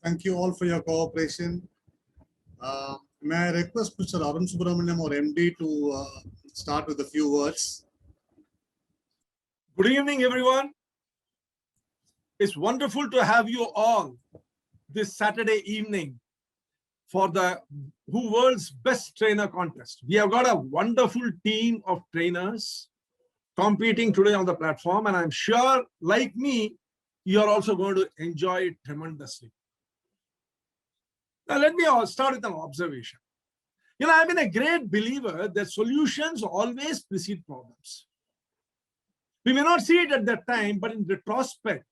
Thank you all for your cooperation. May I request Mr. Arun Subramaniam or MD to start with a few words? Good evening, everyone. It's wonderful to have you all this Saturday evening for the Who World's Best Trainer contest. We have got a wonderful team of trainers competing today on the platform, and I'm sure, like me, you are also going to enjoy it tremendously. Now, let me start with an observation. I've been a great believer that solutions always precede problems. We may not see it at that time, but in retrospect,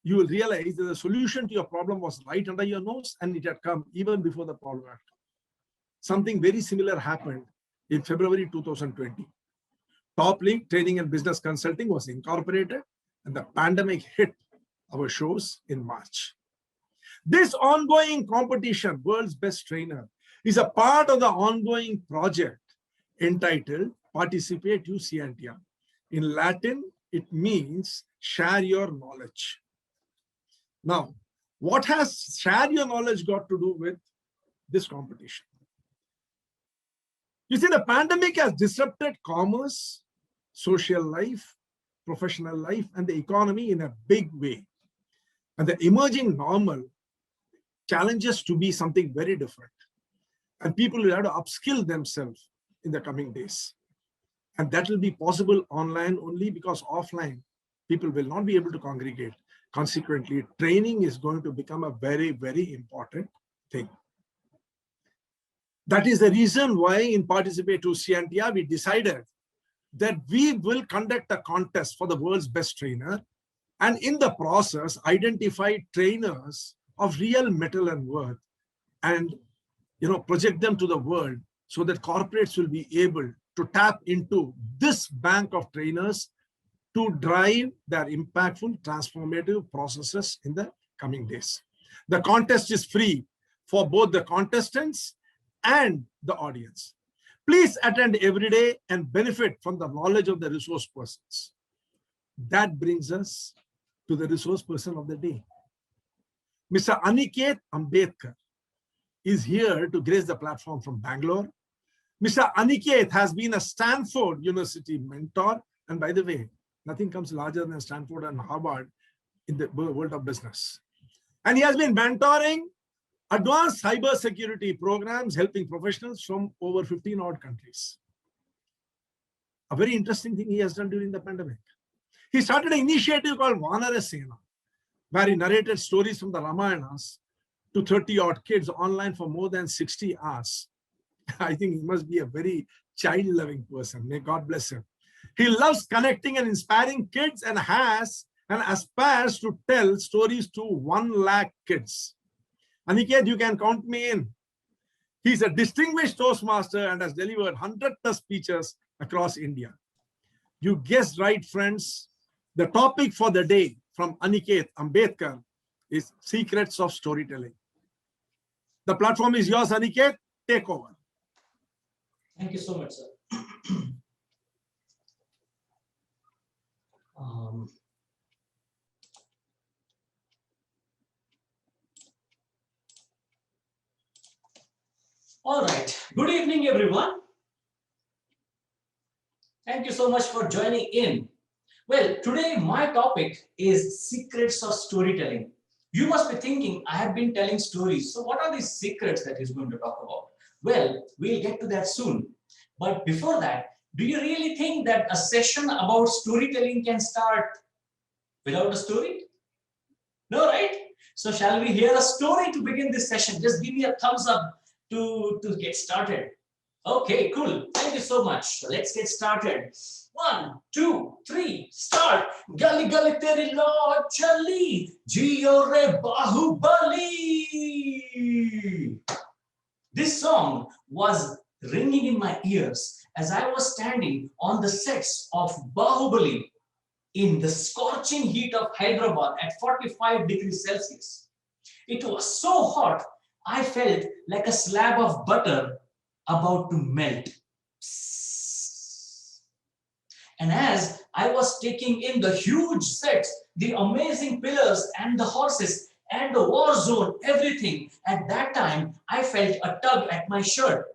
you will realize that the solution to your problem was right under your nose and it had come even before the problem had come. Something very similar happened in February 2020. TopLeague Training and Business Consulting was incorporated and the pandemic hit our shows in March. This ongoing competition, World's Best Trainer, is a part of the ongoing project entitled Participate You Scientia. In Latin, it means share your knowledge. Now, what has share your knowledge got to do with this competition? You see, the pandemic has disrupted commerce, social life, professional life, and the economy in a big way. And the emerging normal challenges to be something very different. And people will have to upskill themselves in the coming days. And that will be possible online only because offline, people will not be able to congregate. Consequently, training is going to become a very, very important thing. That is the reason why in Participate to Scientia, we decided that we will conduct a contest for the world's best trainer and in the process, identify trainers of real metal and worth and project them to the world so that corporates will be able to tap into this bank of trainers to drive their impactful, transformative processes in the coming days. The contest is free for both the contestants and the audience. Please attend every day and benefit from the knowledge of the resource persons. That brings us to the resource person of the day. Mr. Aniket Ambedkar is here to grace the platform from Bangalore. Mr. Aniket has been a Stanford University mentor. And by the way, nothing comes larger than Stanford and Harvard in the world of business. And he has been mentoring advanced cybersecurity programs, helping professionals from over 15 odd countries. A very interesting thing he has done during the pandemic. He started an initiative called Vanara Sena, where he narrated stories from the Ramayanas to 30 odd kids online for more than 60 hours. I think he must be a very child-loving person. May God bless him. He loves connecting and inspiring kids and has and aspires to tell stories to 1 lakh kids. Aniket, you can count me in. He's a distinguished Toastmaster and has delivered 100+ speeches across India. You guessed right, friends. The topic for the day from Aniket Ambedkar is Secrets of Storytelling. The platform is yours, Aniket. Take over. Thank you so much, sir. All right. Good evening, everyone. Thank you so much for joining in. Well, today my topic is secrets of storytelling. You must be thinking, I have been telling stories. So what are these secrets that he's going to talk about? Well, we'll get to that soon. But before that, do you really think that a session about storytelling can start without a story? No, right? So shall we hear a story to begin this session? Just give me a thumbs up to get started. Okay, cool. Thank you so much. So let's get started. 1, 2, 3, start. Gali gali teri law chali, jiyo re bahubali. This song was ringing in my ears as I was standing on the sets of Bahubali in the scorching heat of Hyderabad at 45 degrees Celsius. It was so hot, I felt like a slab of butter about to melt. And as I was taking in the huge sets, the amazing pillars and the horses, and the war zone, everything. At that time, I felt a tug at my shirt.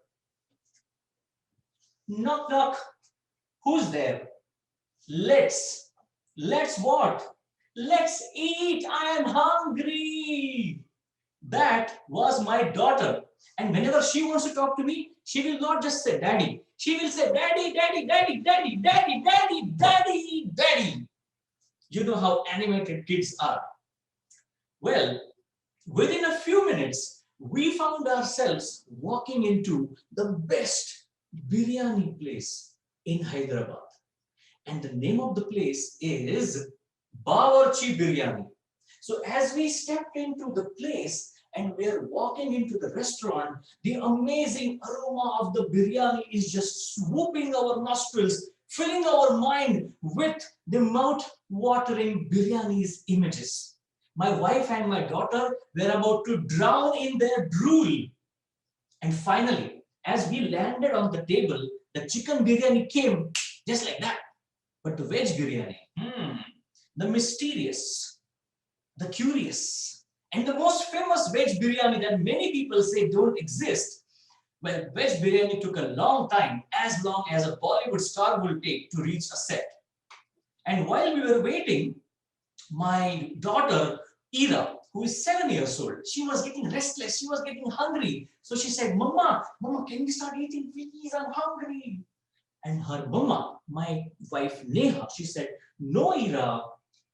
Knock, knock. Who's there? Let's what? Let's eat. I am hungry. That was my daughter. And whenever she wants to talk to me, she will not just say daddy. She will say daddy, daddy, daddy, daddy, daddy, daddy, daddy, daddy. You know how animated kids are. Well, within a few minutes, we found ourselves walking into the best biryani place in Hyderabad. And the name of the place is Bawarchi Biryani. So as we stepped into the place and we're walking into the restaurant, the amazing aroma of the biryani is just swooping our nostrils, filling our mind with the mouth-watering biryani's images. My wife and my daughter were about to drown in their drool. And finally, as we landed on the table, the chicken biryani came just like that. But the veg biryani, the mysterious, the curious, and the most famous veg biryani that many people say don't exist. Well, veg biryani took a long time, as long as a Bollywood star will take to reach a set. And while we were waiting, my daughter, Ira, who is 7 years old, she was getting restless, she was getting hungry. So she said, Mama, can we start eating? Please, I'm hungry. And her mama, my wife Neha, she said, no, Ira,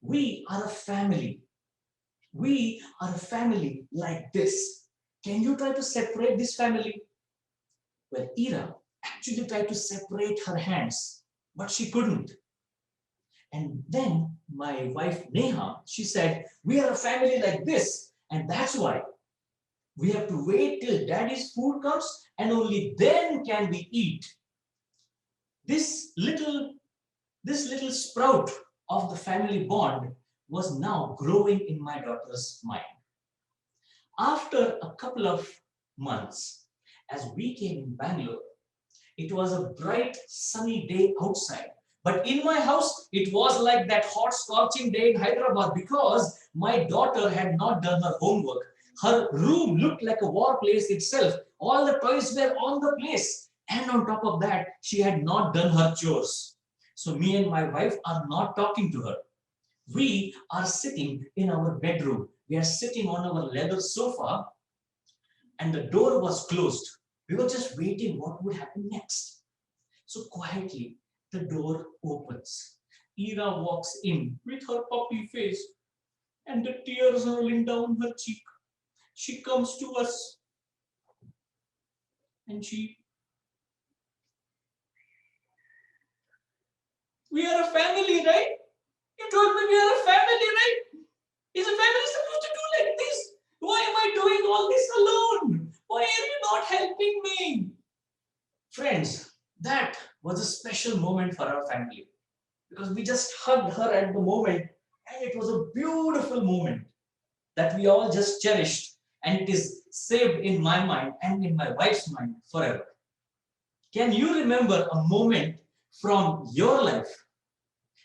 we are a family. We are a family like this. Can you try to separate this family? Well, Ira actually tried to separate her hands, but she couldn't. And then my wife Neha, she said, we are a family like this. And that's why we have to wait till daddy's food comes and only then can we eat. This little sprout of the family bond was now growing in my daughter's mind. After a couple of months, as we came in Bangalore, it was a bright sunny day outside. But in my house, it was like that hot scorching day in Hyderabad because my daughter had not done her homework. Her room looked like a war place itself. All the toys were on the place. And on top of that, she had not done her chores. So me and my wife are not talking to her. We are sitting in our bedroom. We are sitting on our leather sofa and the door was closed. We were just waiting what would happen next. So quietly, the door opens. Ira walks in with her puppy face and the tears rolling down her cheek. She comes to us and we are a family, right? You told me we are a family, right? Is a family supposed to do like this? Why am I doing all this alone? Why are you not helping me? Friends, that was a special moment for our family because we just hugged her at the moment and it was a beautiful moment that we all just cherished and it is saved in my mind and in my wife's mind forever. Can you remember a moment from your life?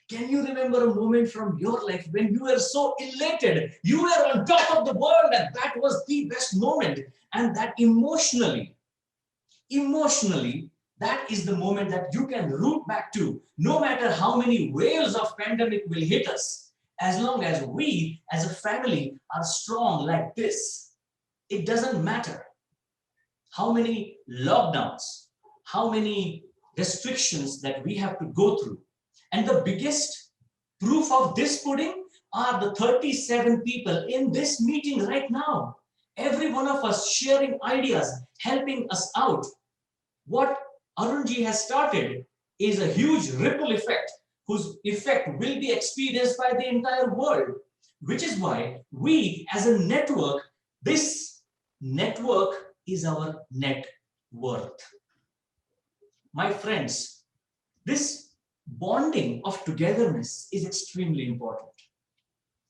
Can you remember a moment from your life when you were so elated, you were on top of the world and that was the best moment and that emotionally, that is the moment that you can root back to no matter how many waves of pandemic will hit us. As long as we as a family are strong like this, it doesn't matter how many lockdowns, how many restrictions that we have to go through. And the biggest proof of this pudding are the 37 people in this meeting right now. Every one of us sharing ideas, helping us out. What Arunji has started is a huge ripple effect whose effect will be experienced by the entire world, which is why we as a network, this network is our net worth. My friends, this bonding of togetherness is extremely important.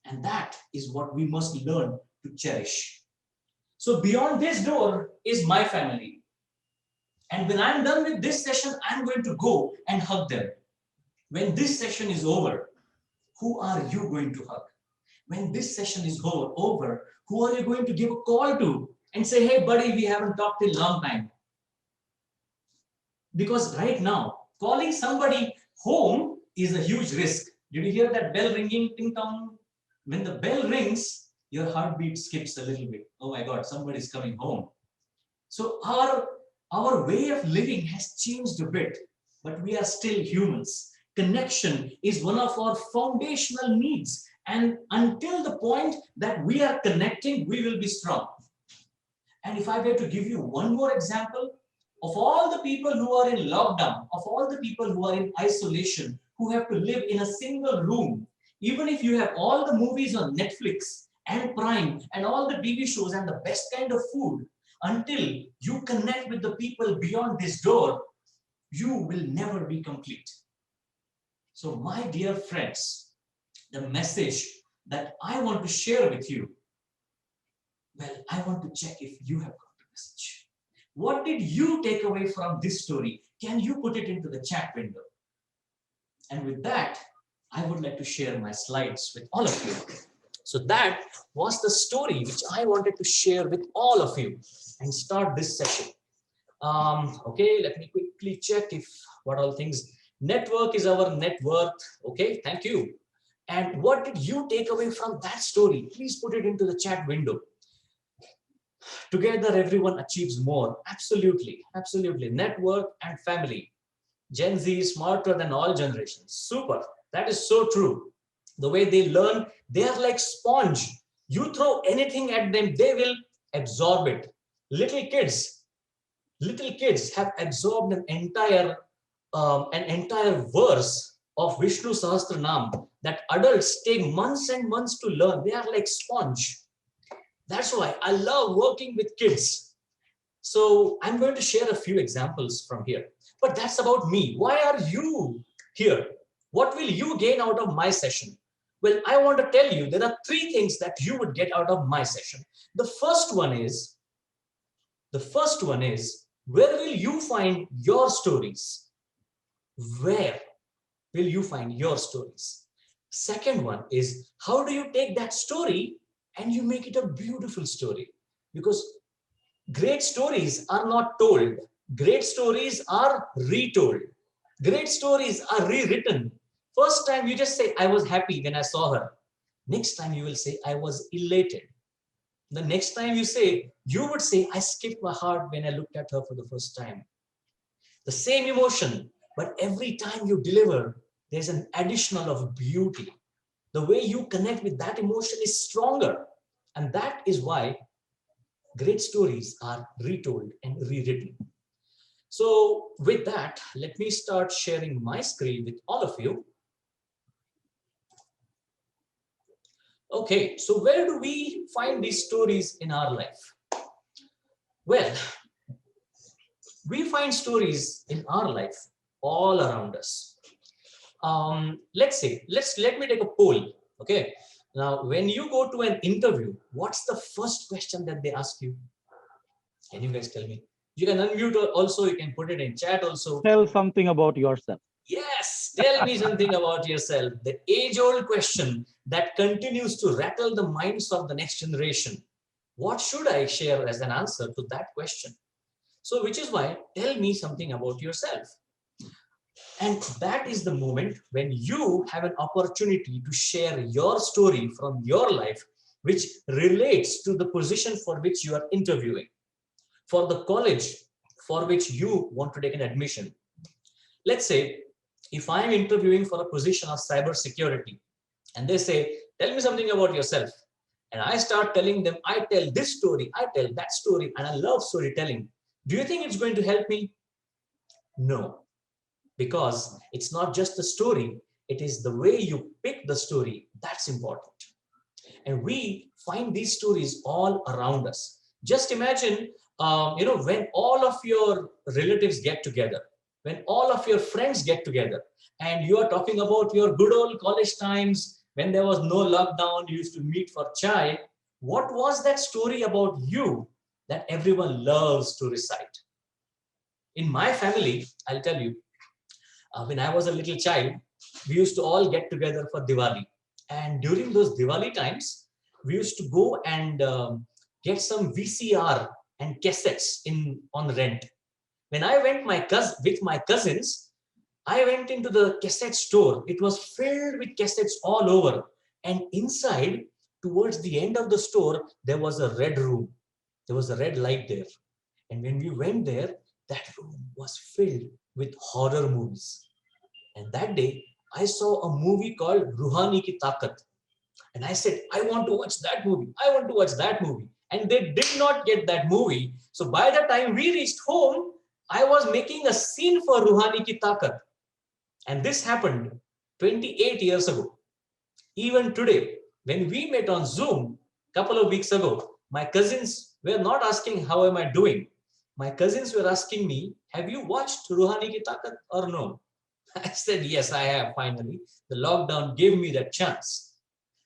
And that is what we must learn to cherish. So beyond this door is my family. And when I'm done with this session, I'm going to go and hug them. When this session is over, who are you going to hug? when this session is over, who are you going to give a call to and say, hey, buddy, we haven't talked in a long time? Because right now, calling somebody home is a huge risk. Did you hear that bell ringing, ting tong? When the bell rings, your heartbeat skips a little bit. Oh my God, somebody's coming home. So our way of living has changed a bit, but we are still humans. Connection is one of our foundational needs. And until the point that we are connecting, we will be strong. And if I were to give you one more example, of all the people who are in lockdown, of all the people who are in isolation, who have to live in a single room, even if you have all the movies on Netflix and Prime and all the TV shows and the best kind of food, until you connect with the people beyond this door, you will never be complete. So my dear friends, the message that I want to share with you, well, I want to check if you have got the message. What did you take away from this story? Can you put it into the chat window? And with that, I would like to share my slides with all of you. So that was the story which I wanted to share with all of you and start this session. Okay, let me quickly check if what all things. Network is our net worth. Okay, thank you. And what did you take away from that story? Please put it into the chat window. Together, everyone achieves more. Absolutely, absolutely. Network and family. Gen Z is smarter than all generations. Super. That is so true. The way they learn, they are like sponge. You throw anything at them, they will absorb it. Little kids have absorbed an entire verse of Vishnu Sahasranam that adults take months and months to learn. They are like sponge. That's why I love working with kids. So I'm going to share a few examples from here. But that's about me. Why are you here? What will you gain out of my session? Well, I want to tell you there are three things that you would get out of my session. The first one is, where will you find your stories? Where will you find your stories? Second one is, how do you take that story and you make it a beautiful story? Because great stories are not told. Great stories are retold. Great stories are rewritten. First time you just say, I was happy when I saw her. Next time you will say, I was elated. The next time you would say, I skipped my heart when I looked at her for the first time. The same emotion, but every time you deliver, there's an additional of beauty. The way you connect with that emotion is stronger. And that is why great stories are retold and rewritten. So with that, let me start sharing my screen with all of you. Okay, so where do we find these stories in our life? Well, we find stories in our life all around us. Let me take a poll. Okay, now when you go to an interview, what's the first question that they ask you? Can you guys tell me? You can unmute also, you can put it in chat also. Tell something about yourself. Yes, tell me something about yourself. The age-old question that continues to rattle the minds of the next generation. What should I share as an answer to that question? So, which is why, tell me something about yourself. And that is the moment when you have an opportunity to share your story from your life, which relates to the position for which you are interviewing, for the college for which you want to take an admission. Let's say, if I am interviewing for a position of cybersecurity, and they say, tell me something about yourself. And I start telling them, I tell this story, I tell that story, and I love storytelling. Do you think it's going to help me? No, because it's not just the story, it is the way you pick the story that's important. And we find these stories all around us. Just imagine, when all of your relatives get together, when all of your friends get together, and you are talking about your good old college times, when there was no lockdown, you used to meet for chai. What was that story about you that everyone loves to recite? In my family, I'll tell you, when I was a little child, we used to all get together for Diwali. And during those Diwali times, we used to go and get some VCR and cassettes on rent. When I went with my cousins, I went into the cassette store. It was filled with cassettes all over. And inside, towards the end of the store, there was a red room. There was a red light there. And when we went there, that room was filled with horror movies. And that day, I saw a movie called Ruhani Ki Taakat. And I said, I want to watch that movie. I want to watch that movie. And they did not get that movie. So by the time we reached home, I was making a scene for Ruhani Ki Taakat. And this happened 28 years ago. Even today, when we met on Zoom a couple of weeks ago, my cousins were not asking, how am I doing? My cousins were asking me, have you watched Ruhani Ki Taakat or no? I said, yes, I have finally. The lockdown gave me that chance.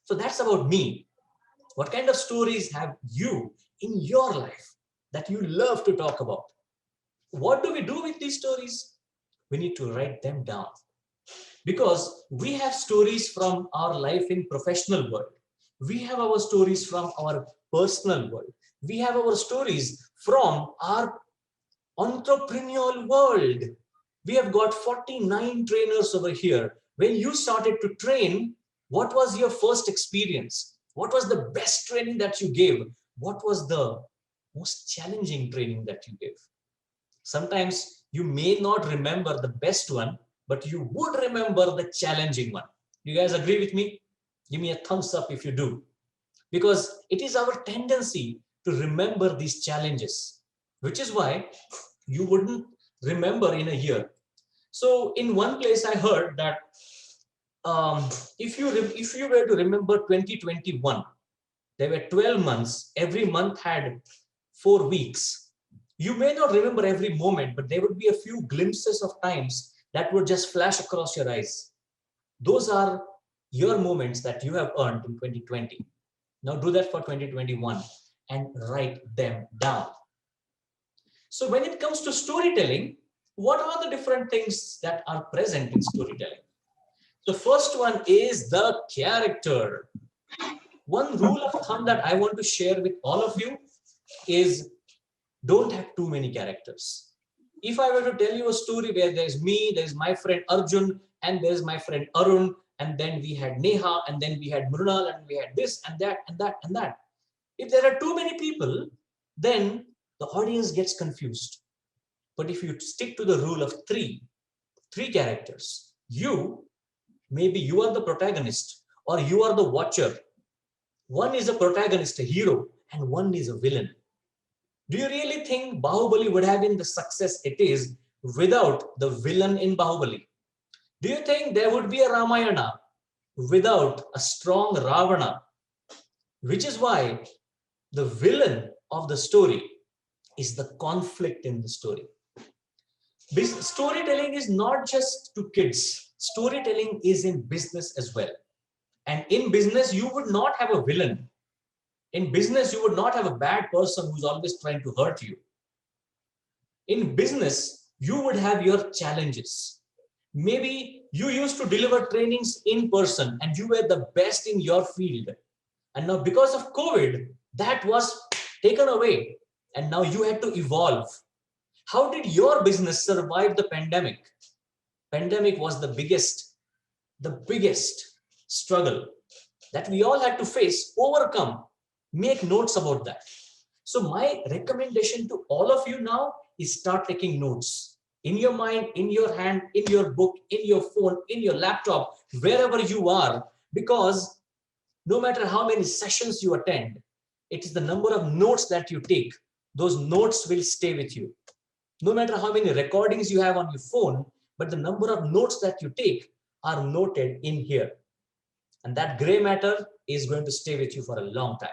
So that's about me. What kind of stories have you in your life that you love to talk about? What do we do with these stories? We need to write them down. Because we have stories from our life in professional world. We have our stories from our personal world. We have our stories from our entrepreneurial world. We have got 49 trainers over here. When you started to train, what was your first experience? What was the best training that you gave? What was the most challenging training that you gave? Sometimes you may not remember the best one, but you would remember the challenging one. You guys agree with me? Give me a thumbs up if you do. Because it is our tendency to remember these challenges, which is why you wouldn't remember in a year. So in one place I heard that if you were to remember 2021, there were 12 months, every month had 4 weeks. You may not remember every moment, but there would be a few glimpses of times that would just flash across your eyes. Those are your moments that you have earned in 2020. Now do that for 2021 and write them down. So when it comes to storytelling, what are the different things that are present in storytelling? The first one is the character. One rule of thumb that I want to share with all of you is don't have too many characters. If I were to tell you a story where there's me, there's my friend Arjun, and there's my friend Arun, and then we had Neha, and then we had Mrunal, and we had this and that and that and that. If there are too many people, then the audience gets confused. But if you stick to the rule of three characters, maybe you are the protagonist or you are the watcher. One is a protagonist, a hero, and one is a villain. Do you really think Bahubali would have been the success it is without the villain in Bahubali? Do you think there would be a Ramayana without a strong Ravana? Which is why the villain of the story is the conflict in the story. Storytelling is not just to kids. Storytelling is in business as well. And in business, you would not have a villain. In business, you would not have a bad person who's always trying to hurt you. In business, you would have your challenges. Maybe you used to deliver trainings in person and you were the best in your field. And now because of COVID, that was taken away. And now you had to evolve. How did your business survive the pandemic? Pandemic was the biggest struggle that we all had to face, overcome. Make notes about that. So my recommendation to all of you now is start taking notes in your mind, in your hand, in your book, in your phone, in your laptop, wherever you are, because no matter how many sessions you attend, it is the number of notes that you take. Those notes will stay with you. No matter how many recordings you have on your phone, but the number of notes that you take are noted in here. And that gray matter is going to stay with you for a long time.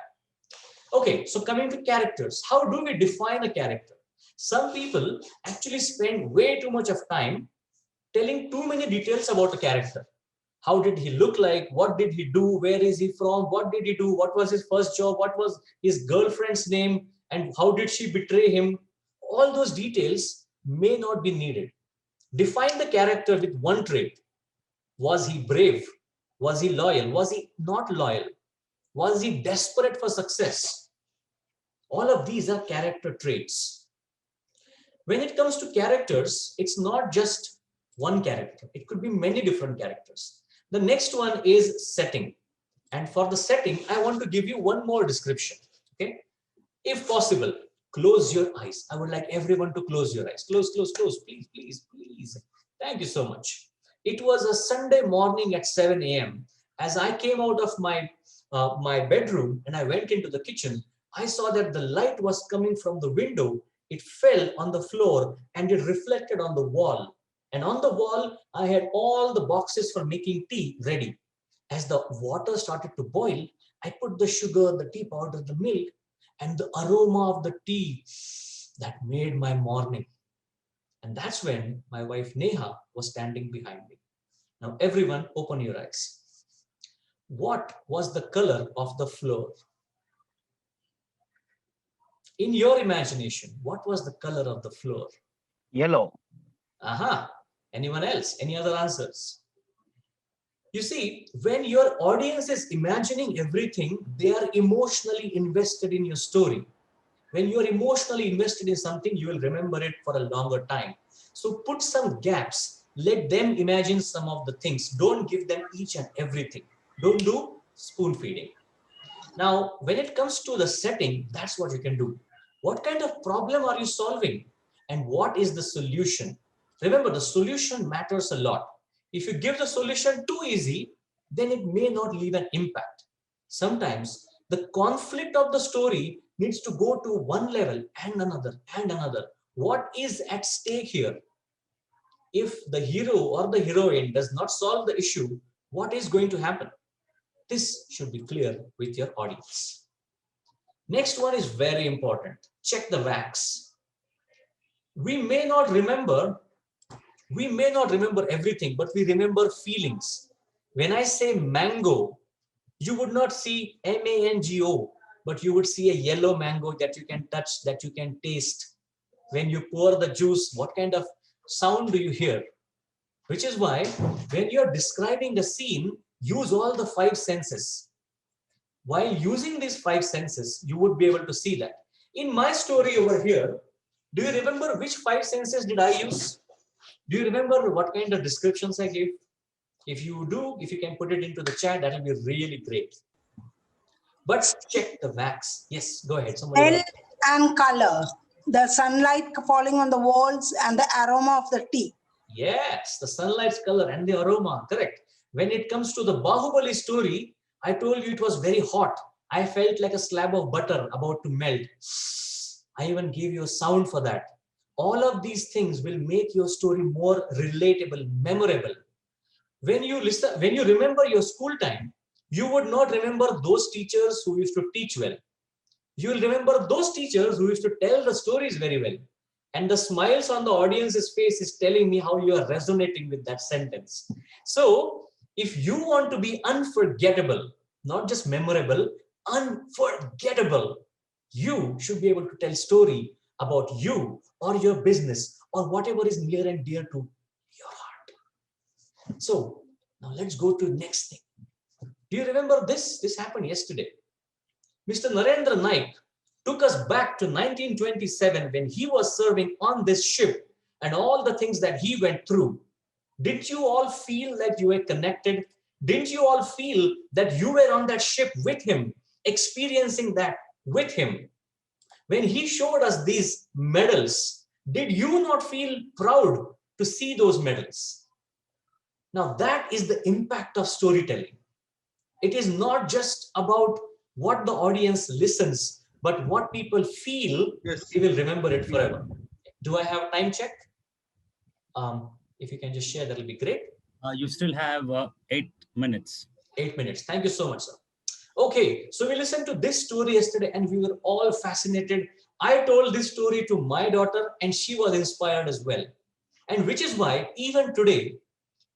Okay, so coming to characters, how do we define a character? Some people actually spend way too much of time telling too many details about a character. How did he look like? What did he do? Where is he from? What did he do? What was his first job? What was his girlfriend's name? And how did she betray him? All those details may not be needed. Define the character with one trait. Was he brave? Was he loyal? Was he not loyal? Was he desperate for success? All of these are character traits. When it comes to characters, it's not just one character. It could be many different characters. The next one is setting. And for the setting, I want to give you one more description. Okay. If possible, close your eyes. I would like everyone to close your eyes. Close, close, close. Please, please, please. Thank you so much. It was a Sunday morning at 7 a.m. As I came out of my bedroom and I went into the kitchen, I saw that the light was coming from the window. It fell on the floor and it reflected on the wall. And on the wall, I had all the boxes for making tea ready. As the water started to boil, I put the sugar, the tea powder, the milk, and the aroma of the tea that made my morning. And that's when my wife Neha was standing behind me. Now, everyone, open your eyes. What was the color of the floor? In your imagination, what was the color of the floor? Yellow. Aha. Anyone else? Any other answers? You see, when your audience is imagining everything, they are emotionally invested in your story. When you are emotionally invested in something, you will remember it for a longer time. So put some gaps. Let them imagine some of the things. Don't give them each and everything. Don't do spoon feeding. Now, when it comes to the setting, that's what you can do. What kind of problem are you solving? And what is the solution? Remember, the solution matters a lot. If you give the solution too easy, then it may not leave an impact. Sometimes the conflict of the story needs to go to one level and another and another. What is at stake here? If the hero or the heroine does not solve the issue, what is going to happen? This should be clear with your audience. Next one is very important. Check the wax. We may not remember everything, but we remember feelings. When I say mango, you would not see M-A-N-G-O, but you would see a yellow mango that you can touch, that you can taste. When you pour the juice, what kind of sound do you hear? Which is why when you're describing the scene, use all the five senses. While using these five senses, you would be able to see that. In my story over here, do you remember which five senses did I use? Do you remember what kind of descriptions I gave? If you do, if you can put it into the chat, that will be really great. But check the wax. Yes, go ahead. Smell and color. The sunlight falling on the walls and the aroma of the tea. Yes, the sunlight's color and the aroma, correct. When it comes to the Bahubali story, I told you it was very hot. I felt like a slab of butter about to melt. I even gave you a sound for that. All of these things will make your story more relatable, memorable. When you listen, when you remember your school time, you would not remember those teachers who used to teach well. You will remember those teachers who used to tell the stories very well. And the smiles on the audience's face is telling me how you are resonating with that sentence. So if you want to be unforgettable, not just memorable, unforgettable, you should be able to tell story about you or your business or whatever is near and dear to your heart. So now let's go to the next thing. Do you remember this? This happened yesterday. Mr. Narendra Naik took us back to 1927 when he was serving on this ship and all the things that he went through. Didn't you all feel that you were connected? Didn't you all feel that you were on that ship with him, experiencing that with him? When he showed us these medals, did you not feel proud to see those medals? Now that is the impact of storytelling. It is not just about what the audience listens, but what people feel. Yes. They will remember it forever. Do I have time check? If you can just share, that will be great. You still have 8 minutes. 8 minutes. Thank you so much, sir. Okay, so we listened to this story yesterday and we were all fascinated. I told this story to my daughter and she was inspired as well. And which is why even today,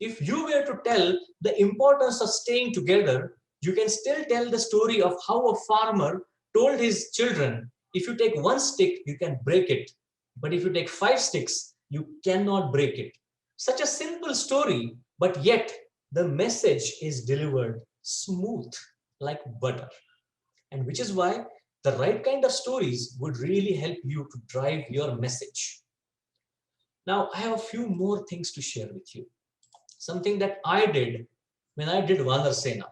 if you were to tell the importance of staying together, you can still tell the story of how a farmer told his children, if you take one stick, you can break it. But if you take 5 sticks, you cannot break it. Such a simple story, but yet the message is delivered smooth like butter. And which is why the right kind of stories would really help you to drive your message. Now, I have a few more things to share with you. Something that I did when I did Vanar Sena.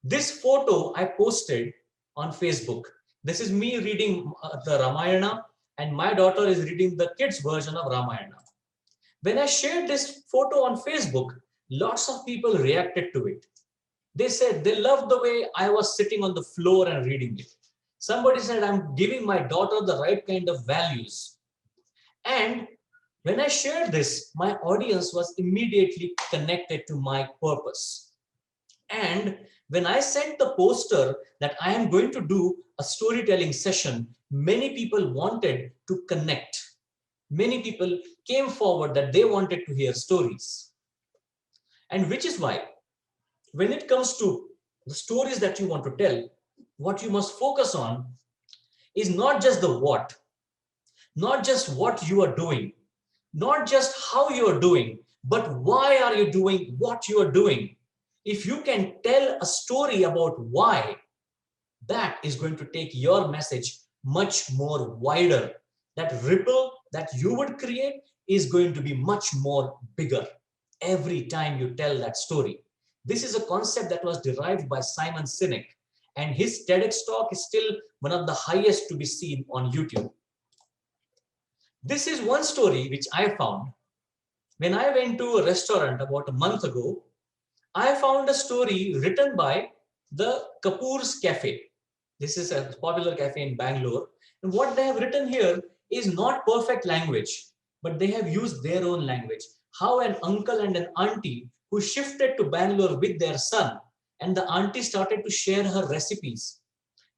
This photo I posted on Facebook. This is me reading the Ramayana, and my daughter is reading the kids' version of Ramayana. When I shared this photo on Facebook, lots of people reacted to it. They said they loved the way I was sitting on the floor and reading it. Somebody said I'm giving my daughter the right kind of values. And when I shared this, my audience was immediately connected to my purpose. And when I sent the poster that I am going to do a storytelling session, many people wanted to connect. Many people came forward that they wanted to hear stories. And which is why, when it comes to the stories that you want to tell, what you must focus on is not just the what, not just what you are doing, not just how you are doing, but why are you doing what you are doing. If you can tell a story about why, that is going to take your message much more wider. That ripple that you would create is going to be much more bigger every time you tell that story. This is a concept that was derived by Simon Sinek, and his TEDx talk is still one of the highest to be seen on YouTube. This is one story which I found when I went to a restaurant about a month ago. I found a story written by the Kapoor's Cafe. This is a popular cafe in Bangalore. And what they have written here is not perfect language, but they have used their own language. How an uncle and an auntie who shifted to Bangalore with their son, and the auntie started to share her recipes,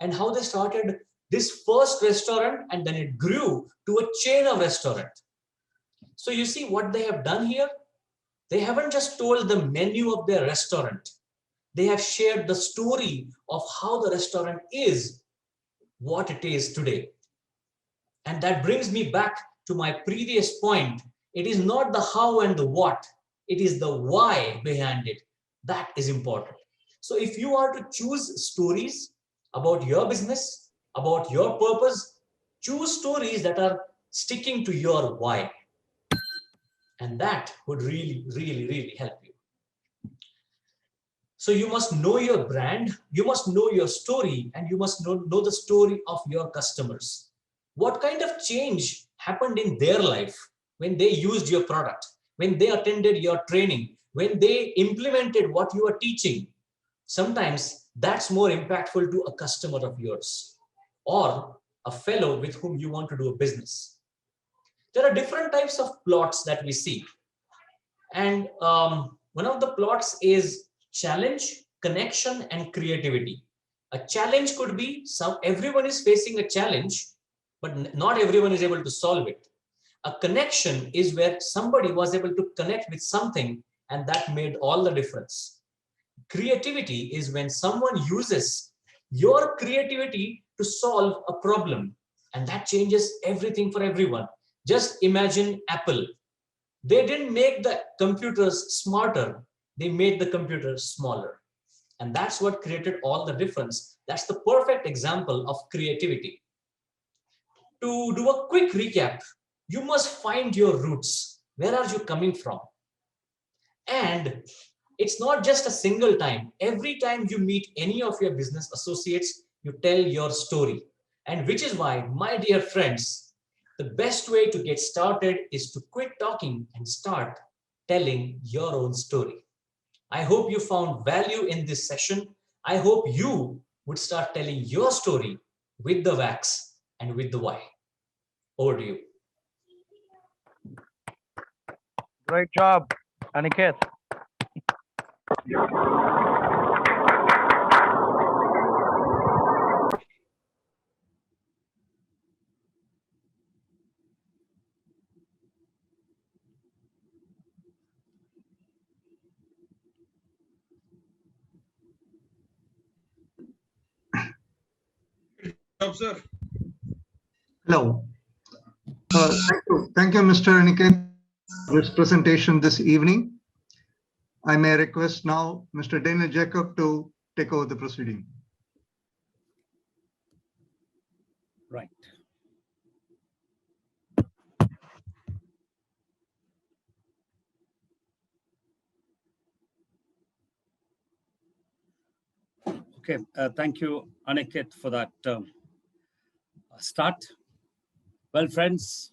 and how they started this first restaurant and then it grew to a chain of restaurants. So you see what they have done here? They haven't just told the menu of their restaurant. They have shared the story of how the restaurant is what it is today. And that brings me back to my previous point. It is not the how and the what, it is the why behind it. That is important. So if you are to choose stories about your business, about your purpose, choose stories that are sticking to your why. And that would really, really, really help you. So you must know your brand, you must know your story, and you must know the story of your customers. What kind of change happened in their life when they used your product, when they attended your training, when they implemented what you are teaching? Sometimes that's more impactful to a customer of yours or a fellow with whom you want to do a business. There are different types of plots that we see. And one of the plots is challenge, connection, and creativity. A challenge could be everyone is facing a challenge, but not everyone is able to solve it. A connection is where somebody was able to connect with something, and that made all the difference. Creativity is when someone uses your creativity to solve a problem, and that changes everything for everyone. Just imagine Apple. They didn't make the computers smarter, they made the computers smaller. And that's what created all the difference. That's the perfect example of creativity. To do a quick recap, you must find your roots. Where are you coming from? And it's not just a single time. Every time you meet any of your business associates, you tell your story. And which is why, my dear friends, the best way to get started is to quit talking and start telling your own story. I hope you found value in this session. I hope you would start telling your story with the wax and with the why. Over to you. Great job, Aniket. Sir. Hello. Thank you, Mr. Aniket, for this presentation this evening. I may request now Mr. Dana Jacob to take over the proceeding. Right. Okay, thank you, Aniket, for that start. Well, friends,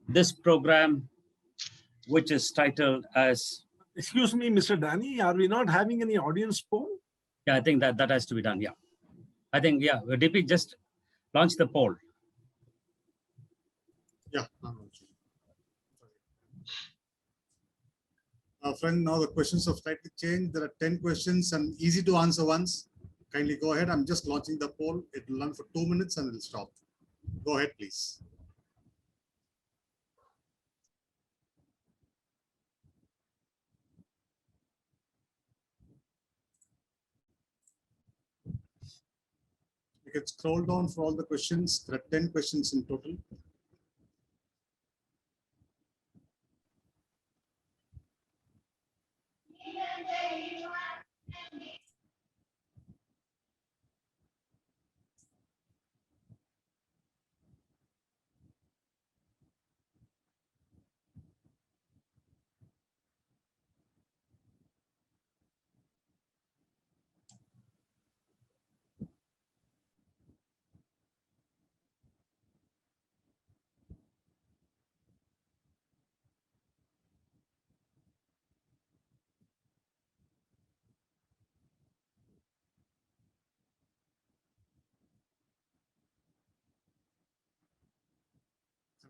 this program, which is titled as... Excuse me, Mr. Danny, are we not having any audience poll? Yeah, I think that has to be done, yeah. I think, yeah, DP just launched the poll. Yeah. Friend, now the questions have slightly changed. There are 10 questions and easy to answer ones. Kindly go ahead. I'm just launching the poll. It will run for 2 minutes and it'll stop. Go ahead, please. You can scroll down for all the questions. There are 10 questions in total.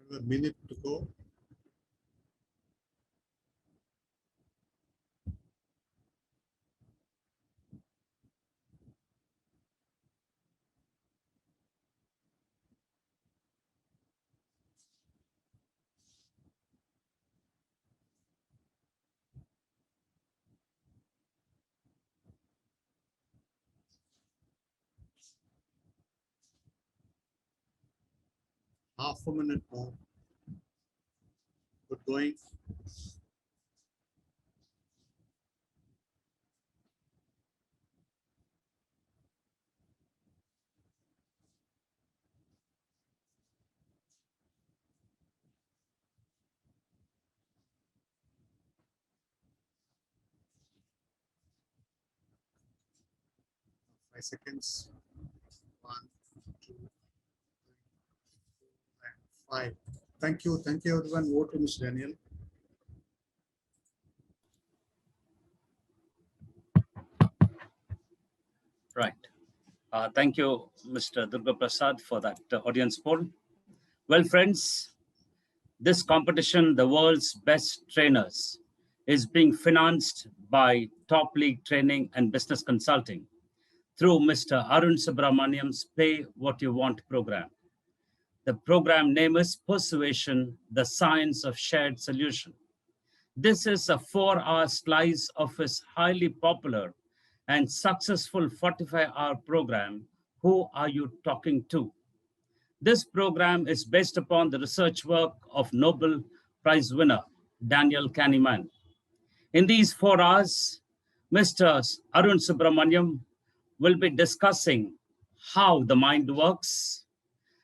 Another minute to go. Half a minute more. Good going. Five seconds. 1, 2, 3, 4, and 5. Thank you. Thank you, everyone. Vote to Mr. Daniel. Right. Thank you, Mr. Durga Prasad, for that audience poll. Well, friends, this competition, the world's best trainers, is being financed by TopLeague Training and Business Consulting through Mr. Arun Subramaniam's Pay What You Want program. The program name is Persuasion, the Science of Shared Solution. This is a 4-hour slice of his highly popular and successful 45-hour program, Who Are You Talking To? This program is based upon the research work of Nobel Prize winner Daniel Kahneman. In these 4 hours, Mr. Arun Subramaniam will be discussing how the mind works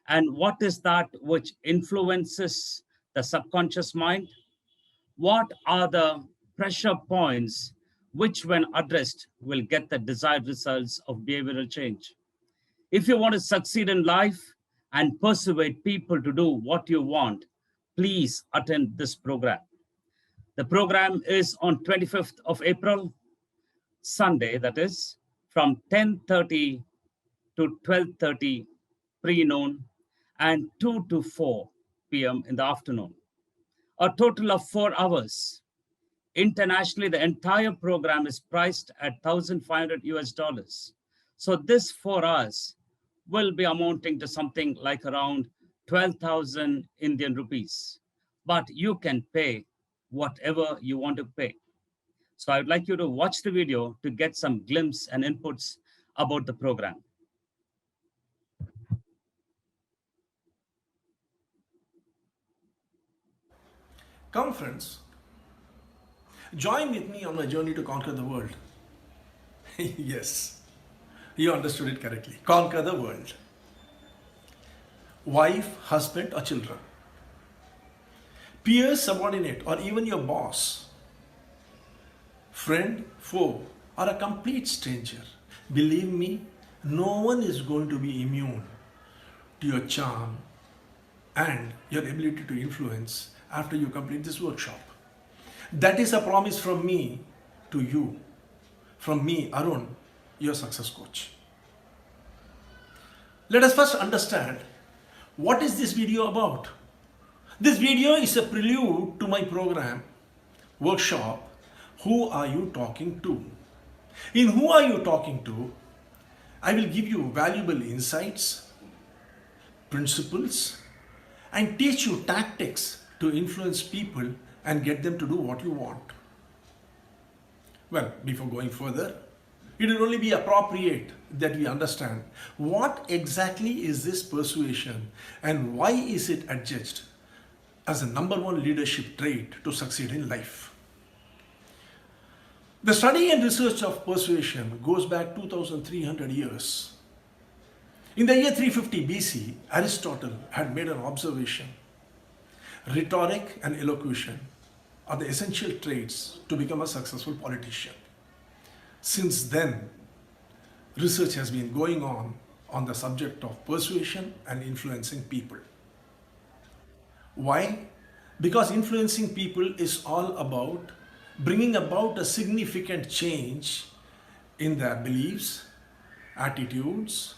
and what is that which influences the subconscious mind. What are the pressure points which, when addressed, will get the desired results of behavioral change? If you want to succeed in life and persuade people to do what you want, please attend this program. The program is on 25th of April, Sunday, that is, from 10:30 to 12:30 pre-noon and 2 to 4 p.m. in the afternoon. A total of 4 hours. Internationally, the entire program is priced at 1,500 US dollars. So this 4 hours will be amounting to something like around 12,000 Indian rupees. But you can pay whatever you want to pay. So I'd like you to watch the video to get some glimpse and inputs about the program. Come friends, Join with me on my journey to conquer the world. Yes, you understood it correctly. Conquer the world. Wife, husband, or children. Peer, subordinate, or even your boss. Friend, foe, or a complete stranger. Believe me, no one is going to be immune to your charm and your ability to influence after you complete this workshop. That is a promise from me to you, from me, Arun, your success coach. Let us first understand what is this video about. This video is a prelude to my program, workshop, Who Are You Talking To? In Who Are You Talking To, I will give you valuable insights, principles, and teach you tactics to influence people and get them to do what you want. Well, before going further, it will only be appropriate that we understand what exactly is this persuasion and why is it adjudged as the #1 leadership trait to succeed in life. The study and research of persuasion goes back 2,300 years. In the year 350 BC, Aristotle had made an observation. Rhetoric and elocution are the essential traits to become a successful politician. Since then, research has been going on the subject of persuasion and influencing people. Why? Because influencing people is all about bringing about a significant change in their beliefs, attitudes,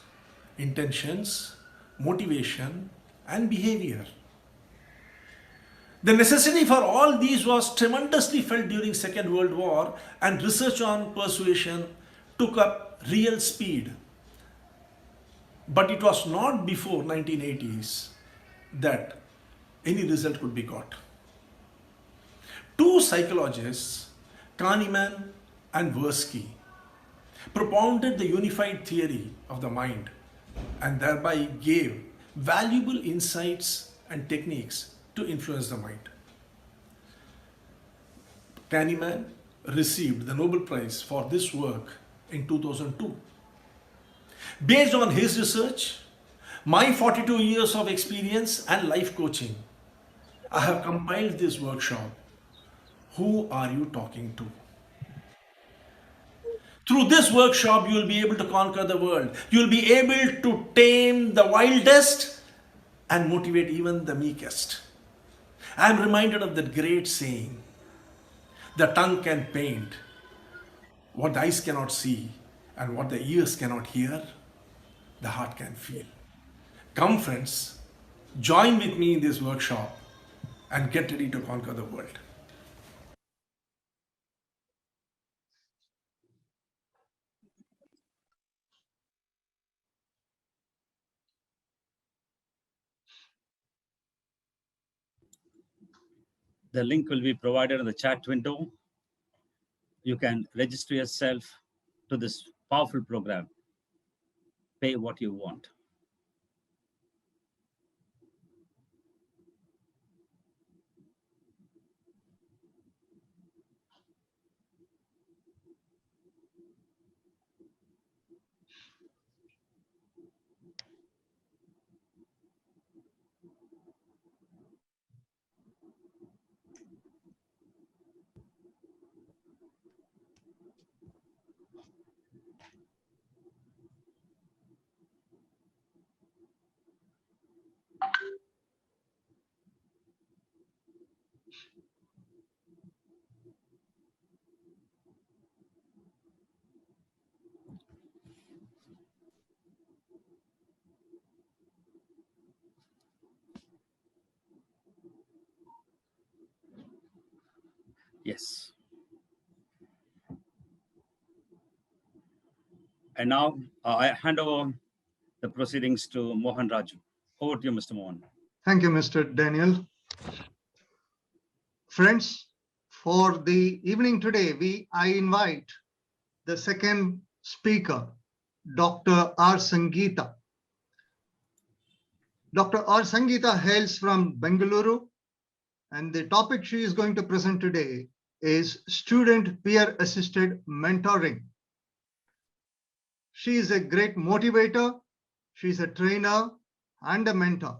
intentions, motivation, and behavior. The necessity for all these was tremendously felt during Second World War, and research on persuasion took up real speed. But it was not before 1980s that any result could be got. Two psychologists, Kahneman and Tversky, propounded the unified theory of the mind and thereby gave valuable insights and techniques to influence the mind. Kahneman received the Nobel Prize for this work in 2002. Based on his research, my 42 years of experience and life coaching, I have compiled this workshop, Who Are You Talking To? Through this workshop, you will be able to conquer the world. You will be able to tame the wildest and motivate even the meekest. I am reminded of that great saying, the tongue can paint what the eyes cannot see, and what the ears cannot hear, the heart can feel. Come friends, join with me in this workshop and get ready to conquer the world. The link will be provided in the chat window. You can register yourself to this powerful program. Pay what you want. Yes. And now I hand over the proceedings to Mohan Raju. Over to you, Mr. Mohan. Thank you, Mr. Daniel. Friends, for the evening today, I invite the second speaker, Dr. R. Sangeeta. Dr. R. Sangeeta hails from Bengaluru, and the topic she is going to present today is student peer assisted mentoring. She is a great motivator. She is a trainer and a mentor.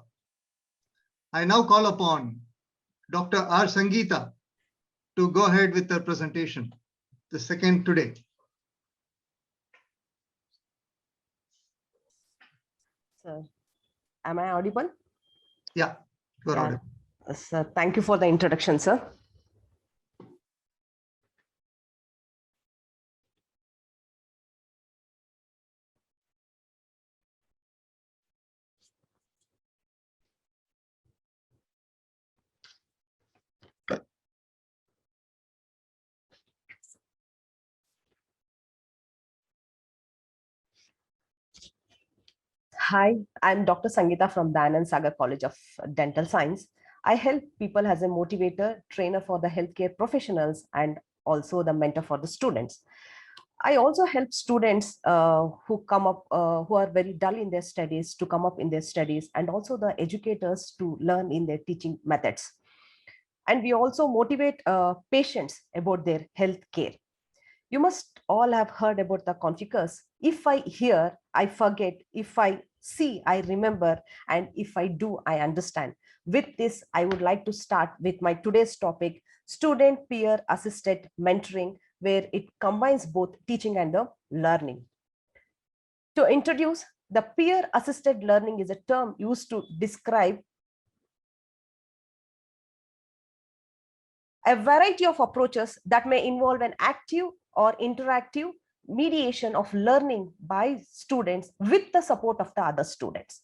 I now call upon Dr. R. Sangeeta to go ahead with her presentation, the second today. Sir, am I audible? Yeah, you're Yeah. audible. Sir, thank you for the introduction, sir. Hi, I'm Dr. Sangeeta from Dayanand Sagar College of Dental Science. I help people as a motivator, trainer for the healthcare professionals, and also the mentor for the students. I also help students who come up, who are very dull in their studies to come up in their studies, and also the educators to learn in their teaching methods. And we also motivate patients about their health care. You must all have heard about the Confucius. If I hear, I forget. If I see, I remember. And if I do, I understand. With this, I would like to start with my today's topic, student peer assisted mentoring, where it combines both teaching and the learning. To introduce, the peer assisted learning is a term used to describe a variety of approaches that may involve an active or interactive mediation of learning by students with the support of the other students.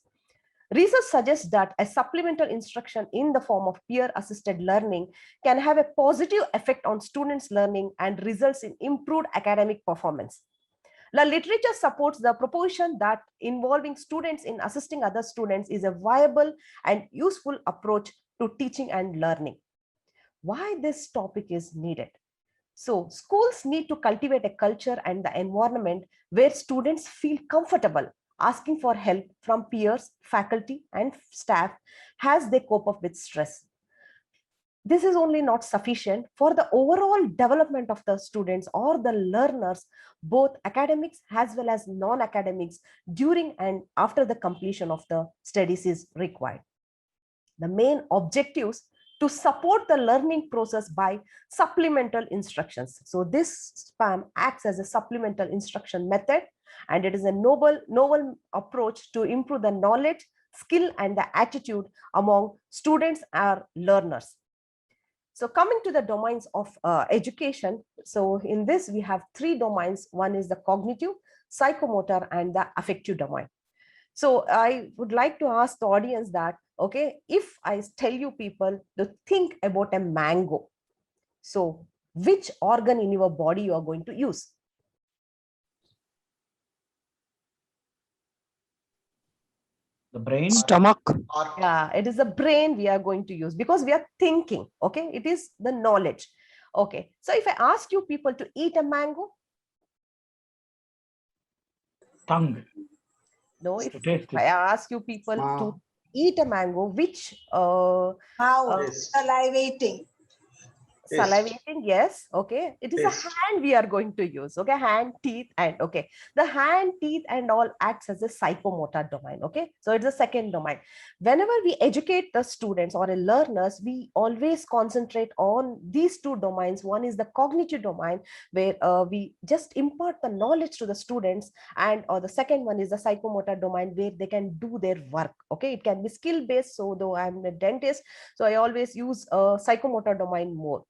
Research suggests that a supplemental instruction in the form of peer-assisted learning can have a positive effect on students' learning and results in improved academic performance. The literature supports the proposition that involving students in assisting other students is a viable and useful approach to teaching and learning. Why this topic is needed? So schools need to cultivate a culture and the environment where students feel comfortable asking for help from peers, faculty, and staff as they cope up with stress. This is only not sufficient for the overall development of the students or the learners, both academics as well as non-academics, during and after the completion of the studies is required. The main objectives to support the learning process by supplemental instructions. So this SPAM acts as a supplemental instruction method, and it is a novel approach to improve the knowledge, skill, and the attitude among students or learners. So coming to the domains of education, so in this we have three domains. One is the cognitive, psychomotor, and the affective domain. So I would like to ask the audience that, okay, if I tell you people to think about a mango, so which organ in your body you are going to use? The brain. Stomach. Yeah, it is the brain we are going to use because we are thinking, okay? It is the knowledge. Okay, so if I ask you people to eat a mango, Tongue. no, if taste I it. ask you people to eat a mango, which Mouth, salivating. salivating, yes, okay, it is a hand we are going to use, okay, hand, teeth, and okay, the hand, teeth, and all acts as a psychomotor domain, okay, so it's the second domain. Whenever we educate the students or learners, we always concentrate on these two domains. One is the cognitive domain, where we just impart the knowledge to the students, and or the second one is the psychomotor domain, where they can do their work, okay. It can be skill based, so though I'm a dentist, so I always use a psychomotor domain more.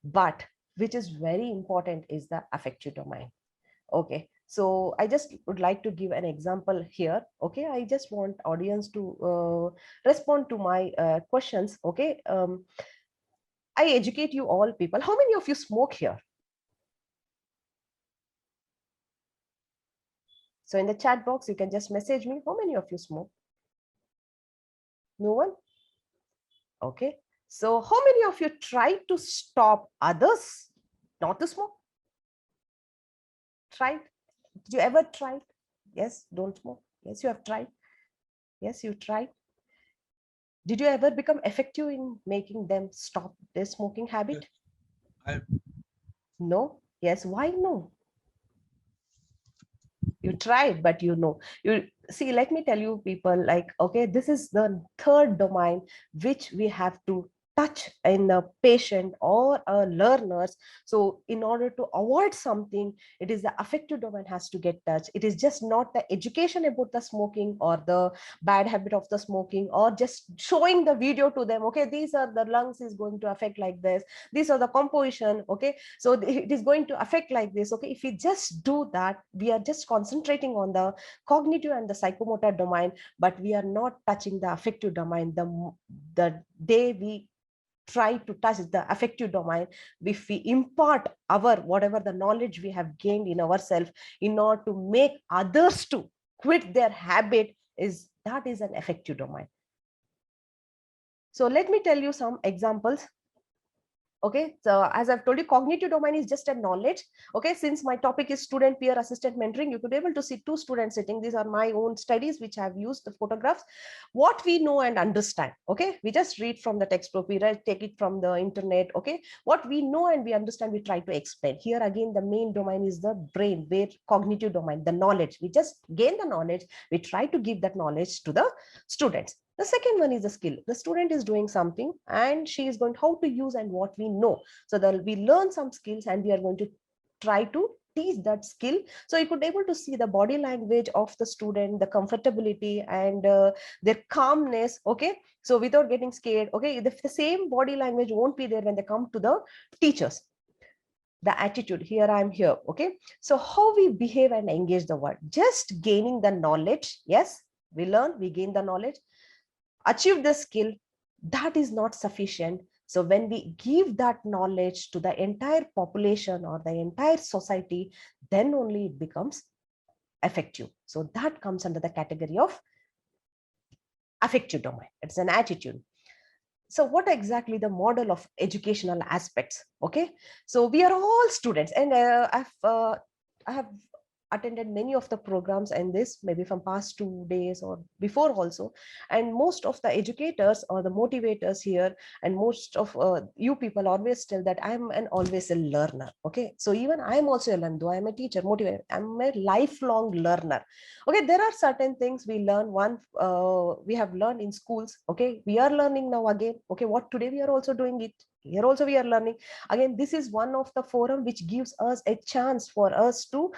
But which is very important is the affective domain. Okay, so I just would like to give an example here. Okay, I just want audience to respond to my questions. Okay, I educate you all people. How many of you smoke here? So in the chat box, you can just message me. How many of you smoke? No one? Okay. So how many of you tried to stop others not to smoke? Tried? Did you ever try? Yes, don't smoke. Yes, you have tried. Yes, you tried. Did you ever become effective in making them stop their smoking habit? No? Yes, why no? You tried, but you know. You see, let me tell you people, like, okay, this is the third domain which we have to touch in the patient or learners. So in order to avoid something, it is the affective domain has to get touched. It is just not the education about the smoking or the bad habit of the smoking, or just showing the video to them. Okay, these are the lungs is going to affect like this. These are the composition. Okay, so it is going to affect like this. Okay, if we just do that, we are just concentrating on the cognitive and the psychomotor domain, but we are not touching the affective domain. The day we try to touch the affective domain, if we impart our whatever the knowledge we have gained in ourselves in order to make others to quit their habit, is that is an affective domain. So let me tell you some examples. Okay, so as I've told you, cognitive domain is just a knowledge. Okay, since my topic is student peer assistant mentoring, you could be able to see two students sitting. These are my own studies which I've used the photographs. What we know and understand. Okay, we just read from the textbook, we take it from the internet. Okay, what we know and we understand, we try to explain. Here again, the main domain is the brain, where cognitive domain, the knowledge. We just gain the knowledge, we try to give that knowledge to the students. The second one is the skill. The student is doing something and she is going how to use and what we know. So we learn some skills and we are going to try to teach that skill. So you could be able to see the body language of the student, the comfortability and their calmness. Okay, so without getting scared. Okay, the same body language won't be there when they come to the teachers. The attitude, here I'm here. Okay, so how we behave and engage the world, just gaining the knowledge. Yes, we learn, we gain the knowledge, achieve the skill, that is not sufficient. So when we give that knowledge to the entire population or the entire society, then only it becomes effective. So that comes under the category of affective domain. It's an attitude. So what exactly the model of educational aspects? Okay, so we are all students, and I have attended many of the programs and this maybe from past 2 days or before also, and most of the educators or the motivators here and most of you people always tell that I'm always a learner. Okay, so even I'm also a learner, though I'm a teacher motivator, I'm a lifelong learner. Okay, there are certain things we learn. One, we have learned in schools. Okay, we are learning now again. Okay, what today we are also doing it here, also we are learning again. This is one of the forum which gives us a chance for us to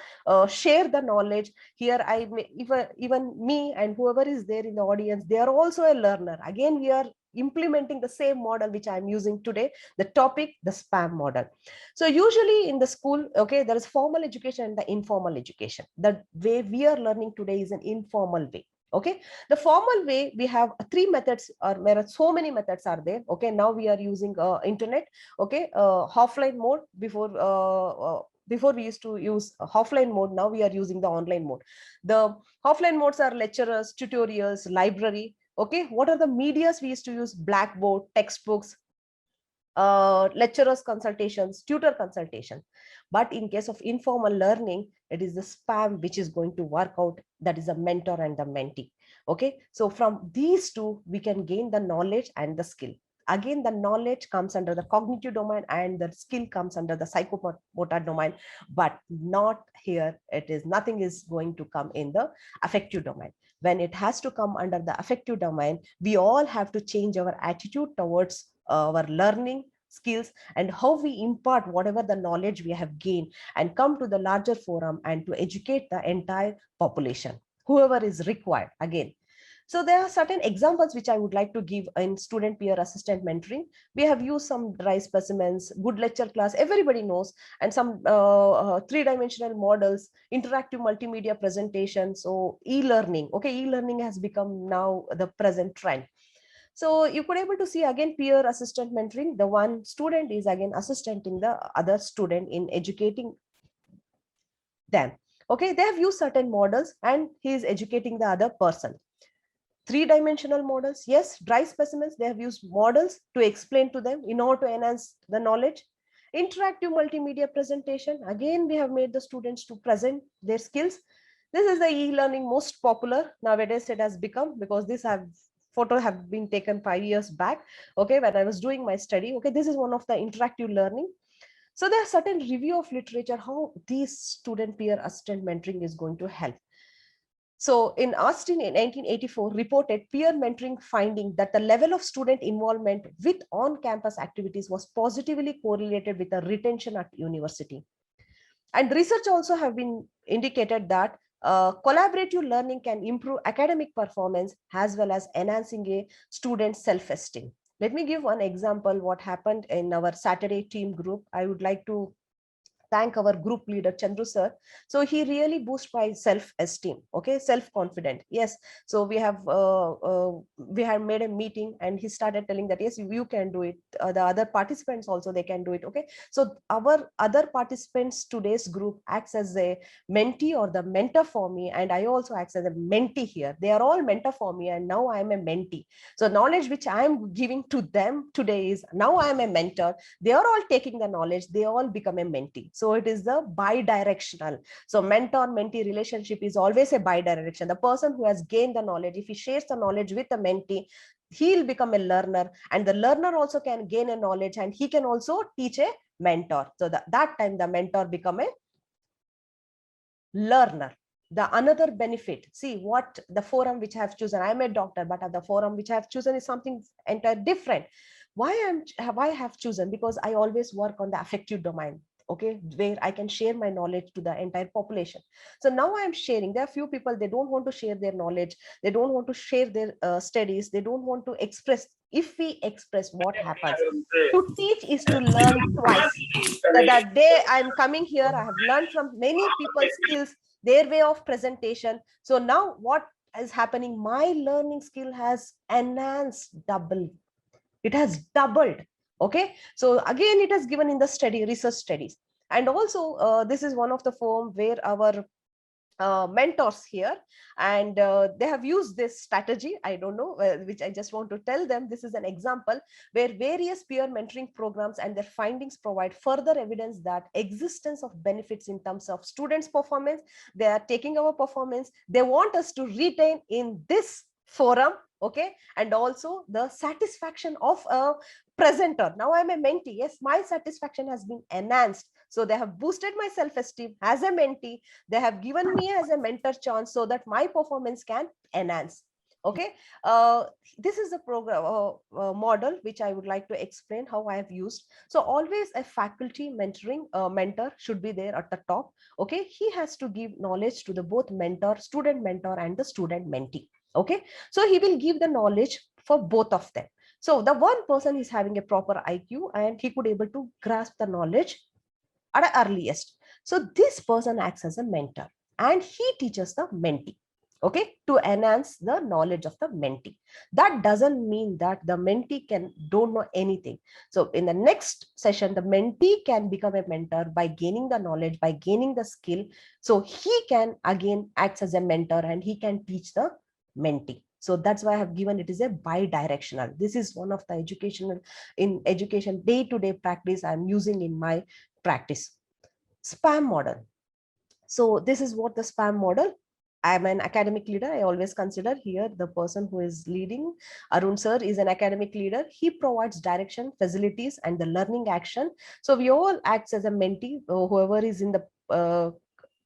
share the knowledge. Here I may, even me and whoever is there in the audience, they are also a learner. Again, we are implementing the same model which I'm using today, the topic, the spam model. So usually in the school, okay, there is formal education and the informal education. The way we are learning today is an informal way. Okay, the formal way, we have three methods, or there are so many methods are there. Okay, now we are using internet. Okay, offline mode. Before we used to use offline mode, now we are using the online mode. The offline modes are lecturers, tutorials, library. Okay, what are the medias we used to use? Blackboard, textbooks, lecturers consultations, tutor consultation. But in case of informal learning, it is the spam which is going to work out. That is a mentor and the mentee. Okay, so from these two we can gain the knowledge and the skill. Again, the knowledge comes under the cognitive domain and the skill comes under the psychomotor domain, but not here. It is nothing is going to come in the affective domain. When it has to come under the affective domain, we all have to change our attitude towards our learning skills and how we impart whatever the knowledge we have gained and come to the larger forum and to educate the entire population, whoever is required. Again, so there are certain examples which I would like to give in student peer assistant mentoring. We have used some dry specimens, good lecture class, everybody knows, and some three-dimensional models, interactive multimedia presentations, so e-learning. Okay, e-learning has become now the present trend. So you could able to see again peer assistant mentoring. The one student is again assistanting the other student in educating them. Okay, they have used certain models and he is educating the other person. Three-dimensional models, yes. Dry specimens, they have used models to explain to them in order to enhance the knowledge. Interactive multimedia presentation, again we have made the students to present their skills. This is the e-learning most popular nowadays. It has become, because this photo have been taken 5 years back, okay, when I was doing my study. Okay, this is one of the interactive learning. So there are certain review of literature, how these student peer assistant mentoring is going to help. So in Austin in 1984 reported peer mentoring finding that the level of student involvement with on-campus activities was positively correlated with the retention at university. And research also have been indicated that collaborative learning can improve academic performance as well as enhancing a student's self-esteem. Let me give one example what happened in our Saturday team group. I would like to thank our group leader Chandru sir. So he really boosts my self-esteem, okay, self-confident. Yes, so we have made a meeting and he started telling that yes, you can do it. The other participants also, they can do it. Okay, so our other participants today's group acts as a mentee or the mentor for me, and I also act as a mentee here. They are all mentor for me, and now I am a mentee. So knowledge which I am giving to them today is now I am a mentor. They are all taking the knowledge, they all become a mentee. So it is the bi-directional. So mentor-mentee relationship is always a bi-direction. The person who has gained the knowledge, if he shares the knowledge with the mentee, he'll become a learner, and the learner also can gain a knowledge and he can also teach a mentor. So that time the mentor become a learner. The another benefit, see what the forum which I have chosen, I'm a doctor, but the forum which I have chosen is something entirely different. Why I have chosen? Because I always work on the affective domain, okay, where I can share my knowledge to the entire population. So now I am sharing. There are few people, they don't want to share their knowledge, they don't want to share their studies, they don't want to express. If we express, what happens? To teach is to learn twice. So that day I'm coming here, I have learned from many people's skills, their way of presentation. So now what is happening? My learning skill has enhanced double. It has doubled. Okay, so again it has given in the study research studies. And also this is one of the form where our mentors here, and they have used this strategy. I don't know which I just want to tell them. This is an example where various peer mentoring programs and their findings provide further evidence that existence of benefits in terms of students' performance. They are taking our performance, they want us to retain in this forum, okay, and also the satisfaction of a presenter. Now I'm a mentee, yes, my satisfaction has been enhanced. So they have boosted my self-esteem as a mentee, they have given me as a mentor chance so that my performance can enhance. Okay, this is the program model which I would like to explain how I have used. So always a faculty mentoring mentor should be there at the top. Okay, he has to give knowledge to the both mentor, student mentor, and the student mentee. Okay, so he will give the knowledge for both of them. So the one person is having a proper IQ and he could able to grasp the knowledge at the earliest. So this person acts as a mentor and he teaches the mentee, okay, to enhance the knowledge of the mentee. That doesn't mean that the mentee don't know anything. So in the next session, the mentee can become a mentor by gaining the knowledge, by gaining the skill. So he can again act as a mentor and he can teach the mentee. So that's why I have given it is a bi-directional. This is one of the education day-to-day practice I'm using in my practice. Spam model. So this is what the spam model. I'm an academic leader. I always consider here the person who is leading, Arun sir, is an academic leader. He provides direction, facilities, and the learning action. So we all act as a mentee, whoever is in the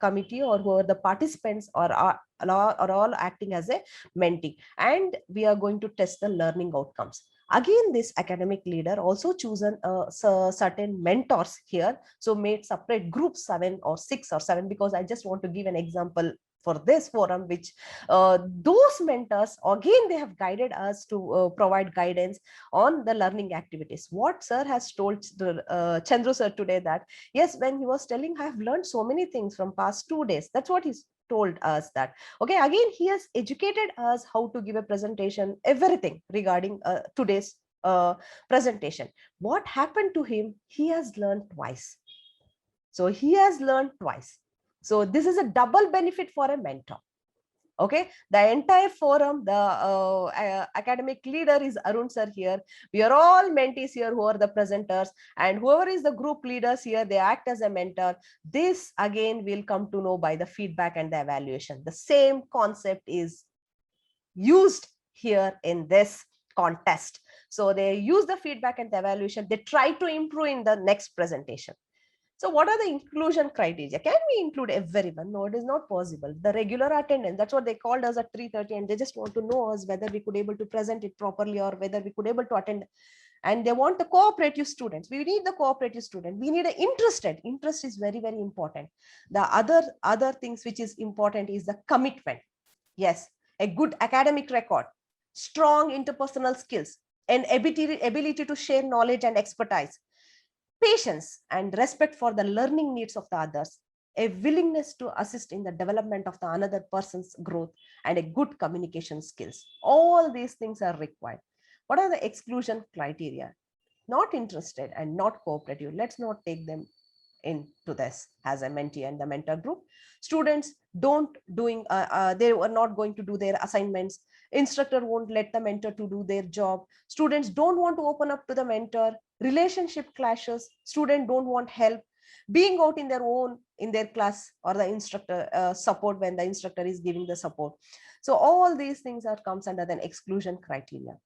committee or whoever the participants are all acting as a mentee, and we are going to test the learning outcomes. Again, this academic leader also chosen certain mentors here. So made separate groups 7 or 6 or 7, because I just want to give an example for this forum, which those mentors, again, they have guided us to provide guidance on the learning activities. What sir has told Chandru sir today, that yes, when he was telling, I have learned so many things from past 2 days. That's what he's told us that. Okay, again, he has educated us how to give a presentation, everything regarding today's presentation. What happened to him? He has learned twice. So he has learned twice. So this is a double benefit for a mentor. Okay, the entire forum, the academic leader is Arun sir here. We are all mentees here who are the presenters, and whoever is the group leaders here, they act as a mentor. This again will come to know by the feedback and the evaluation. The same concept is used here in this contest. So they use the feedback and the evaluation. They try to improve in the next presentation. So what are the inclusion criteria? Can we include everyone? No, it is not possible. The regular attendance, that's what they called us at 3:30, and they just want to know us whether we could able to present it properly or whether we could able to attend. And they want the cooperative students. We need the cooperative student. We need an interested. Interest is very, very important. The other things which is important is the commitment. Yes, a good academic record, strong interpersonal skills, and ability to share knowledge and expertise, patience and respect for the learning needs of the others, a willingness to assist in the development of the another person's growth, and a good communication skills. All these things are required. What are the exclusion criteria? Not interested and not cooperative. Let's not take them into this as a mentee and the mentor group. Students they are not going to do their assignments. Instructor won't let the mentor to do their job. Students don't want to open up to the mentor. Relationship clashes. Students don't want help. Being out in their class, or the instructor support when the instructor is giving the support. So all these things comes under the exclusion criteria.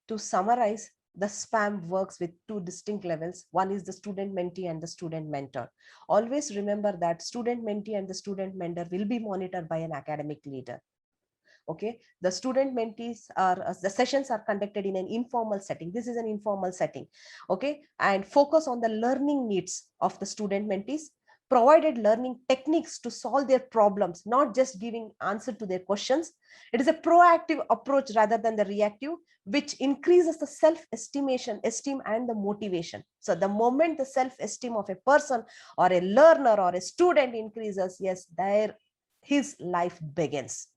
To summarize, the SPAM works with two distinct levels. One is the student mentee and the student mentor. Always remember that student mentee and the student mentor will be monitored by an academic leader. Okay, the student mentees the sessions are conducted in an informal setting. This is an informal setting. Okay, and focus on the learning needs of the student mentees, provided learning techniques to solve their problems, not just giving answer to their questions. It is a proactive approach rather than the reactive, which increases the esteem and the motivation. So the moment the self-esteem of a person or a learner or a student increases, yes, his life begins.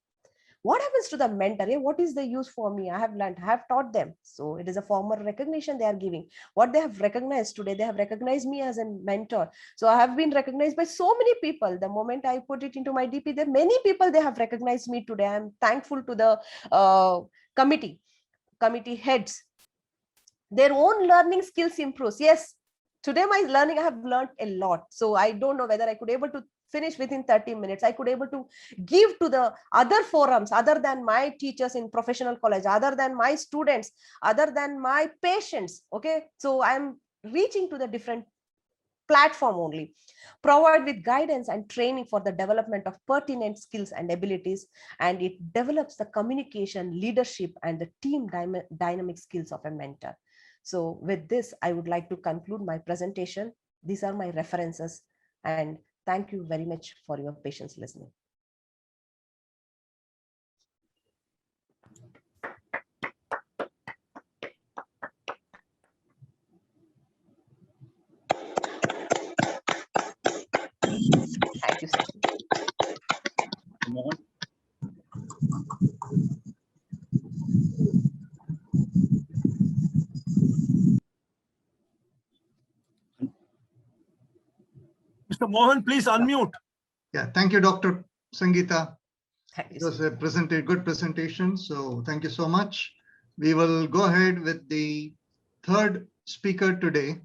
What happens to the mentor? What is the use for me? I have learned, I have taught them. So it is a form of recognition they are giving. What they have recognized today, they have recognized me as a mentor. So I have been recognized by so many people. The moment I put it into my DP, there are many people, they have recognized me today. I'm thankful to the committee heads. Their own learning skills improves. Yes, today my learning, I have learned a lot. So I don't know whether I could able to finish within 30 minutes. I could able to give to the other forums other than my teachers in professional college, other than my students, other than my patients. Okay, so I'm reaching to the different platform only. Provide with guidance and training for the development of pertinent skills and abilities, and it develops the communication, leadership, and the team dynamic skills of a mentor. So with this, I would like to conclude my presentation. These are my references, and thank you very much for your patience listening. Thank you, sir. Mohan. Mr. Mohan, please unmute. Yeah, thank you, Dr. Sangeeta. Thank you, It was a good presentation, so thank you so much. We will go ahead with the third speaker today.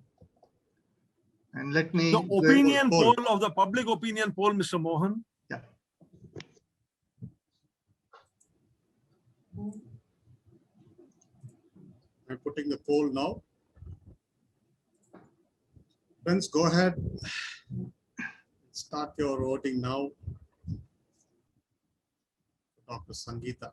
And let me... The opinion poll of the public opinion poll, Mr. Mohan. Yeah. I'm putting the poll now. Friends, go ahead. Start your voting now. Dr. Sangeeta.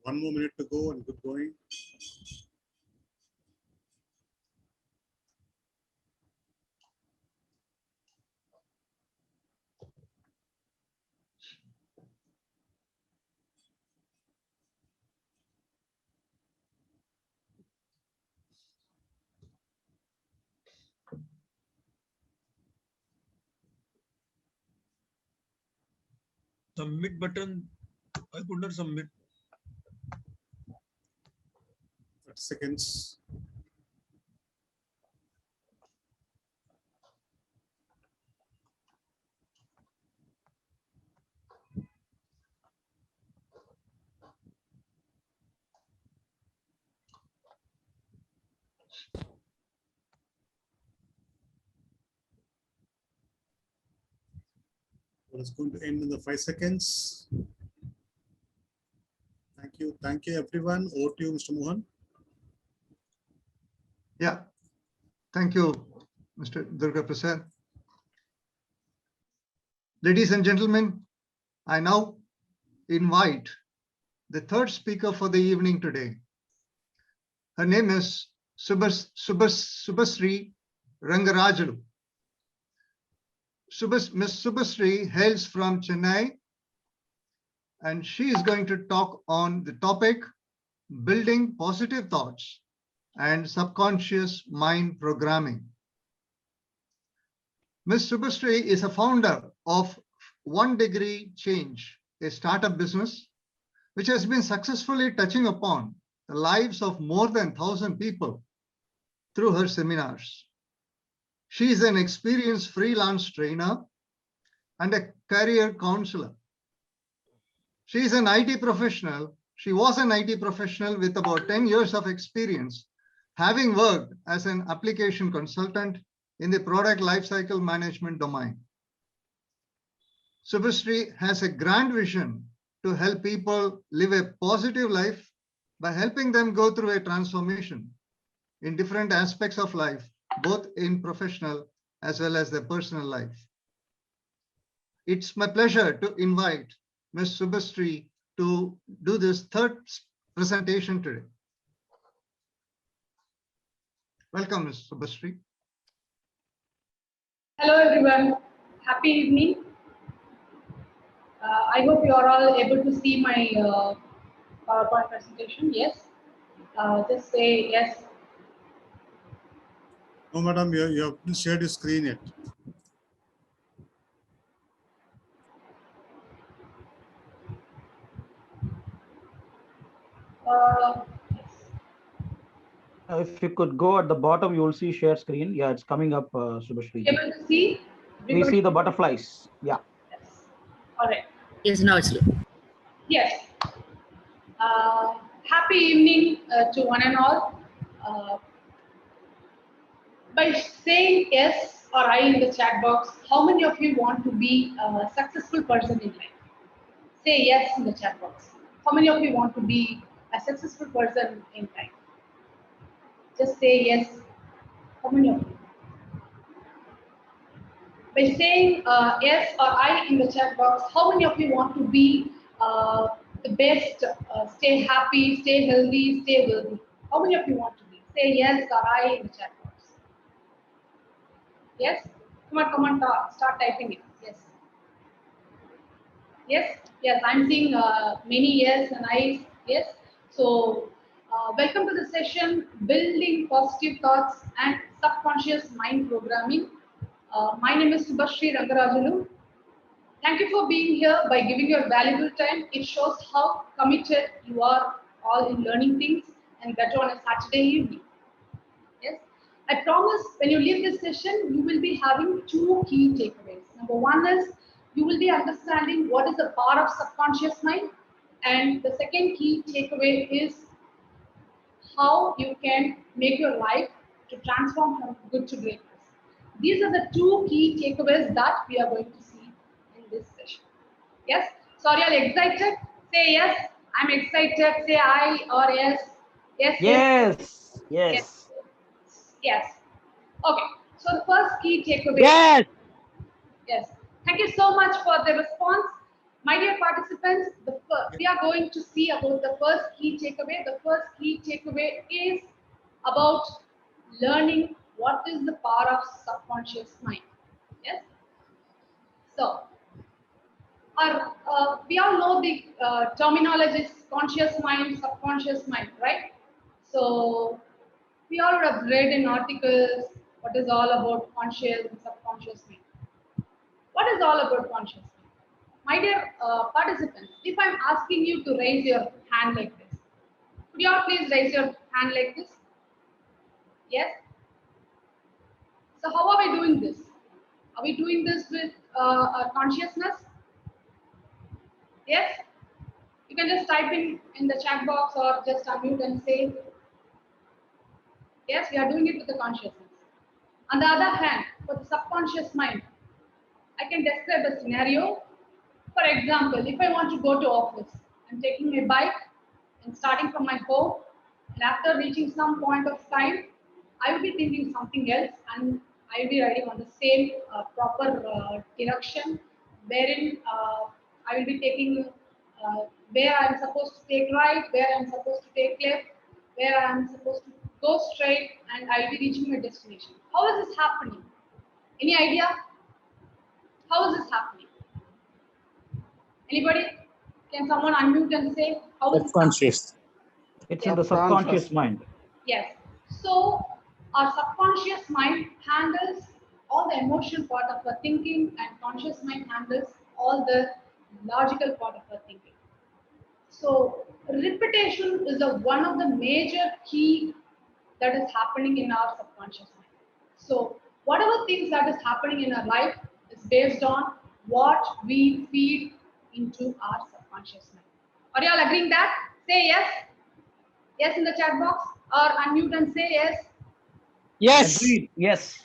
One more minute to go and good going. Submit button. I could not submit. 30 seconds. It's going to end in the 5 seconds. Thank you, everyone. Over to you, Mr. Mohan. Yeah, thank you, Mr. Durga Prasad. Ladies and gentlemen, I now invite the third speaker for the evening today. Her name is Subhasri Rangarajulu. Miss Subhasri hails from Chennai, and she is going to talk on the topic building positive thoughts and subconscious mind programming. Ms. Subhasri is a founder of 1 Degree Change, a startup business which has been successfully touching upon the lives of more than 1,000 people through her seminars. She is an experienced freelance trainer and a career counselor. She is an IT professional. She was an IT professional with about 10 years of experience, having worked as an application consultant in the product lifecycle management domain. Subhasri has a grand vision to help people live a positive life by helping them go through a transformation in different aspects of life, both in professional as well as their personal life. It's my pleasure to invite Ms. Subhasri to do this third presentation today. Welcome, Ms. Subhasri. Hello everyone, happy evening. I hope you are all able to see my PowerPoint presentation. Yes, just say yes. No, madam, you have shared your screen yet. If you could go at the bottom, you will see share screen. Yeah, it's coming up, Subhasri. Able to see? We see the butterflies. Yeah. Yes. All right. Yes, now it's look. Yes. Happy evening to one and all. By saying yes or I in the chat box, how many of you want to be a successful person in life? Say yes in the chat box. How many of you want to be a successful person in life? Just say yes. How many of you? By saying yes or I in the chat box, how many of you want to be the best, stay happy, stay healthy, stay wealthy? How many of you want to be? Say yes or I in the chat box. Yes? Come on, start typing it. Yes. Yes? Yes, I'm seeing many yes and I's. Yes? So, welcome to the session, Building Positive Thoughts and Subconscious Mind Programming. My name is Subhasri Rangarajulu. Thank you for being here by giving your valuable time. It shows how committed you are all in learning things, and better on a Saturday evening. Yes, I promise when you leave this session, you will be having 2 key takeaways. Number 1 is you will be understanding what is the power of subconscious mind, and the second key takeaway is how you can make your life to transform from good to greatness. These are the 2 key takeaways that we are going to see in this session. Yes? So are you all excited? Say yes. I'm excited. Say I or yes. Yes. Yes. Yes. Yes. Yes. Okay. So the first key takeaway. Yes. Yes. Thank you so much for the response. My dear participants, we are going to see about the first key takeaway. The first key takeaway is about learning what is the power of subconscious mind. Yes. So, we all know the terminologies conscious mind, subconscious mind, right? So, we all have read in articles what is all about conscious and subconscious mind. What is all about conscious mind? My dear participants, if I'm asking you to raise your hand like this, could you all please raise your hand like this? Yes? So how are we doing this? Are we doing this with our consciousness? Yes? You can just type in the chat box or just unmute and say, yes, we are doing it with the consciousness. On the other hand, for the subconscious mind, I can describe a scenario. For example, if I want to go to office, I'm taking my bike and starting from my home, and after reaching some point of time, I will be thinking something else, and I will be riding on the same proper direction, wherein I will be taking where I'm supposed to take right, where I'm supposed to take left, where I'm supposed to go straight, and I'll be reaching my destination. How is this happening? Any idea? How is this happening? Anybody? Can someone unmute and say how is this happening? Subconscious. It's in the subconscious mind. Yes. So our subconscious mind handles all the emotional part of our thinking, and conscious mind handles all the logical part of our thinking. So repetition is one of the major key that is happening in our subconscious mind. So whatever things that is happening in our life is based on what we feed into our subconscious mind. Are you all agreeing that? Say yes. Yes in the chat box, or unmute and say yes. Yes. Agreed. Yes.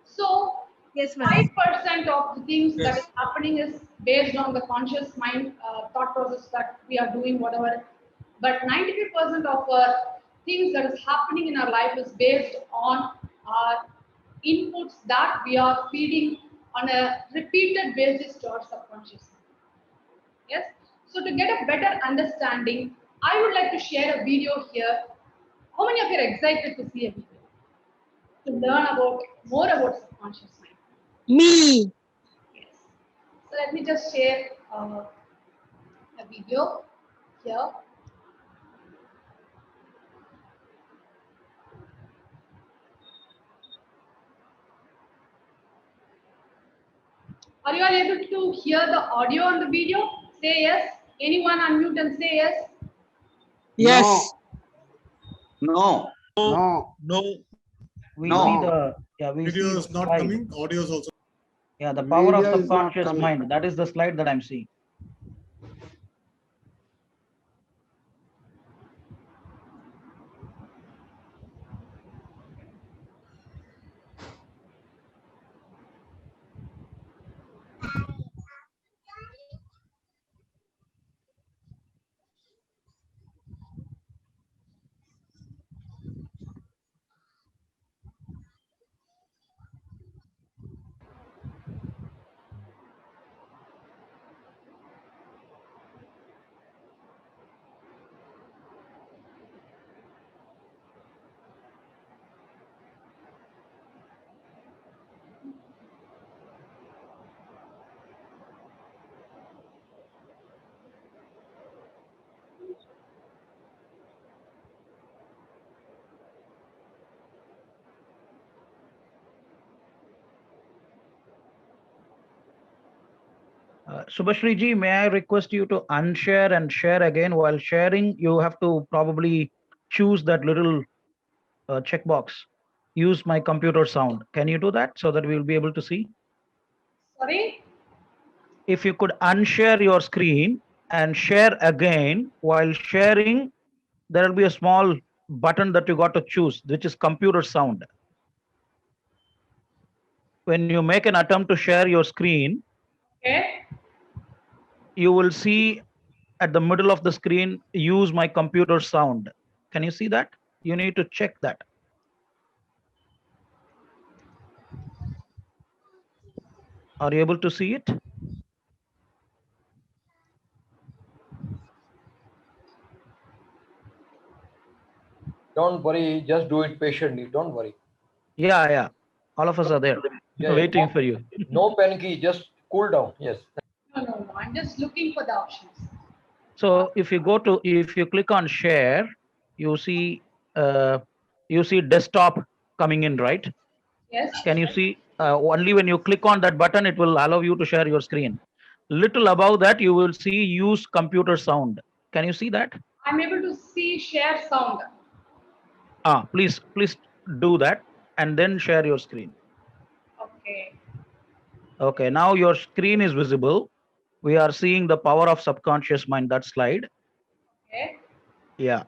So yes, ma'am. 5% of the things that is happening is based on the conscious mind thought process that we are doing whatever. But 95% of things that is happening in our life is based on our inputs that we are feeding on a repeated basis to our subconscious mind. Yes. So to get a better understanding, I would like to share a video here. How many of you are excited to see a video? To learn more about subconscious mind? Me. Yes. So let me just share a video here. Are you all able to hear the audio on the video? Say yes. Anyone unmute and say yes. Yes. No. No. No. We No. see the we Video see is the not slide. coming, audio is also. Yeah, the power of Video is not subconscious coming. mind. That is the slide that I'm seeing. Subhashri ji, may I request you to unshare and share again? While sharing, you have to probably choose that little checkbox. Use my computer sound. Can you do that so that we will be able to see? Sorry? If you could unshare your screen and share again, while sharing, there will be a small button that you got to choose, which is computer sound. When you make an attempt to share your screen, Okay. you will see at the middle of the screen, use my computer sound. Can you see that? You need to check that. Are you able to see it? Don't worry, just do it patiently. Don't worry. Yeah. All of us are there, waiting No, for you. no panicky, just cool down. Yes. No. I'm just looking for the options. So if you click on share, you see desktop coming in, right? Yes. Can you see only when you click on that button, it will allow you to share your screen. Little above that, you will see use computer sound. Can you see that? I'm able to see share sound. Please do that and then share your screen. Okay. Okay, now your screen is visible. We are seeing the power of subconscious mind, that slide. Okay. Yeah.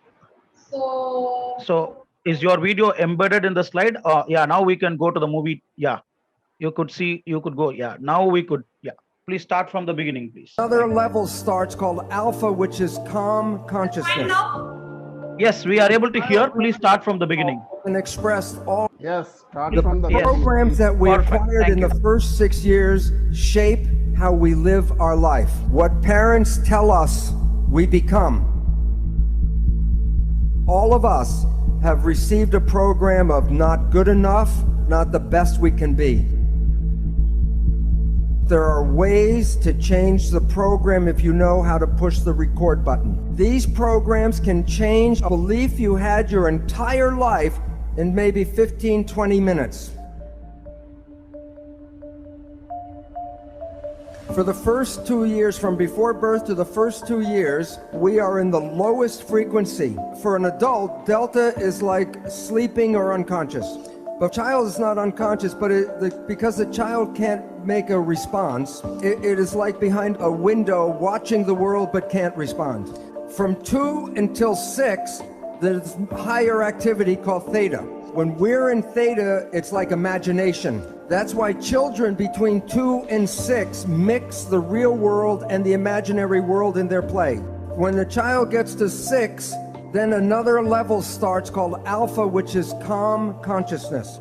So Is your video embedded in the slide? Yeah, now we can go to the movie. Yeah, you could go. Yeah, now we could. Yeah, please start from the beginning, please. Another level starts called alpha, which is calm consciousness. Yes, we are able to hear. Please start from the beginning. And express all Start from the programs that we Perfect. acquired Thank in you. the first 6 years shape how we live our life. What parents tell us, we become. All of us have received a program of not good enough, not the best we can be. There are ways to change the program if you know how to push the record button. These programs can change a belief you had your entire life in maybe 15, 20 minutes. For the first 2 years, from before birth to the first 2 years, we are in the lowest frequency. For an adult, delta is like sleeping or unconscious. The child is not unconscious, but because the child can't make a response, it is like behind a window watching the world but can't respond. From 2 until 6, there's higher activity called theta. When we're in theta, it's like imagination. That's why children between 2 and 6 mix the real world and the imaginary world in their play. When the child gets to 6, then another level starts called alpha, which is calm consciousness.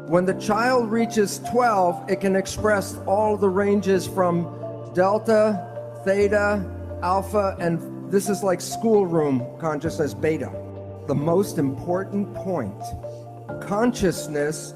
When the child reaches 12, it can express all the ranges from delta, theta, alpha, and this is like schoolroom consciousness, beta. The most important point, consciousness,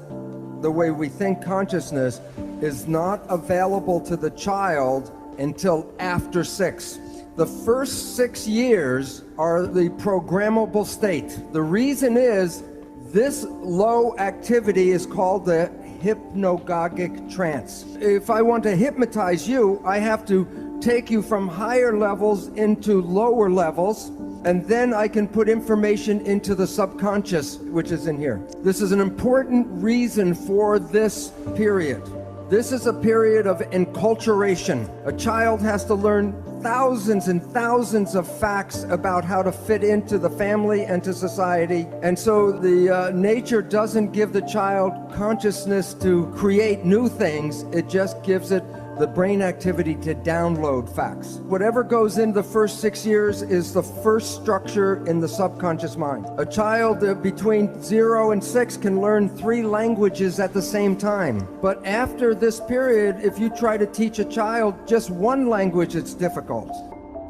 the way we think consciousness, is not available to the child until after 6. The first 6 years are the programmable state. The reason is this low activity is called the hypnagogic trance. If I want to hypnotize you, I have to take you from higher levels into lower levels, and then I can put information into the subconscious, which is in here. This is an important reason for this period. This is a period of enculturation. A child has to learn thousands and thousands of facts about how to fit into the family and to society. And so the nature doesn't give the child consciousness to create new things. It just gives it the brain activity to download facts. Whatever goes in the first 6 years is the first structure in the subconscious mind. A child between 0 and 6 can learn 3 languages at the same time. But after this period, if you try to teach a child just one language, it's difficult.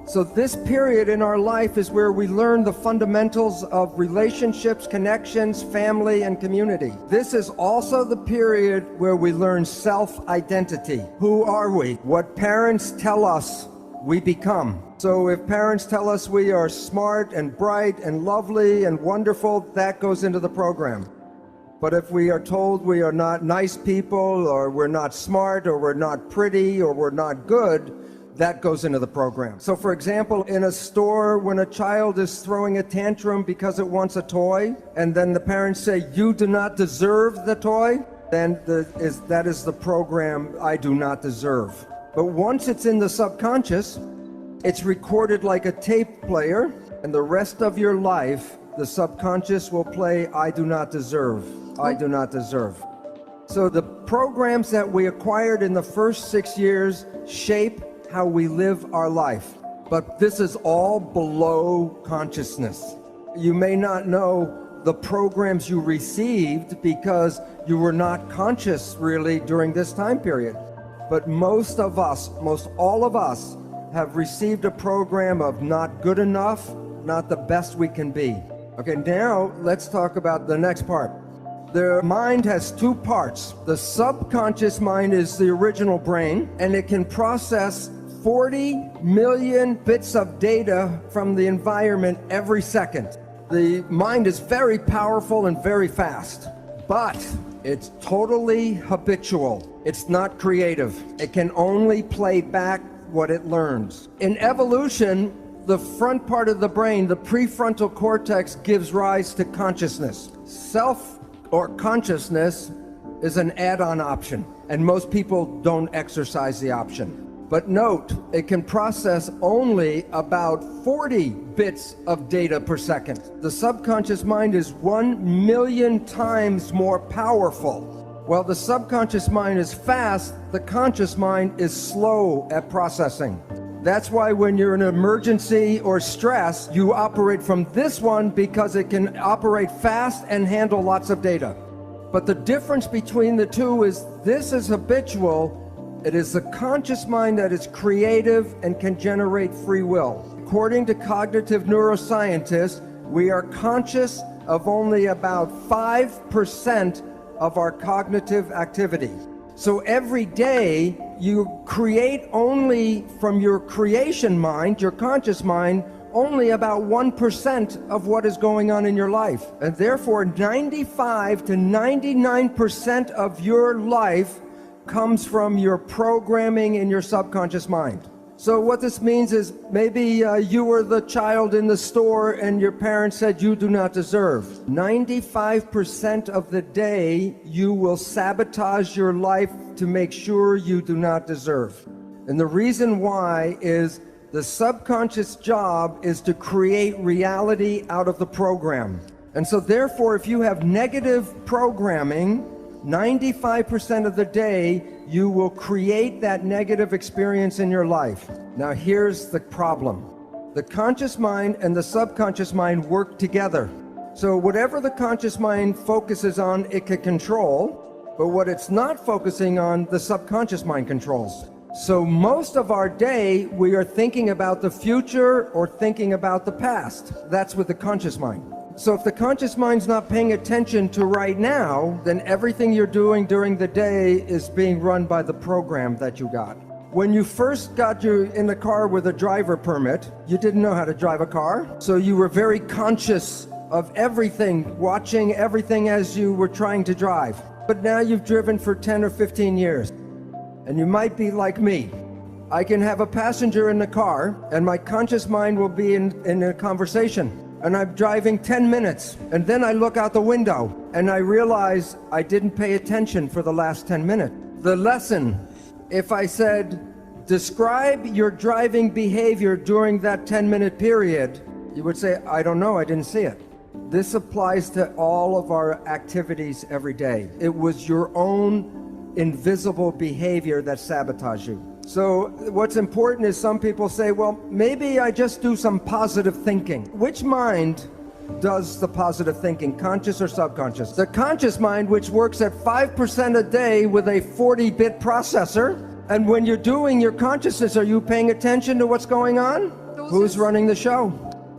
So this period in our life is where we learn the fundamentals of relationships, connections, family, and community. This is also the period where we learn self-identity. Who are we? What parents tell us, we become. So if parents tell us we are smart and bright and lovely and wonderful, that goes into the program. But if we are told we are not nice people, or we're not smart, or we're not pretty, or we're not good, that goes into the program. So for example, in a store, when a child is throwing a tantrum because it wants a toy, and then the parents say, you do not deserve the toy, then that is the program, I do not deserve. But once it's in the subconscious, it's recorded like a tape player, and the rest of your life, the subconscious will play, I do not deserve, I do not deserve. So the programs that we acquired in the first 6 years shape how we live our life. But this is all below consciousness. You may not know the programs you received because you were not conscious really during this time period. But most all of us have received a program of not good enough, not the best we can be. Okay, now let's talk about the next part. The mind has 2 parts. The subconscious mind is the original brain, and it can process 40 million bits of data from the environment every second. The mind is very powerful and very fast, but it's totally habitual. It's not creative. It can only play back what it learns. In evolution, the front part of the brain, the prefrontal cortex, gives rise to consciousness. Self or consciousness is an add-on option, and most people don't exercise the option. But note, it can process only about 40 bits of data per second. The subconscious mind is 1 million times more powerful. While the subconscious mind is fast, the conscious mind is slow at processing. That's why when you're in an emergency or stress, you operate from this one because it can operate fast and handle lots of data. But the difference between the two is this is habitual. It is the conscious mind that is creative and can generate free will. According to cognitive neuroscientists, we are conscious of only about 5% of our cognitive activity. So every day you create only from your creation mind, your conscious mind, only about 1% of what is going on in your life. And therefore 95 to 99% of your life comes from your programming in your subconscious mind. So what this means is maybe you were the child in the store and your parents said you do not deserve. 95% of the day you will sabotage your life to make sure you do not deserve. And the reason why is the subconscious job is to create reality out of the program. And so therefore, if you have negative programming, 95% of the day, you will create that negative experience in your life. Now here's the problem. The conscious mind and the subconscious mind work together. So whatever the conscious mind focuses on, it can control, but what it's not focusing on, the subconscious mind controls. So most of our day, we are thinking about the future or thinking about the past. That's with the conscious mind. So if the conscious mind's not paying attention to right now, then everything you're doing during the day is being run by the program that you got. When you first got you in the car with a driver permit, you didn't know how to drive a car. So you were very conscious of everything, watching everything as you were trying to drive. But now you've driven for 10 or 15 years. And you might be like me. I can have a passenger in the car and my conscious mind will be in a conversation. And I'm driving 10 minutes, and then I look out the window, and I realize I didn't pay attention for the last 10 minutes. The lesson, if I said, describe your driving behavior during that 10-minute period, you would say, I don't know, I didn't see it. This applies to all of our activities every day. It was your own invisible behavior that sabotaged you. So what's important is some people say, well, maybe I just do some positive thinking. Which mind does the positive thinking, conscious or subconscious? The conscious mind, which works at 5% a day with a 40-bit processor. And when you're doing your consciousness, are you paying attention to what's going on? Who's running the show?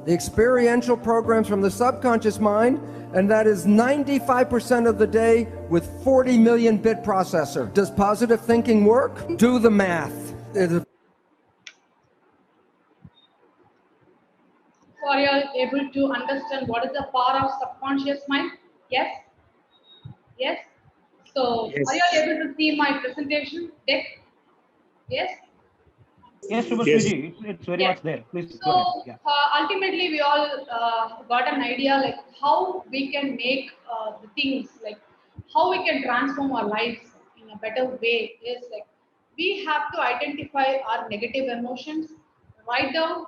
The experiential programs from the subconscious mind, and that is 95% of the day with 40 million bit processor. Does positive thinking work? Do the math. So are you all able to understand what is the power of subconscious mind? Yes? Yes? So Yes. are you all able to see my presentation deck? Yes? Yes, Subhashji, it's very much there. Please go ahead. So Yeah. ultimately we all got an idea like how we can make the things, like how we can transform our lives in a better way is like we have to identify our negative emotions, write down,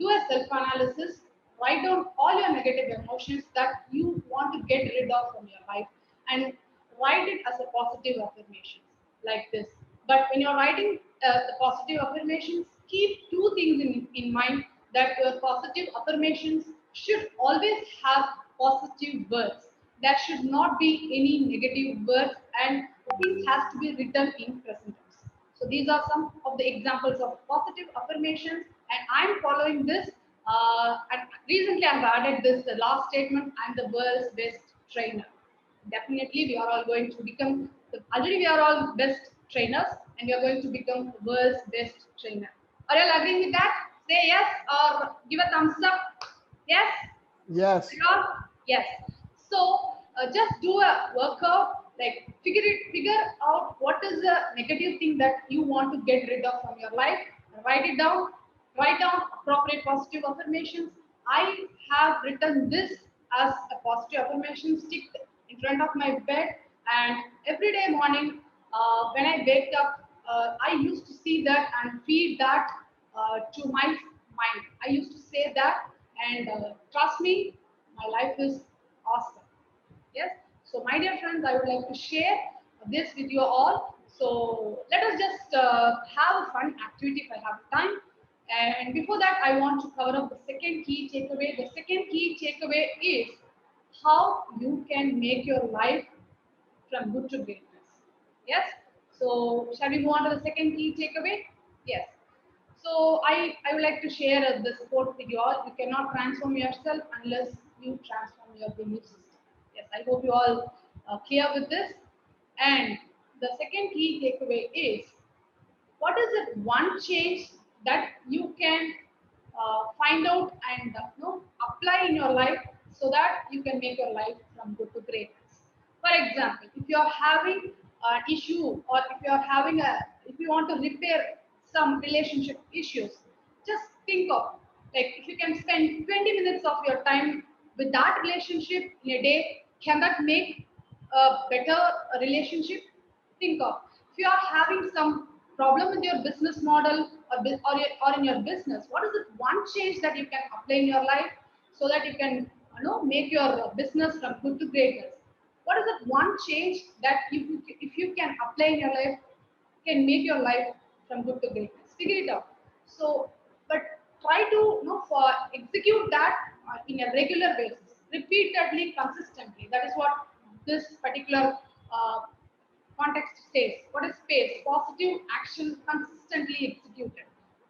do a self-analysis, write down all your negative emotions that you want to get rid of from your life and write it as a positive affirmation like this. But when you're writing the positive affirmations, keep two things in mind, that your positive affirmations should always have positive words. There should not be any negative words and things has to be written in present tense. So these are some of the examples of positive affirmations and I'm following this. And recently I've added this, the last statement, I'm the world's best trainer. Definitely we are all going to become, already we are all best trainers and we are going to become the world's best trainer. Are you all agreeing with that? Say yes or give a thumbs up. Yes? Yes. Yes. So just do a workout Like figure out what is the negative thing that you want to get rid of from your life. Write it down. Write down appropriate positive affirmations. I have written this as a positive affirmation, stick in front of my bed, and every day morning when I wake up, I used to see that and feed that to my mind. I used to say that, and trust me, my life is awesome. Yes. So, my dear friends, I would like to share this with you all. So, let us just have a fun activity if I have time. And before that, I want to cover up the second key takeaway. The second key takeaway is how you can make your life from good to greatness. Yes. So, shall we move on to the second key takeaway? Yes. So, I would like to share this quote with you all. You cannot transform yourself unless you transform your belief system. Yes, I hope you all are clear with this. And the second key takeaway is, what is it one change that you can find out and apply in your life so that you can make your life from good to greatness. For example, if you are having an issue, or if you want to repair some relationship issues, just think of, like, if you can spend 20 minutes of your time with that relationship in a day, can that make a better relationship? Think of, if you are having some problem with your business model, or in your business, what is it one change that you can apply in your life so that you can make your business from good to greatness? What is it one change that if you can apply in your life, can make your life from good to greatness? Figure it out. So, but try to for execute that in a regular basis, repeatedly, consistently. That is what this particular context says. What is space? Positive action consistently executed.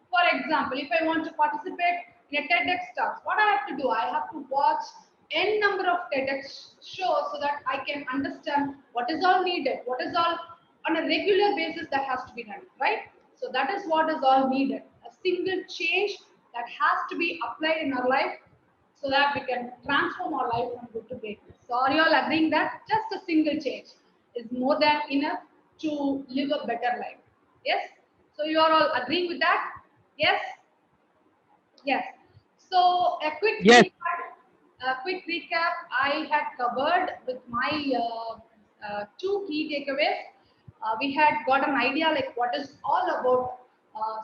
For example, if I want to participate in a TEDx talk, what I have to do? I have to watch n number of TEDx shows so that I can understand what is all needed, what is all on a regular basis that has to be done, right? So that is what is all needed. A single change that has to be applied in our life so that we can transform our life from good to greatness. So are you all agreeing that just a single change is more than enough to live a better life? Yes? So you are all agreeing with that? Yes? Yes. So a quick recap I had covered with my two key takeaways. We had got an idea like what is all about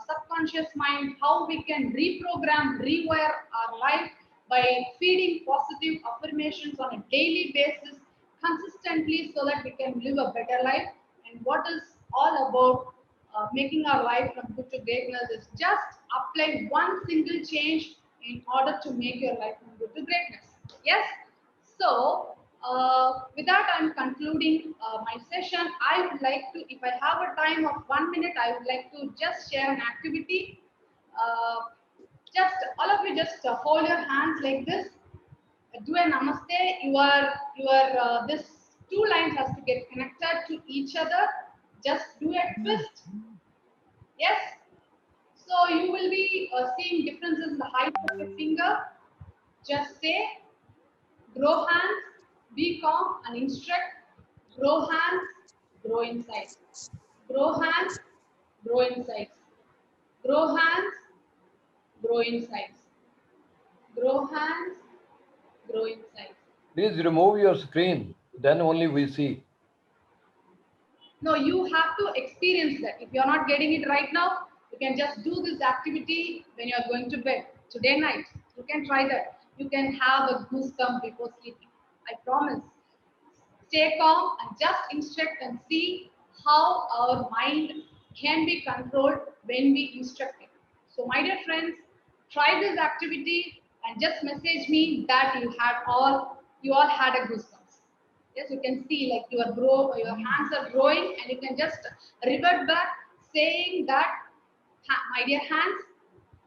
subconscious mind, how we can reprogram, rewire our life by feeding positive affirmations on a daily basis consistently so that we can live a better life, and what is all about making our life from good to greatness is just apply one single change in order to make your life from good to greatness. Yes? So, with that, I'm concluding my session. I would like to, if I have a time of 1 minute, I would like to just share an activity. Just all of you just hold your hands like this. Do a namaste. Your this two lines has to get connected to each other. Just do a twist. Yes. So you will be seeing differences in the height of your finger. Just say, grow hands, be calm and instruct. Grow hands, grow in size. Grow hands, grow in size. Grow hands, grow in size. Grow hands, grow in size. Please remove your screen, then only we see. No, you have to experience that. If you're not getting it right now, you can just do this activity when you're going to bed. Today night, you can try that. You can have a goosebump before sleeping. I promise. Stay calm and just instruct and see how our mind can be controlled when we instruct it. So, my dear friends, try this activity and just message me that you all had a goosebumps. Yes, you can see like your hands are growing, and you can just revert back saying that, my dear hands,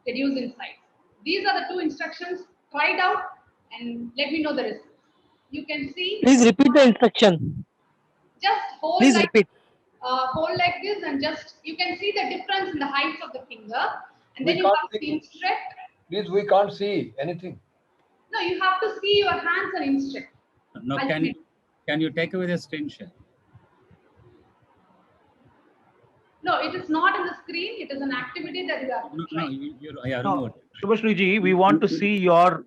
reduce in size. These are the two instructions. Try it out and let me know the results. You can see. Please repeat the instruction. Just hold Please like repeat. Hold like this, and just you can see the difference in the heights of the finger, and then We you can't have to see. instruct. Please, we can't see anything. No, you have to see your hands and instruct. No, can you take away the screen share? No, it is not in the screen. It is an activity that you have to try. Yeah, No, remote. Subhashri ji, we want to see your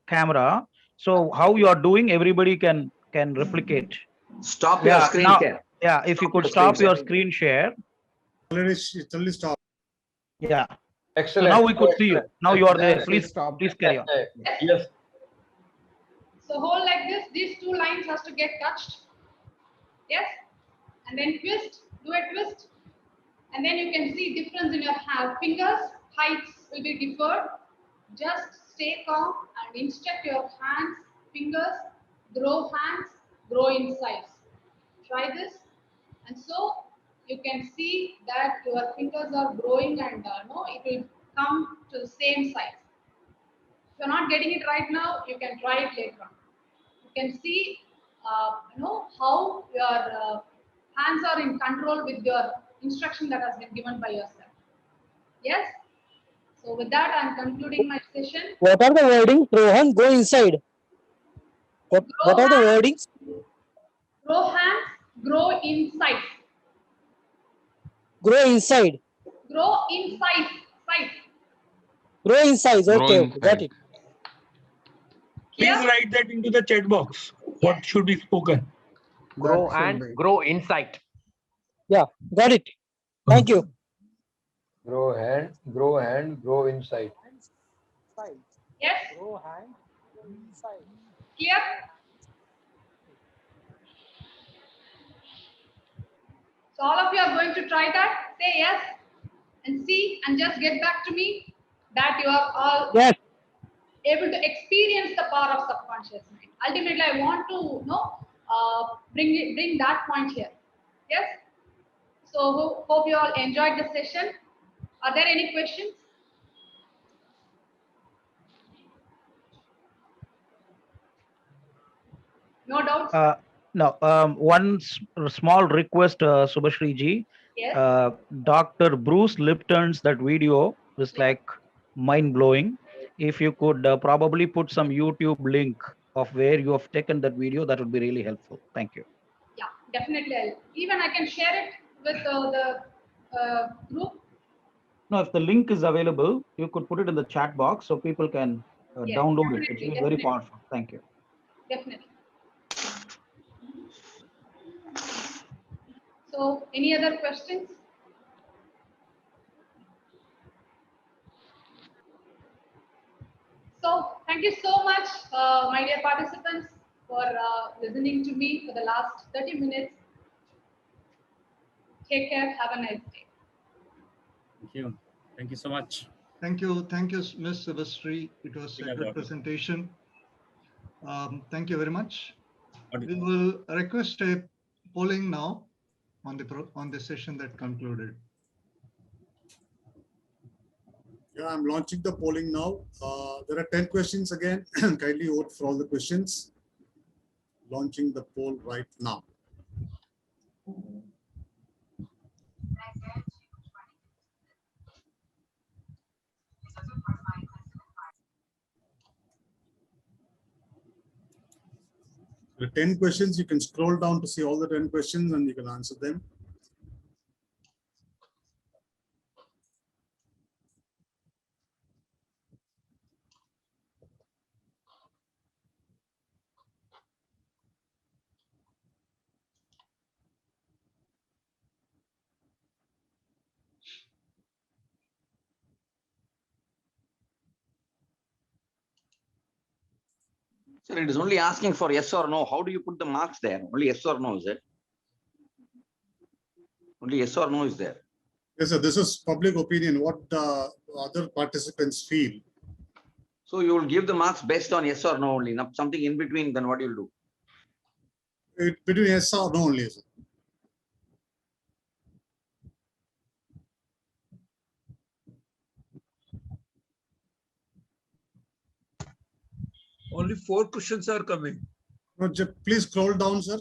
camera. So how you are doing, everybody can replicate. Stop your Yeah, screen now, share. yeah, if you could your stop screen your share. screen share. It's already stopped. Yeah. Excellent. So now we could see you. Excellent. Now you are there. Yes, Please, it stopped. please carry on. Yes. So hold like this. These two lines has to get touched. Yes. And then twist. Do a twist. And then you can see difference in your fingers. Heights will be differed. Just stay calm and instruct your hands, fingers, grow in size. Try this. And so you can see that your fingers are growing and it will come to the same size. If you're not getting it right now, you can try it later on. You can see, how your hands are in control with your instruction that has been given by yourself. Yes. So with that, I'm concluding my session. What are the wordings? Rohan, go inside. What are the wordings? Grow hands, grow in size. Grow inside. Grow in size. Size. Grow in size. Okay, okay, got it. Please write that into the chat box. What should be spoken? Grow and grow insight. Yeah, got it. Thank you. Grow hand, grow insight. Yes. Grow hand inside. Clear? So all of you are going to try that. Say yes and see and just get back to me that you are all able to experience the power of subconscious mind. Ultimately, I want to bring that point here. Yes. So hope you all enjoyed the session. Are there any questions? No doubts? No, one small request, Subhashri ji. Yes. Dr. Bruce Lipton's that video was like mind blowing. If you could probably put some YouTube link of where you have taken that video, that would be really helpful. Thank you. Yeah, definitely. Even I can share it with the group. No, if the link is available, you could put it in the chat box so people can Yes, download it. It's definitely, very definitely. powerful. Thank you. Definitely. So, any other questions? So, thank you so much, my dear participants, for listening to me for the last 30 minutes. Take care. Have a nice day. Thank you. Thank you so much. Thank you, Ms. Subhashri. It was a good presentation. Thank you very much. We will request a polling now on the session that concluded. Yeah, I'm launching the polling now. There are 10 questions again. Kindly vote for all the questions. Launching the poll right now. There are 10 questions. You can scroll down to see all the 10 questions and you can answer them. Sir, it is only asking for yes or no. How do you put the marks there? Only yes or no, is it? Only yes or no is there. Yes, sir. This is public opinion. What other participants feel. So you will give the marks based on yes or no only. Not something in between, then what you'll do? Between yes or no only, sir. Only 4 questions are coming. No, please scroll down, sir.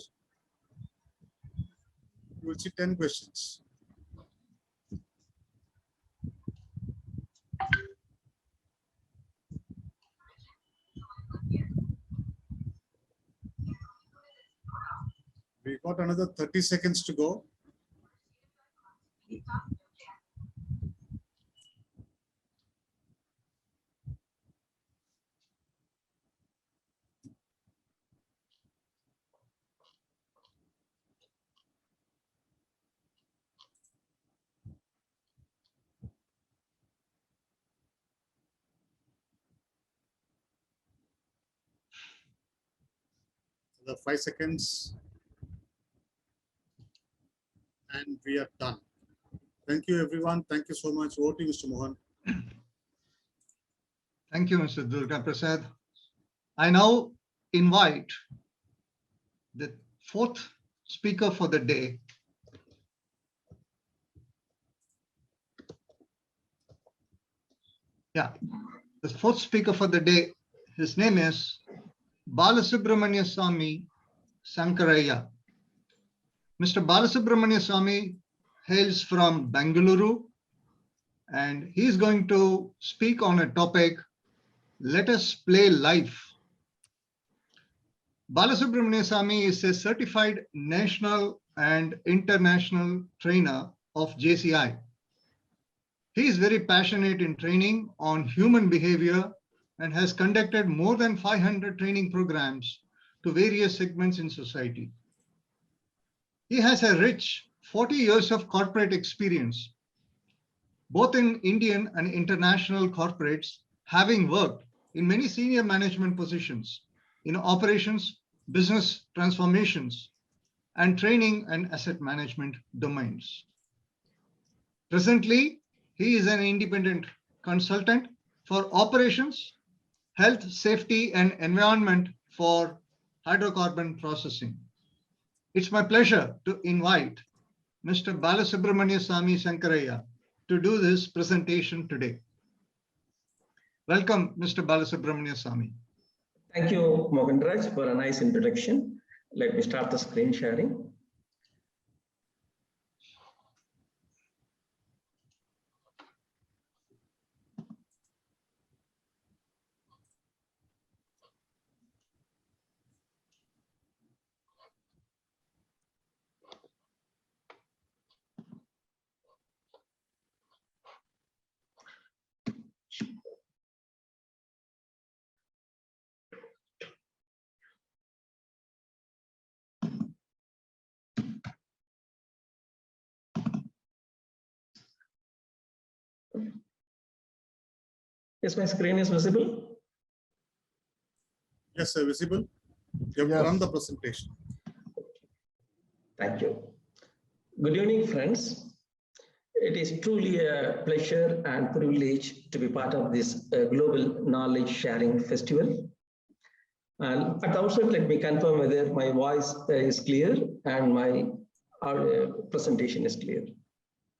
You will see 10 questions. We got another 30 seconds to go. The 5 seconds. And we are done. Thank you, everyone. Thank you so much. Over to you, Mr. Mohan. Thank you, Mr. Durga Prasad. I now invite the fourth speaker for the day. Yeah, the fourth speaker for the day, his name is Balasubramania Swamy Sankaraya. Mr. Balasubramania Swamy hails from Bengaluru, and he is going to speak on a topic, let us play life. Balasubramania Swamy is a certified national and international trainer of JCI. He is very passionate in training on human behavior and has conducted more than 500 training programs to various segments in society. He has a rich 40 years of corporate experience, both in Indian and international corporates, having worked in many senior management positions in operations, business transformations, and training and asset management domains. Presently, he is an independent consultant for operations, health, safety, and environment for hydrocarbon processing. It's my pleasure to invite Mr. Balasubramania Swamy Sankaraya to do this presentation today. Welcome, Mr. Balasubramania Swamy. Thank you, Mohan Raj, for a nice introduction. Let me start the screen sharing. Yes, my screen is visible. Yes, sir, visible. You have run the presentation. Thank you. Good evening, friends. It is truly a pleasure and privilege to be part of this global knowledge sharing festival. And at the outset, let me confirm whether my voice is clear and my presentation is clear.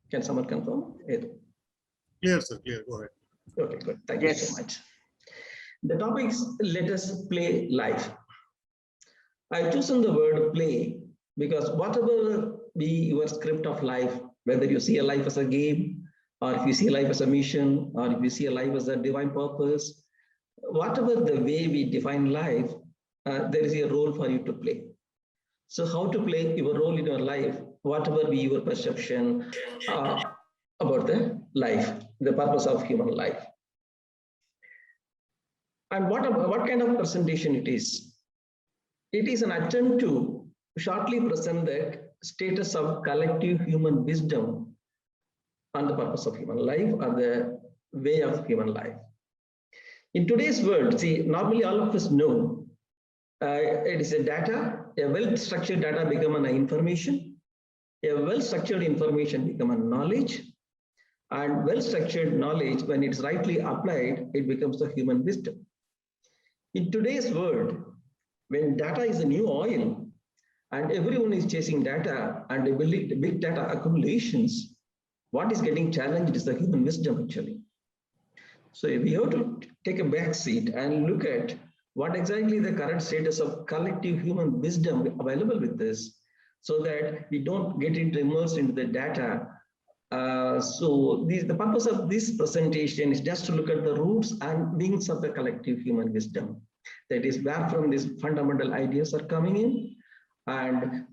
Can someone confirm it? Clear, sir, clear. Go ahead. Okay, good. Thank you so much. The topic is let us play life. I've chosen the word play because whatever be your script of life, whether you see a life as a game, or if you see life as a mission, or if you see a life as a divine purpose, whatever the way we define life, there is a role for you to play. So how to play your role in your life, whatever be your perception about the life, the purpose of human life. And what kind of presentation it is? It is an attempt to shortly present the status of collective human wisdom on the purpose of human life or the way of human life. In today's world, see, normally all of us know it is a data, a well-structured data become an information, a well-structured information become a knowledge, and well-structured knowledge, when it's rightly applied, it becomes the human wisdom. In today's world, when data is a new oil and everyone is chasing data and big data accumulations, what is getting challenged is the human wisdom actually. So we have to take a back seat and look at what exactly the current status of collective human wisdom available with this, so that we don't get immersed into the data. The purpose of this presentation is just to look at the roots and wings of the collective human wisdom. That is where from these fundamental ideas are coming in, and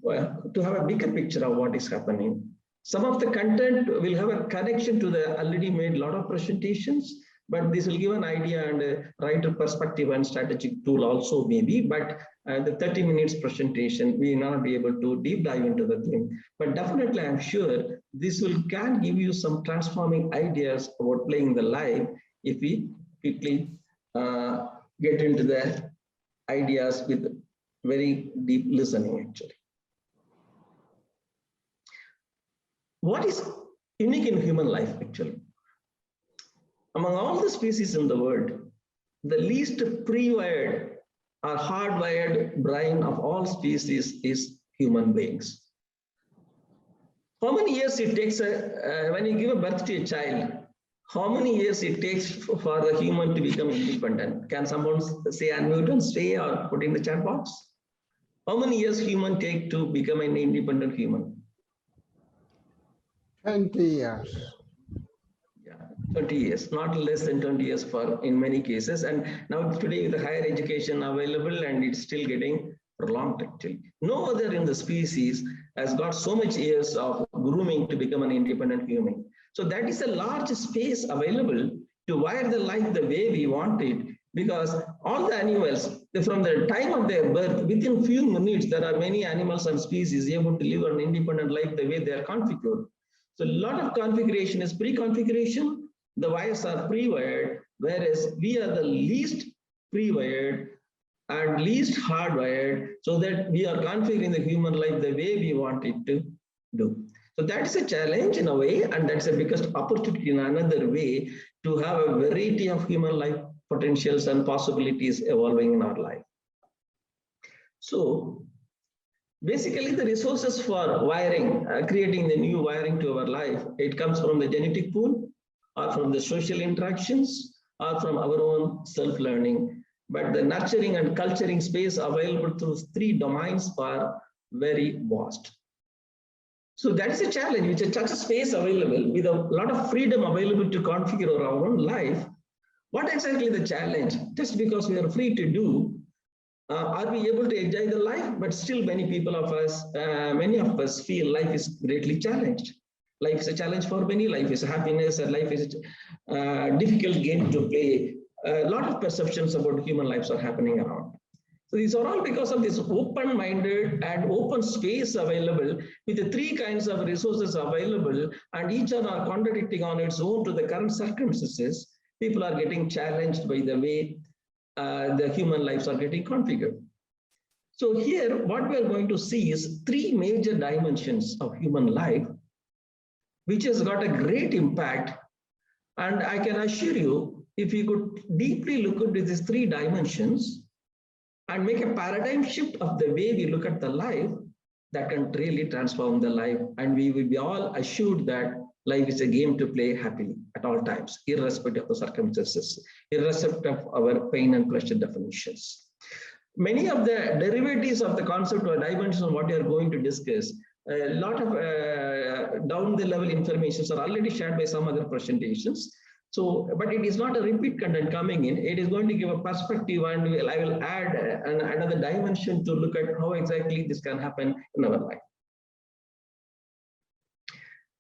to have a bigger picture of what is happening. Some of the content will have a connection to the already made lot of presentations, but this will give an idea and a right perspective and strategic tool also maybe, but the 30 minutes presentation, we will not be able to deep dive into the thing. But definitely I'm sure this can give you some transforming ideas about playing the live if we quickly get into the ideas with very deep listening actually. What is unique in human life actually? Among all the species in the world, the least pre-wired or hardwired brain of all species is human beings. How many years it takes when you give a birth to a child? How many years it takes for the human to become independent? Can someone say unmute and say or put in the chat box? How many years human take to become an independent human? 20 years. Yeah, 20 years, not less than 20 years for in many cases. And now today with the higher education available and it's still getting prolonged actually. No other in the species has got so much years of grooming to become an independent human. So that is a large space available to wire the life the way we want it, because all the animals, from the time of their birth, within few minutes, there are many animals and species able to live an independent life the way they are configured. So a lot of configuration is pre-configuration, the wires are pre-wired, whereas we are the least pre-wired and least hardwired, so that we are configuring the human life the way we want it to do. So that's a challenge in a way, and that's the biggest opportunity in another way to have a variety of human life potentials and possibilities evolving in our life. So basically the resources for wiring, creating the new wiring to our life, it comes from the genetic pool or from the social interactions or from our own self-learning. But the nurturing and culturing space available through three domains are very vast. So that is a challenge, which is such a space available with a lot of freedom available to configure our own life. What exactly the challenge? Just because we are free to do, are we able to enjoy the life? But still many of us feel life is greatly challenged. Life is a challenge for many, life is happiness, and life is a difficult game to play. A lot of perceptions about human lives are happening around. So these are all because of this open-minded and open space available with the three kinds of resources available, and each one are contradicting on its own to the current circumstances. People are getting challenged by the way the human lives are getting configured. So here, what we are going to see is three major dimensions of human life, which has got a great impact. And I can assure you, if you could deeply look into these three dimensions and make a paradigm shift of the way we look at the life, that can really transform the life. And we will be all assured that life is a game to play happily at all times, irrespective of the circumstances, irrespective of our pain and pleasure definitions. Many of the derivatives of the concept or dimensions of what we are going to discuss, a lot of down the level information are already shared by some other presentations. So, but it is not a repeat content coming in. It is going to give a perspective, and I will add another dimension to look at how exactly this can happen in our life.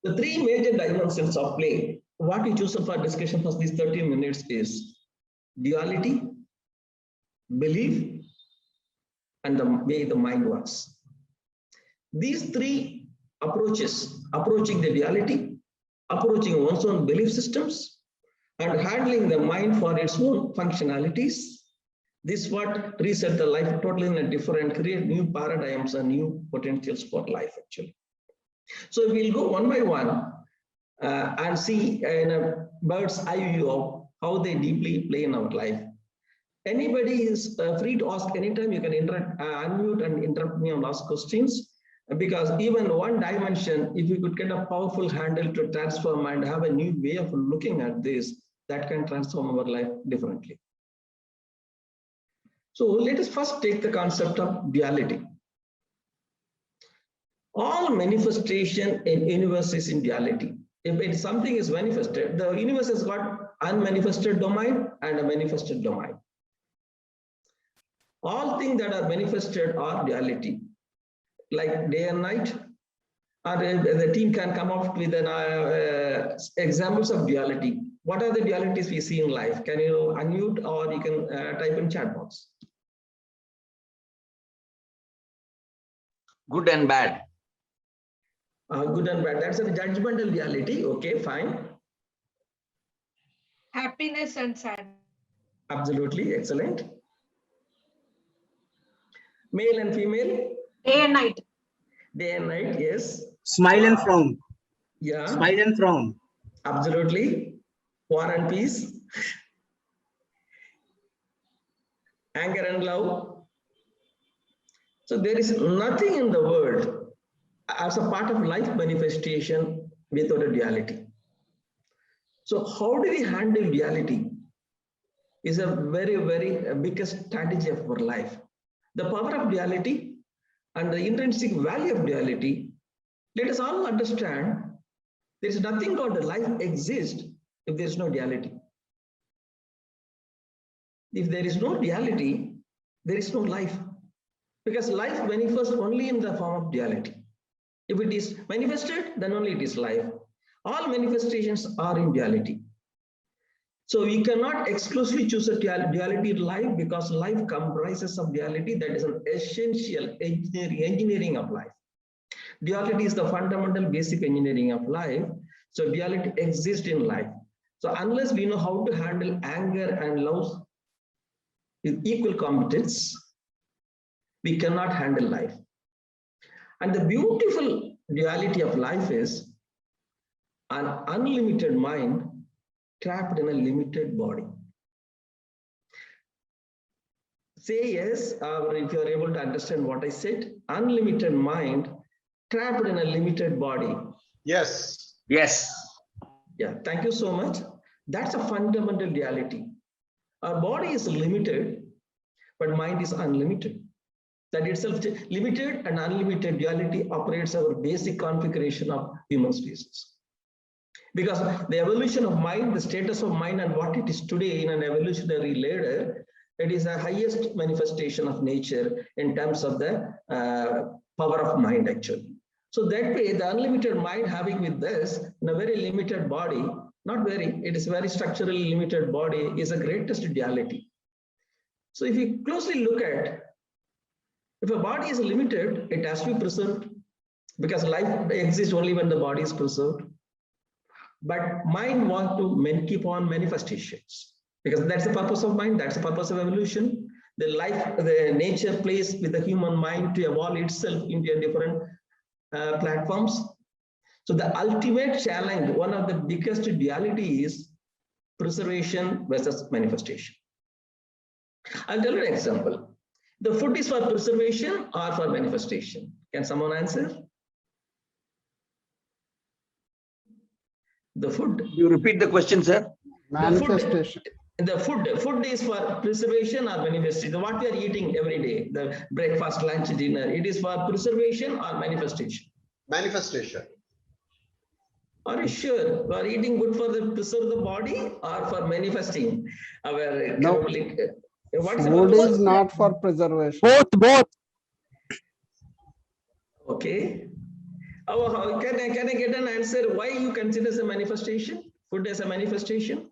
The three major dimensions of play, what we choose for discussion for these 30 minutes is duality, belief, and the way the mind works. These three approaches, approaching the duality, approaching one's own belief systems, and handling the mind for its own functionalities, this is what reset the life totally in a different, create new paradigms and new potentials for life actually. So we'll go one by one and see in a bird's eye view of how they deeply play in our life. Anybody is free to ask anytime. You can unmute and interrupt me and ask questions, because even one dimension, if you could get a powerful handle to transform and have a new way of looking at this, that can transform our life differently. So let us first take the concept of duality. All manifestation in universe is in duality. If something is manifested, the universe has got unmanifested domain and a manifested domain. All things that are manifested are duality, like day and night. Or the team can come up with an, examples of duality. What are the dualities we see in life? Can you unmute, or you can type in chat box? Good and bad. Good and bad. That's a judgmental duality. Okay, fine. Happiness and sadness. Absolutely, excellent. Male and female? Day and night. Day and night, yes. Smile and frown. Yeah. Smile and frown. Absolutely. War and peace. Anger and love. So there is nothing in the world as a part of life manifestation without a duality. So how do we handle duality is a very, very biggest strategy of our life. The power of duality and the intrinsic value of duality, let us all understand there is nothing called life exists if there is no duality. If there is no duality, there is no life. Because life manifests only in the form of duality. If it is manifested, then only it is life. All manifestations are in duality. So we cannot exclusively choose a duality in life because life comprises of duality. That is an essential engineering of life. Duality is the fundamental basic engineering of life. So duality exists in life. So unless we know how to handle anger and love with equal competence, we cannot handle life. And the beautiful duality of life is an unlimited mind trapped in a limited body. Say yes, or if you are able to understand what I said, unlimited mind trapped in a limited body. Yes. Yes. Yeah, thank you so much. That's a fundamental duality. Our body is limited, but mind is unlimited. That itself, limited and unlimited duality operates our basic configuration of human species. Because the evolution of mind, the status of mind and what it is today in an evolutionary ladder, it is the highest manifestation of nature in terms of the power of mind actually. So that way, the unlimited mind having with this in a very limited body, not very, it is very structurally limited body is the greatest duality. So if you closely look at, if a body is limited, it has to be preserved because life exists only when the body is preserved. But mind wants to keep on manifestations because that's the purpose of mind, that's the purpose of evolution. The life, the nature plays with the human mind to evolve itself into a different platforms. So the ultimate challenge, one of the biggest duality is preservation versus manifestation. I'll tell you an example. The food is for preservation or for manifestation? Can someone answer? The food. You repeat the question, sir. Manifestation. The food is for preservation or manifestation. What we are eating every day, the breakfast, lunch, dinner, it is for preservation or manifestation? Manifestation. Are you sure? We are eating good for the preserve the body or for manifesting our no. What is food is not for preservation. Both. Okay. Oh, can I get an answer why you consider as a manifestation? Food as a manifestation?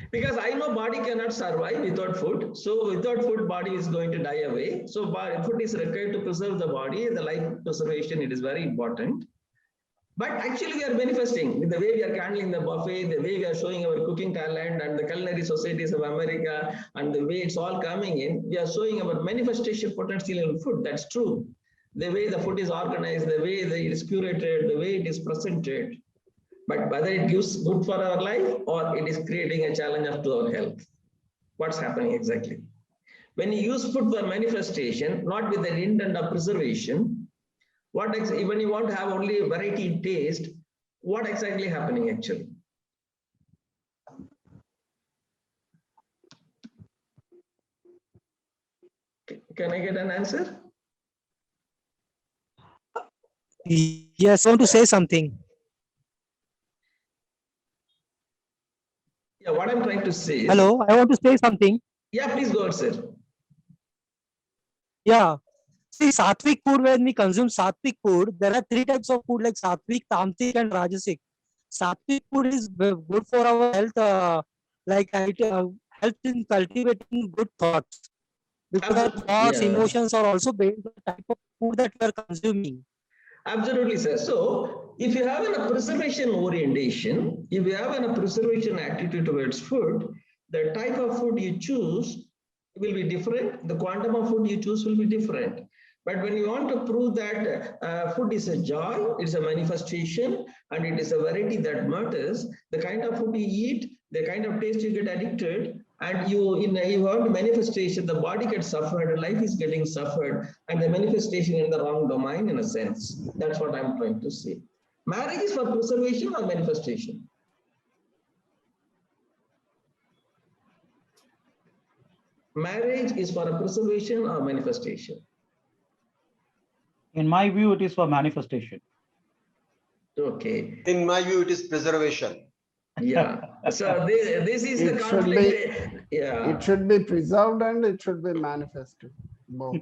Because I know body cannot survive without food. So without food, body is going to die away. So food is required to preserve the body. The life preservation, it is very important. But actually we are manifesting with the way we are handling the buffet, the way we are showing our cooking talent and the culinary societies of America and the way it's all coming in, we are showing our manifestation potential in food. That's true. The way the food is organized, the way it is curated, the way it is presented. But whether it gives good for our life or it is creating a challenge to our health. What's happening exactly? When you use food for manifestation, not with the intent of preservation, when you want to have only variety in taste, what exactly happening actually? Can I get an answer? Yes, I want to say something. Yeah, what I'm trying to say is... Hello, I want to say something. Yeah, please go ahead, sir. Yeah. See, sattvic food, when we consume sattvic food, there are three types of food like sattvic, tamasic, and rajasic. Sattvic food is good for our health, helps in cultivating good thoughts. Because our thoughts, emotions are also based on the type of food that we are consuming. Absolutely, sir. So, if you have a preservation orientation, if you have a preservation attitude towards food, the type of food you choose will be different. The quantum of food you choose will be different. But when you want to prove that food is a joy, it's a manifestation, and it is a variety that matters, the kind of food you eat, the kind of taste you get addicted, and you want manifestation, the body gets suffered, life is getting suffered, and the manifestation in the wrong domain in a sense. That's what I'm trying to say. Marriage is for preservation or manifestation? Marriage is for a preservation or manifestation? In my view, it is for manifestation. Okay. In my view, it is preservation. Yeah. So this is the conflict. Yeah. It should be preserved and it should be manifested. Both.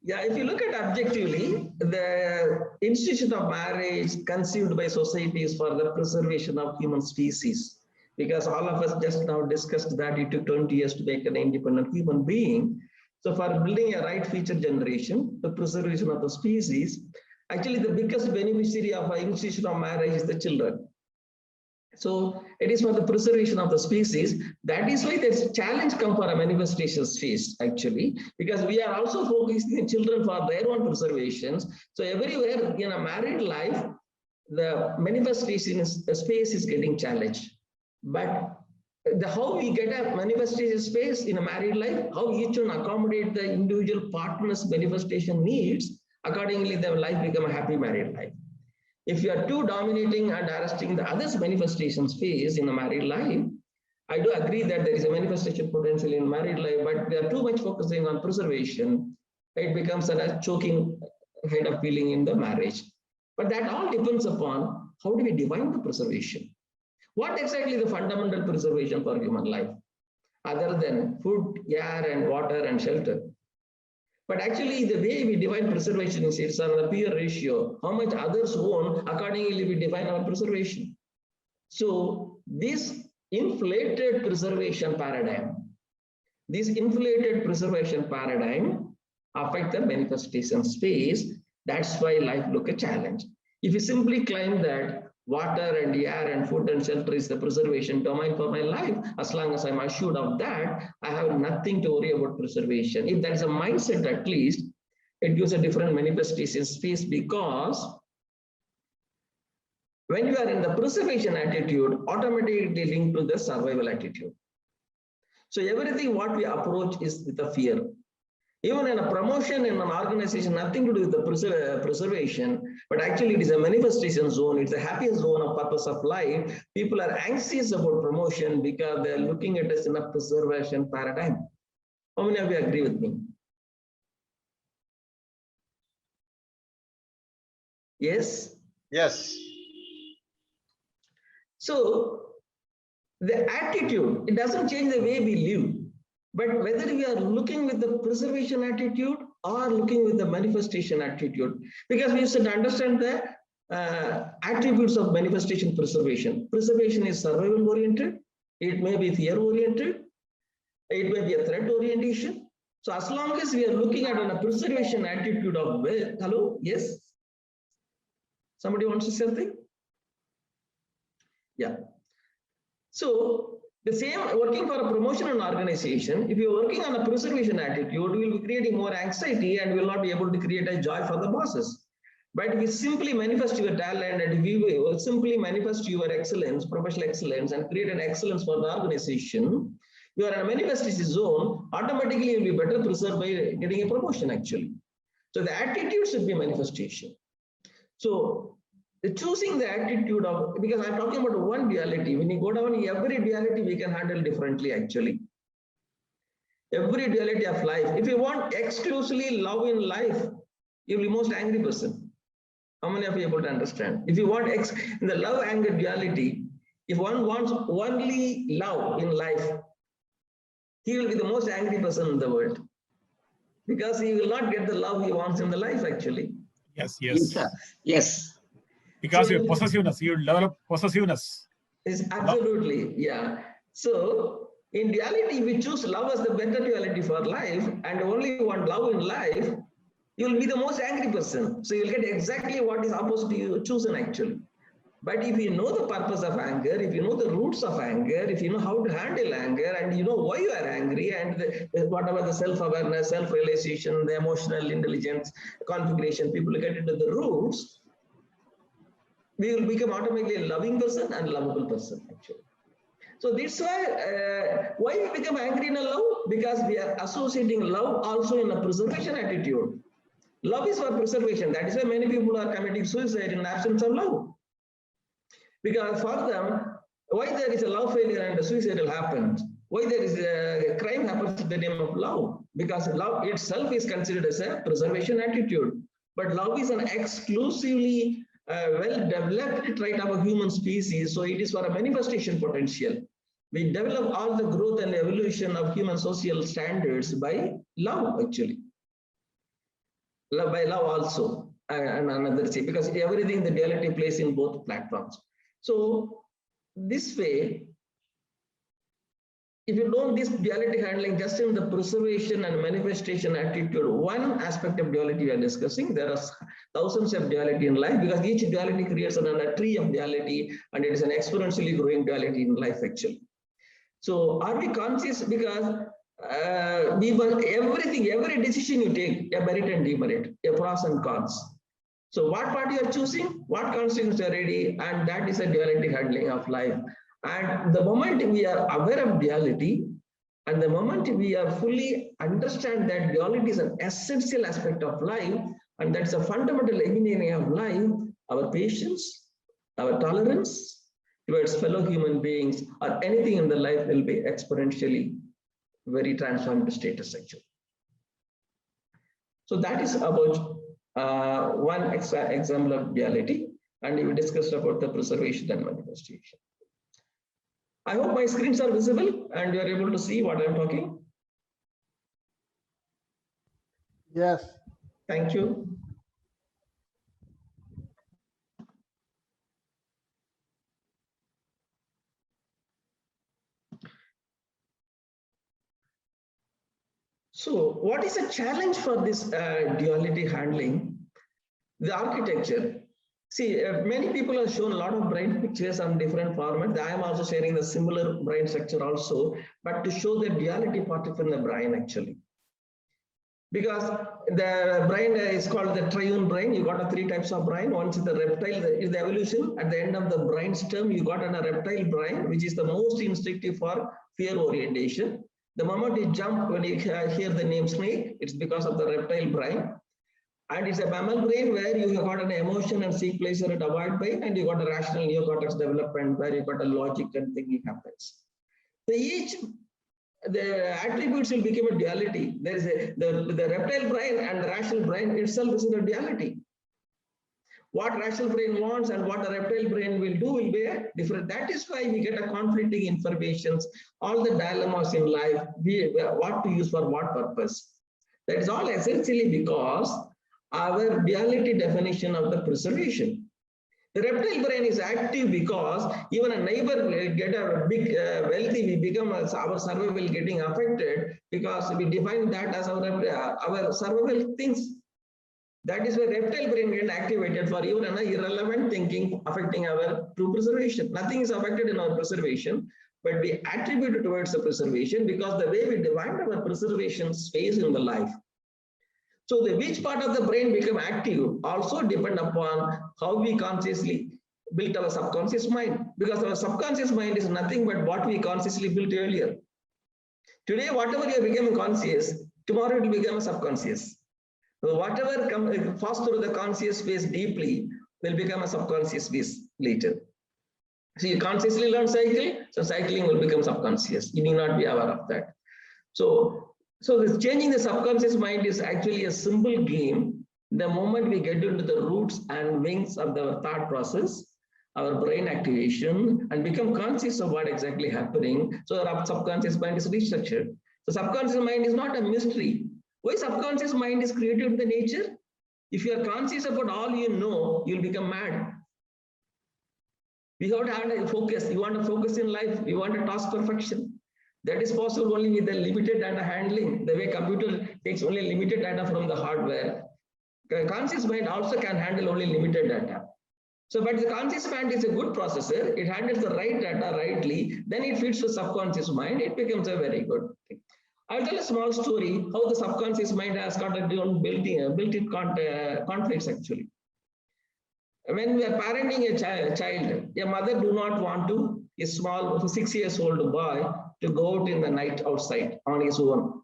Yeah, if you look at objectively, the institution of marriage conceived by society is for the preservation of human species. Because all of us just now discussed that it took 20 years to make an independent human being. So for building a right future generation, the preservation of the species, actually the biggest beneficiary of our institution of marriage is the children. So it is for the preservation of the species. That is why there's challenge come for a manifestation phase actually, because we are also focusing on children for their own preservations. So everywhere in a married life, the manifestation space is getting challenged. But how we get a manifestation space in a married life, how each one accommodate the individual partner's manifestation needs, accordingly their life become a happy married life. If you are too dominating and arresting the other's manifestation space in a married life, I do agree that there is a manifestation potential in married life, but we are too much focusing on preservation. It becomes a choking kind of feeling in the marriage. But that all depends upon how do we define the preservation. What exactly is the fundamental preservation for human life, other than food, air, and water and shelter? But actually, the way we define preservation is it's on the peer ratio. How much others own, accordingly we define our preservation. So this inflated preservation paradigm affect the manifestation space. That's why life look a challenge. If you simply claim that water and air and food and shelter is the preservation domain for my life, as long as I'm assured of that, I have nothing to worry about preservation. If that is a mindset, at least, it gives a different manifestation space, because when you are in the preservation attitude, automatically linked to the survival attitude. So everything what we approach is with a fear. Even in a promotion in an organization, nothing to do with the preservation, but actually it is a manifestation zone. It's a happiest zone of purpose of life. People are anxious about promotion because they're looking at us in a preservation paradigm. How many of you agree with me? Yes? Yes. So the attitude, it doesn't change the way we live. But whether we are looking with the preservation attitude or looking with the manifestation attitude, because we should understand the attributes of manifestation preservation. Preservation is survival oriented, it may be fear oriented, it may be a threat orientation. So as long as we are looking at a preservation attitude of, hello, yes? Somebody wants to say something? Yeah. So the same working for a promotion and organization, if you're working on a preservation attitude, you will be creating more anxiety and will not be able to create a joy for the bosses. But if you simply manifest your talent and if you simply manifest your excellence, professional excellence, and create an excellence for the organization, you are in a manifestation zone, automatically you'll be better preserved by getting a promotion actually. So the attitude should be manifestation. So choosing the attitude of, because I'm talking about one duality. When you go down every duality, we can handle differently actually. Every duality of life. If you want exclusively love in life, you'll be the most angry person. How many of you are able to understand? If you want in the love anger duality, if one wants only love in life, he will be the most angry person in the world. Because he will not get the love he wants in the life actually. Yes, yes. Yes. Because So your possessiveness, you develop possessiveness. Is absolutely, yeah. So in duality, we choose love as the better duality for life and only want love in life, you will be the most angry person. So you'll get exactly what is opposite to you chosen actually. But if you know the purpose of anger, if you know the roots of anger, if you know how to handle anger, and you know why you are angry, and whatever the self-awareness, self-realization, the emotional intelligence configuration, people get into the roots, we will become automatically a loving person and lovable person, actually. So this why we become angry in a love? Because we are associating love also in a preservation attitude. Love is for preservation. That is why many people are committing suicide in absence of love. Because for them, why there is a love failure and a suicide will happen? Why there is a crime happens in the name of love? Because love itself is considered as a preservation attitude. But love is an exclusively well-developed trait of a human species, so it is for a manifestation potential. We develop all the growth and evolution of human social standards by love, actually. Love by love also, and another say, because everything, the duality plays in both platforms. So this way, if you don't this duality handling just in the preservation and manifestation attitude, one aspect of duality we are discussing, there are thousands of duality in life, because each duality creates a tree of duality, and it is an exponentially growing duality in life, actually. So are we conscious? Because everything, every decision you take, a merit and demerit, a pros and cons. So what part you are choosing, what constituents are ready, and that is a duality handling of life. And the moment we are aware of duality, and the moment we are fully understand that duality is an essential aspect of life, and that's a fundamental engineering of life, our patience, our tolerance towards fellow human beings or anything in the life will be exponentially very transformed status, actually. So that is about one example of duality, and we discussed about the preservation and manifestation. I hope my screens are visible and you are able to see what I'm talking. Yes. Thank you. So what is a challenge for this duality handling? The architecture. See, many people have shown a lot of brain pictures on different formats. I am also sharing the similar brain structure also, but to show the duality part in the brain, actually. Because the brain is called the triune brain. You got three types of brain. One is the reptile, is the evolution. At the end of the brain's term, you got a reptile brain, which is the most instinctive for fear orientation. The moment you jump, when you hear the name snake, it's because of the reptile brain. And it's a mammal brain where you have got an emotion and seek pleasure and avoid pain, and you got a rational neocortex development where you got a logic and thinking happens. So the attributes will become a duality. There is the reptile brain and the rational brain itself is a duality. What rational brain wants and what the reptile brain will do will be different. That is why we get a conflicting informations, all the dilemmas in life, what to use for what purpose. That is all essentially because our duality definition of the preservation. The reptile brain is active because even a neighbor will get a big wealthy, we become our survival getting affected because we define that as our survival things. That is why reptile brain get activated for even an irrelevant thinking affecting our true preservation. Nothing is affected in our preservation, but we attribute it towards the preservation because the way we define our preservation space in the life. So which part of the brain become active also depend upon how we consciously built our subconscious mind, because our subconscious mind is nothing but what we consciously built earlier. Today, whatever you become conscious, tomorrow it will become a subconscious. So whatever falls through the conscious phase deeply will become a subconscious phase later. So you consciously learn cycle, so cycling will become subconscious. You need not be aware of that. So this changing the subconscious mind is actually a simple game. The moment we get into the roots and wings of the thought process, our brain activation, and become conscious of what exactly happening. So our subconscious mind is restructured. So subconscious mind is not a mystery. Why subconscious mind is created in the nature? If you are conscious about all you know, you'll become mad. We have to have a focus. You want to focus in life. You want to task perfection. That is possible only with the limited data handling. The way computer takes only limited data from the hardware. The conscious mind also can handle only limited data. So, but the conscious mind is a good processor. It handles the right data rightly. Then it feeds the subconscious mind. It becomes a very good thing. I'll tell a small story how the subconscious mind has got a built-in conflicts actually. When we are parenting a child, a mother do not want a small 6 years old boy to go out in the night outside on his own.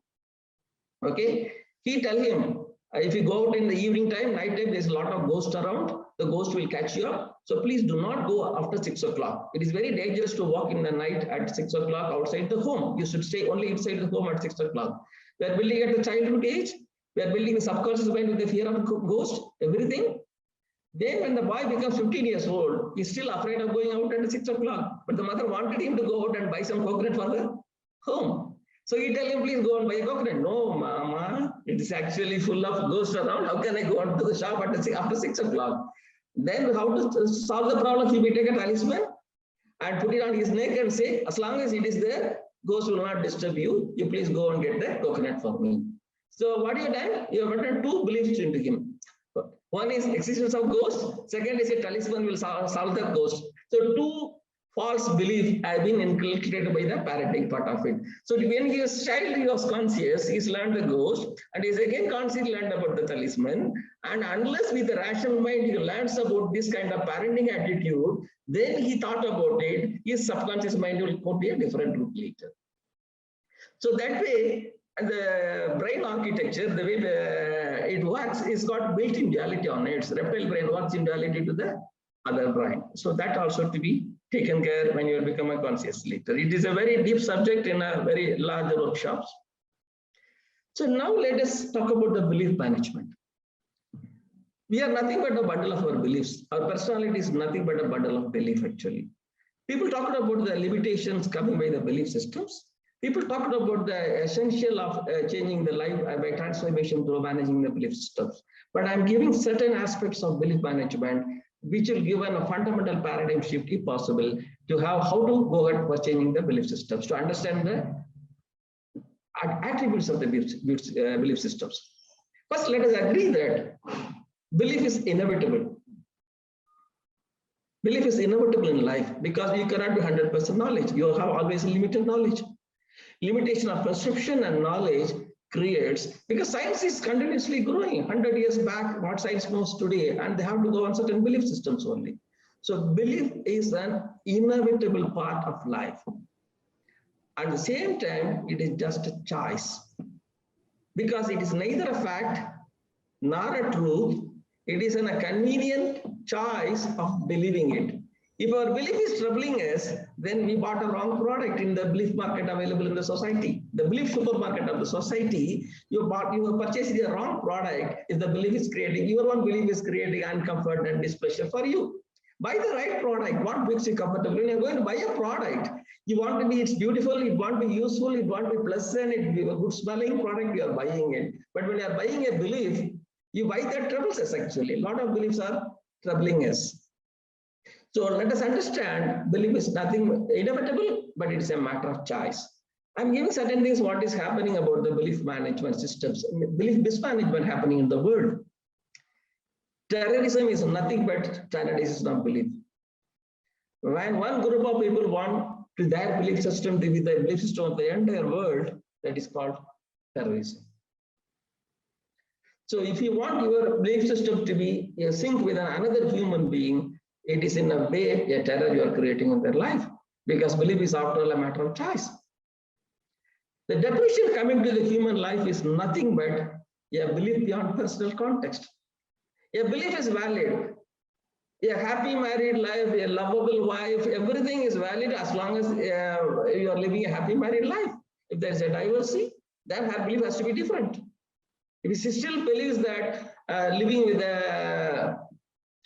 Okay, he tell him, if you go out in the evening time, night time, there's a lot of ghosts around. The ghost will catch you up. So please do not go after 6 o'clock. It is very dangerous to walk in the night at 6 o'clock outside the home. You should stay only inside the home at 6 o'clock. We are building at the childhood age. We are building the subconscious mind with the fear of ghost, everything. Then when the boy becomes 15 years old, he's still afraid of going out at 6 o'clock. But the mother wanted him to go out and buy some coconut for the home. So he tell him, please go and buy a coconut. No, mama, it is actually full of ghosts around. How can I go out to the shop after 6 o'clock? Then how to solve the problem? He will take a talisman and put it on his neck and say, as long as it is there, ghosts will not disturb you. You please go and get the coconut for me. So what you have done? You have put 2 beliefs into him. One is existence of ghosts. Second is a talisman will solve the ghost. So 2 false beliefs have been inculcated by the parenting part of it. So when he was child, he was conscious, he's learned the ghost, and he's again conscious, learned about the talisman. And unless with the rational mind he learns about this kind of parenting attitude, then he thought about it, his subconscious mind will go to a different route later. So that way, the brain architecture, the way it works, is got built-in duality on it. Reptile brain works in duality to the other brain. So that also to be taken care when you become a conscious leader. It is a very deep subject in a very large workshops. So now let us talk about the belief management. We are nothing but a bundle of our beliefs. Our personality is nothing but a bundle of belief actually. People talked about the limitations coming by the belief systems. People talked about the essential of changing the life by transformation through managing the belief systems. But I'm giving certain aspects of belief management which will give a fundamental paradigm shift, if possible, to have how to go ahead for changing the belief systems, to understand the attributes of the belief systems. First, let us agree that belief is inevitable. Belief is inevitable in life because you cannot be 100% knowledge. You have always limited knowledge. Limitation of perception and knowledge creates, because science is continuously growing. 100 years back, what science knows today, and they have to go on certain belief systems only. So belief is an inevitable part of life. At the same time, it is just a choice, because it is neither a fact nor a truth. It is a convenient choice of believing it. If our belief is troubling us, then we bought a wrong product in the belief market available in the society. The belief supermarket of the society, you purchased the wrong product if the belief is creating, your own belief is creating uncomfort and displeasure for you. Buy the right product, what makes you comfortable. When you're going to buy a product, you want to be, it's beautiful, it want to be useful, it want to be pleasant, it be a good smelling product, you are buying it. But when you are buying a belief, you buy that troubles us actually. A lot of beliefs are troubling us. So let us understand belief is nothing inevitable, but it's a matter of choice. I'm giving certain things what is happening about the belief management systems, belief mismanagement happening in the world. Terrorism is nothing but standardization of belief. When one group of people want to their belief system to be the belief system of the entire world, that is called terrorism. So if you want your belief system to be in sync with another human being, it is in a way a terror you are creating in their life, because belief is after all a matter of choice. The definition coming to the human life is nothing but a belief beyond personal context. A belief is valid. A happy married life, a lovable wife, everything is valid as long as you are living a happy married life. If there is a divorcee, then her belief has to be different. If she still believes that living with a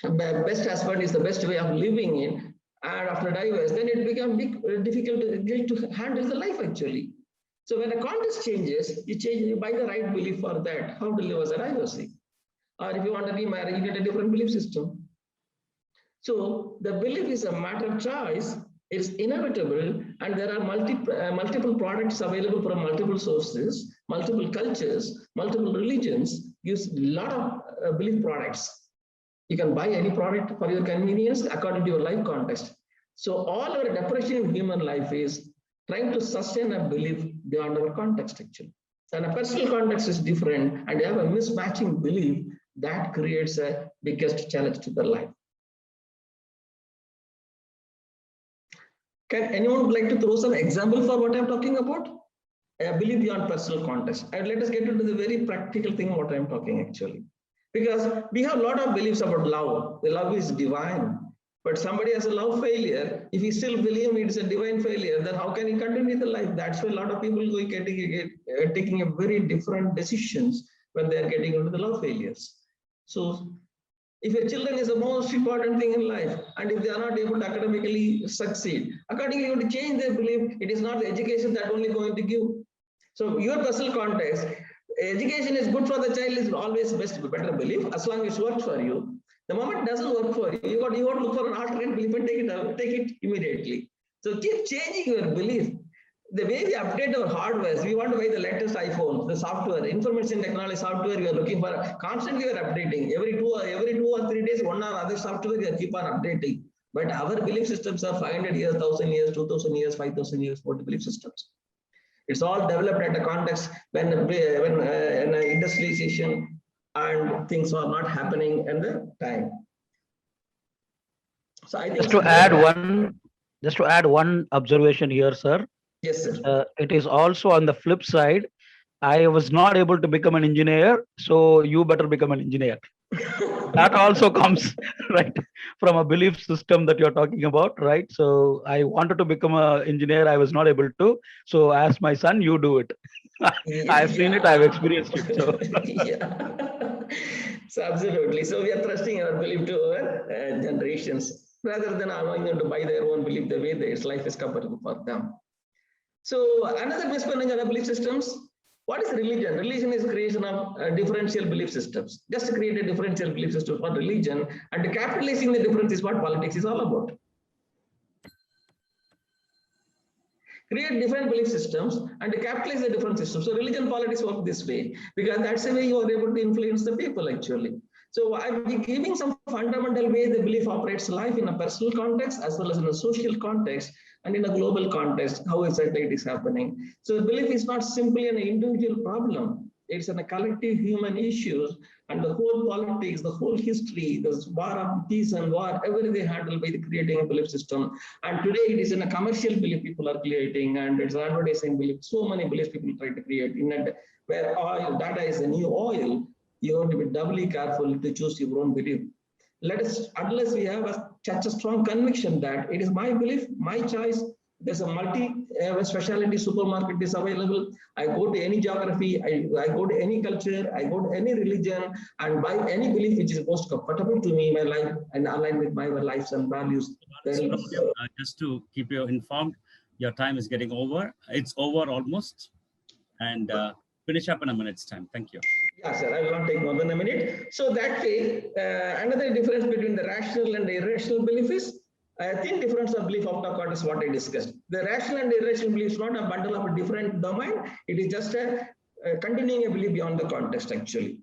best husband is the best way of living in, and after divorce, then it becomes difficult to handle the life actually. So when a context changes, you buy the right belief for that, how to live as a divorcee. Or if you want to be married, you get a different belief system. So the belief is a matter of choice, it's inevitable, and there are multiple products available from multiple sources, multiple cultures, multiple religions, use a lot of belief products. You can buy any product for your convenience according to your life context. So all our depression in human life is trying to sustain a belief beyond our context actually. And a personal context is different, and you have a mismatching belief that creates a biggest challenge to their life. Can anyone like to throw some example for what I'm talking about? I believe beyond personal context. And let us get into the very practical thing what I'm talking actually. Because we have a lot of beliefs about love. The love is divine. But somebody has a love failure. If he still believes it's a divine failure, then how can he continue the life? That's why a lot of people taking a very different decisions when they are getting into the love failures. So if your children is the most important thing in life, and if they are not able to academically succeed, accordingly you have to change their belief. It is not the education that only going to give. So your personal context, education is good for the child is always better belief as long as it works for you. The moment it doesn't work for you, you got to look for an alternate belief and take it immediately. So keep changing your belief. The way we update our hardware, we want to buy the latest iPhone, the software, information technology software we are looking for, constantly we are updating. Every two or 3 days, one or other software we keep on updating. But our belief systems are 500 years, 1,000 years, 2,000 years, 5,000 years for the belief systems. It's all developed at a context when industrialization and things are not happening in the time. So I think just to add one observation here, sir. Yes, sir. It is also on the flip side. I was not able to become an engineer, so you better become an engineer. That also comes right from a belief system that you're talking about, right? So I wanted to become an engineer, I was not able to. So ask my son, you do it. I've seen it, I've experienced it. So. Yeah. So absolutely. So we are trusting our belief to our generations rather than allowing them to buy their own belief the way their life is comfortable for them. So another misconception of belief systems. What is religion? Religion is creation of differential belief systems. Just to create a differential belief system for religion, and capitalizing the difference is what politics is all about. Create different belief systems and capitalize the different systems. So religion politics work this way, because that's the way you are able to influence the people actually. So I'm giving some fundamental way the belief operates life in a personal context as well as in a social context and in a global context, how exactly it is happening. So belief is not simply an individual problem. It's a collective human issue, and the whole politics, the whole history, the war of peace and war, everything handled by the creating a belief system. And today it is in a commercial belief people are creating, and it's advertising belief. So many beliefs people try to create in it, where oil, data is the new oil. You have to be doubly careful to choose your own belief. Unless we have such a strong conviction that it is my belief, my choice, there's a multi-specialty supermarket is available. I go to any geography, I go to any culture, I go to any religion, and buy any belief which is most comfortable to me in my life and aligned with my lives and values. Just to keep you informed, your time is getting over. It's over almost. And finish up in a minute's time. Thank you. Yeah, sir, I will not take more than a minute. So that way, another difference between the rational and the irrational belief is thin difference of belief of the is what I discussed. The rational and irrational belief is not a bundle of a different domain. It is just a continuing a belief beyond the context actually.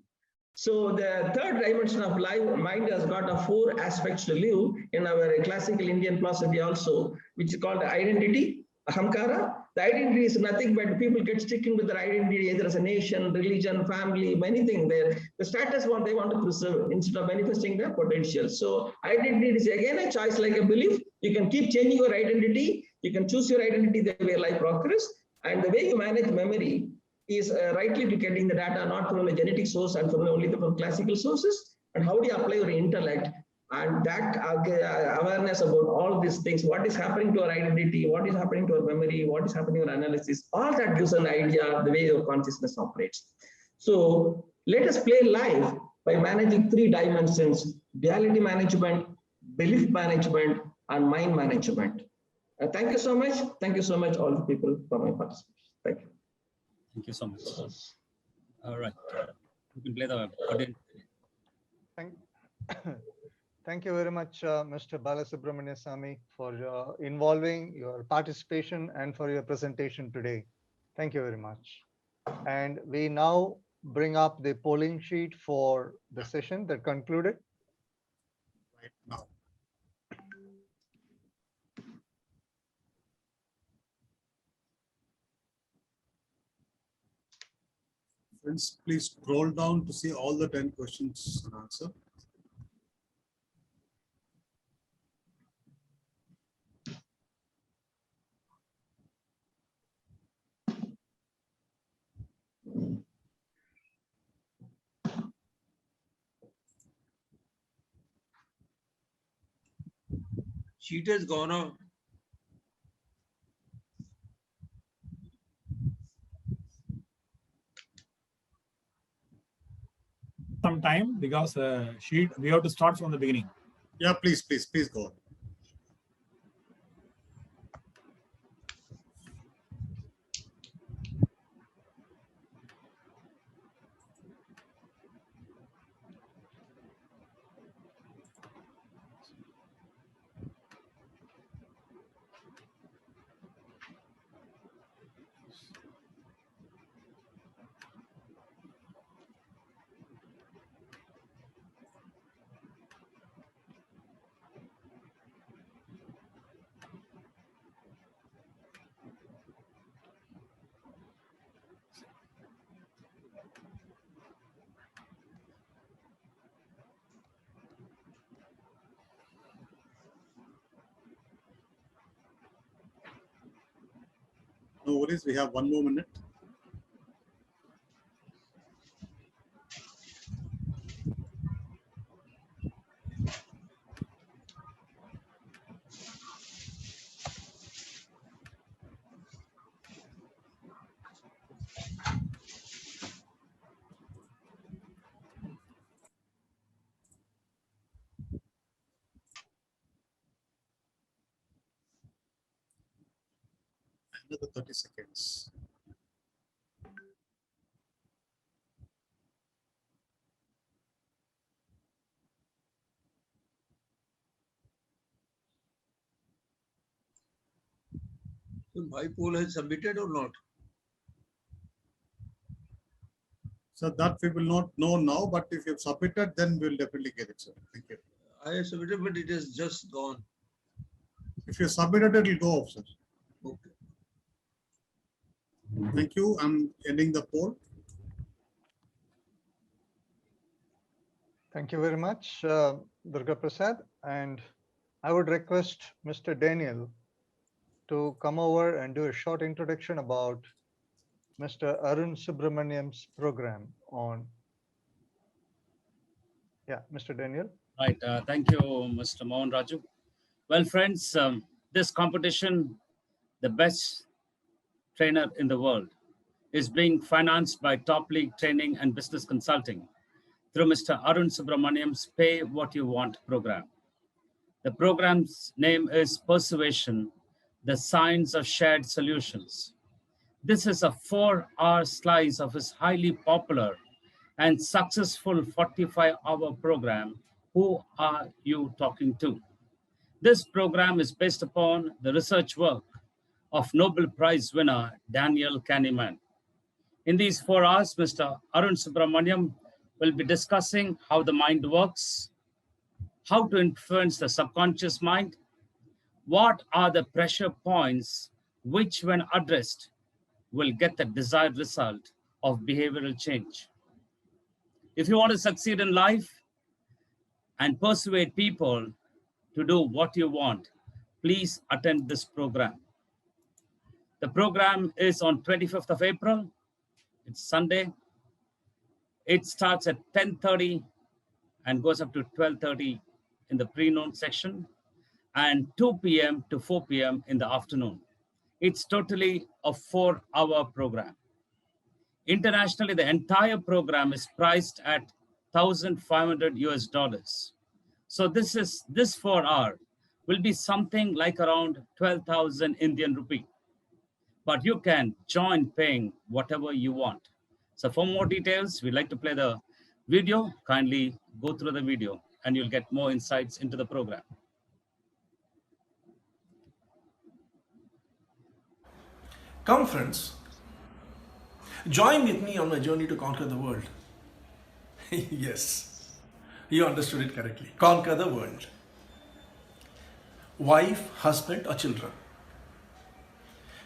So the third dimension of life, mind has got 4 aspects to live in our classical Indian philosophy also, which is called identity, ahamkara. The identity is nothing but people get sticking with their identity either as a nation, religion, family, many things there. The status what they want to preserve instead of manifesting their potential. So identity is again a choice like a belief. You can keep changing your identity. You can choose your identity the way life progresses. And the way you manage memory is rightly to getting the data not from a genetic source and from only from classical sources. And how do you apply your intellect? And that awareness about all these things, what is happening to our identity, what is happening to our memory, what is happening to our analysis, all that gives an idea the way your consciousness operates. So let us play life by managing 3 dimensions: duality management, belief management, and mind management. Thank you so much. Thank you so much, all the people, for my participation. Thank you. Thank you so much. All right. You can play the audience. Thank you very much, Mr. Balasubramanian Sami, for involving your participation and for your presentation today. Thank you very much. And we now bring up the polling sheet for the session that concluded. right now. Friends, please scroll down to see all the 10 questions and answer. Sheet has gone off. Some time because sheet we have to start from the beginning. Yeah, please go on. No worries, we have 1 more minute. Another 30 seconds. So my poll has submitted or not? So that we will not know now, but if you've submitted, then we'll definitely get it, sir. Thank you. I have submitted, but it has just gone. If you submitted, it will go off, sir. Okay. Thank you. I'm ending the poll. Thank you very much, Durga Prasad. And I would request Mr. Daniel to come over and do a short introduction about Mr. Arun Subramaniam's program on. Yeah, Mr. Daniel. Right. Thank you, Mr. Mohan Raju. Well, friends, this competition, the best trainer in the world, is being financed by TopLeague Training and Business Consulting through Mr. Arun Subramaniam's Pay What You Want program. The program's name is Persuasion, the Science of Shared Solutions. This is a 4-hour slice of his highly popular and successful 45-hour program, Who Are You Talking To? This program is based upon the research work of Nobel Prize winner Daniel Kahneman. In these 4 hours, Mr. Arun Subramaniam will be discussing how the mind works, how to influence the subconscious mind, what are the pressure points which, when addressed, will get the desired result of behavioral change. If you want to succeed in life and persuade people to do what you want, please attend this program. The program is on 25th of April. It's Sunday. It starts at 10:30 and goes up to 12:30 in the pre-noon section and 2 p.m. to 4 p.m. in the afternoon. It's totally a 4-hour program. Internationally, the entire program is priced at $1,500 US. So this 4 hour will be something like around 12,000 Indian rupee. But you can join paying whatever you want. So for more details, we'd like to play the video. Kindly go through the video and you'll get more insights into the program. Come, friends. Join with me on my journey to conquer the world. Yes, you understood it correctly. Conquer the world. wife, husband, or children.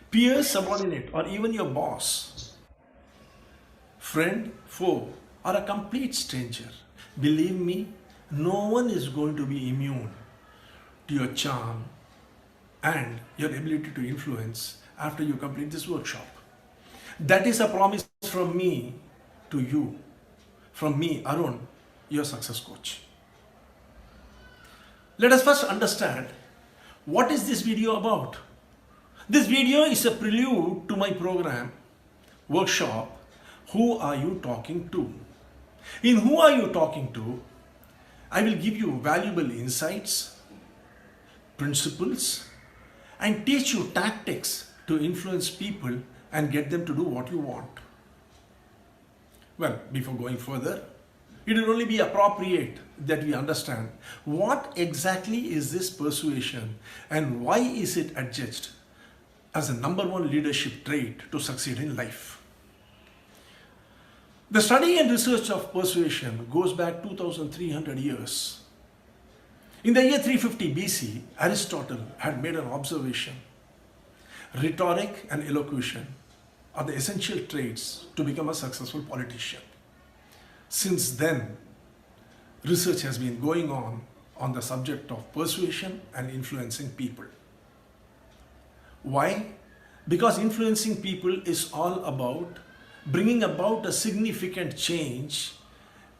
Peer, subordinate, or even your boss, friend, foe, or a complete stranger. Believe me, no one is going to be immune to your charm and your ability to influence after you complete this workshop. That is a promise from me to you, from me, Arun, your success coach. Let us first understand what is this video about. This video is a prelude to my program, workshop, Who Are You Talking To? In Who Are You Talking To, I will give you valuable insights, principles, and teach you tactics to influence people and get them to do what you want. Well, before going further, it will only be appropriate that we understand what exactly is this persuasion and why is it adjudged as the #1 leadership trait to succeed in life. The study and research of persuasion goes back 2,300 years. In the year 350 BC, Aristotle had made an observation. Rhetoric and elocution are the essential traits to become a successful politician. Since then, research has been going on the subject of persuasion and influencing people. Why? Because influencing people is all about bringing about a significant change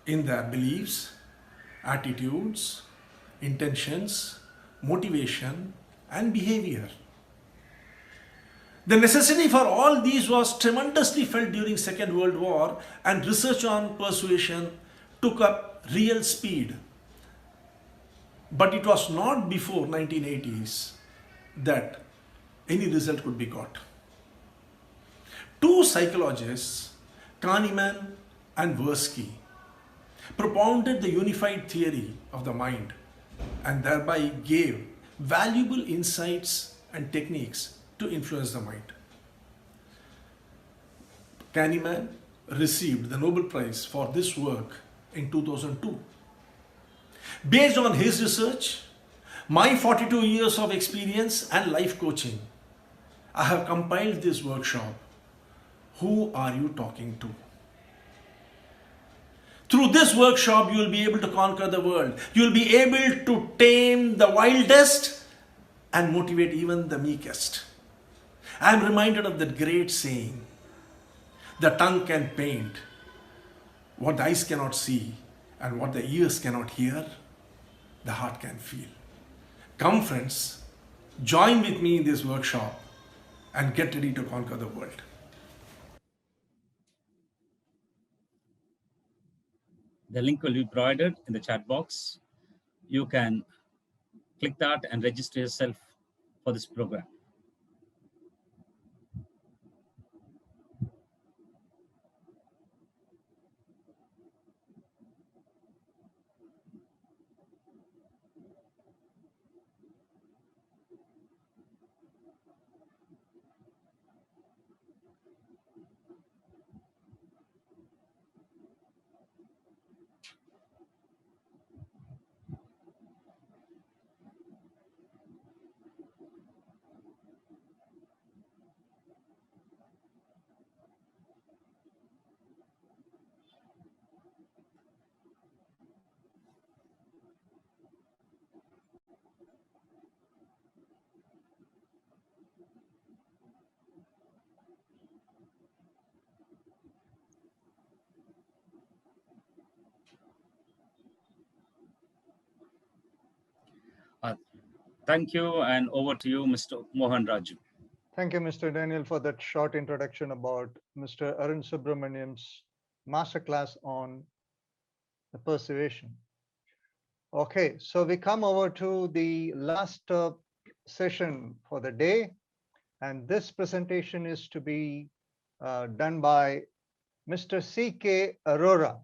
in their beliefs, attitudes, intentions, motivation, and behavior. The necessity for all these was tremendously felt during Second World War, and research on persuasion took up real speed. But it was not before 1980s that any result could be got. Two psychologists, Kahneman and Tversky, propounded the unified theory of the mind and thereby gave valuable insights and techniques to influence the mind. Kahneman received the Nobel Prize for this work in 2002. Based on his research, my 42 years of experience and life coaching, I have compiled this workshop, Who Are You Talking To? Through this workshop, you will be able to conquer the world. You will be able to tame the wildest and motivate even the meekest. I am reminded of that great saying, the tongue can paint what the eyes cannot see, and what the ears cannot hear, the heart can feel. Come friends, join with me in this workshop and get ready to conquer the world. The link will be provided in the chat box. You can click that and register yourself for this program. Thank you, and over to you, Mr. Mohan Raju. Thank you, Mr. Daniel, for that short introduction about Mr. Arun Subramaniam's masterclass on the persuasion. Okay, so we come over to the last session for the day, and this presentation is to be done by Mr. C.K. Arora.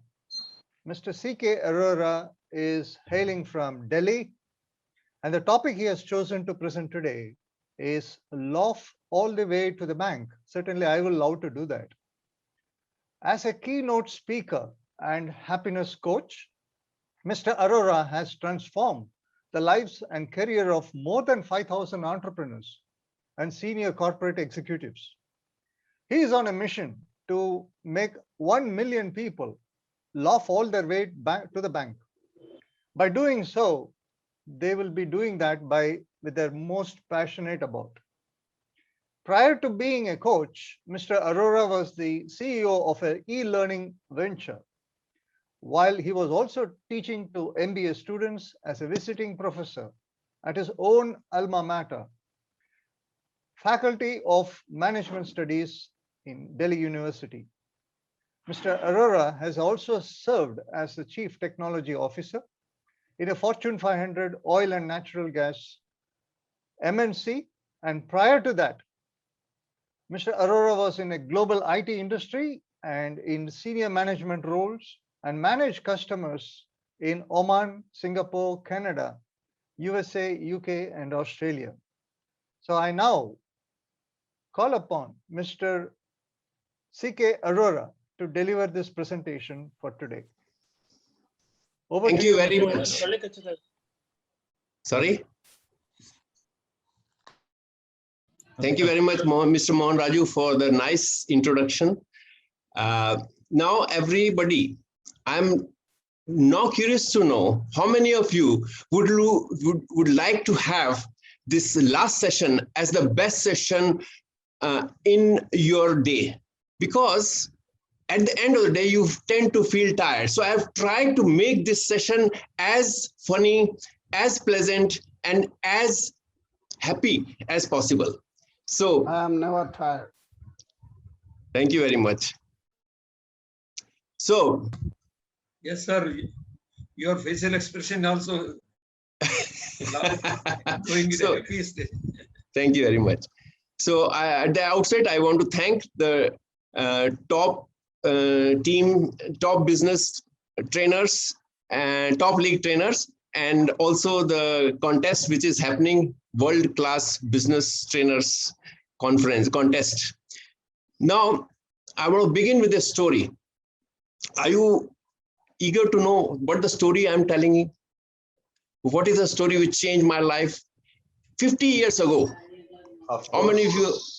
Mr. C.K. Arora is hailing from Delhi, and the topic he has chosen to present today is Laugh All the Way to the Bank. Certainly, I will love to do that. As a keynote speaker and happiness coach, Mr. Arora has transformed the lives and career of more than 5,000 entrepreneurs and senior corporate executives. He is on a mission to make 1 million people laugh all their way back to the bank. By doing so, they will be doing that with their most passionate about. Prior to being a coach, Mr. Arora was the CEO of an e-learning venture, while he was also teaching to MBA students as a visiting professor at his own alma mater, Faculty of Management Studies in Delhi University. Mr. Arora has also served as the Chief Technology Officer in a Fortune 500 oil and natural gas MNC, and prior to that, Mr. Arora was in a global IT industry and in senior management roles and managed customers in Oman, Singapore, Canada, USA, UK, and Australia. So I now call upon Mr. C.K. Arora to deliver this presentation for today. Over Thank to you very Mr. much. Arora. Sorry. Thank you very much, Mr. Mohan Raju, for the nice introduction. Now, everybody, I'm now curious to know how many of you would like to have this last session as the best session in your day, because at the end of the day, you tend to feel tired. So I've tried to make this session as funny, as pleasant, and as happy as possible. So I am never tired. Thank you very much. So, yes, sir. Your facial expression also going so, in a piece there. Thank you very much. So at the outset, I want to thank the top team, top business trainers and TopLeague trainers, and also the contest which is happening, world-class business trainers contest. Now, I want to begin with a story. Are you eager to know what the story I'm telling you? What is the story which changed my life 50 years ago? How many of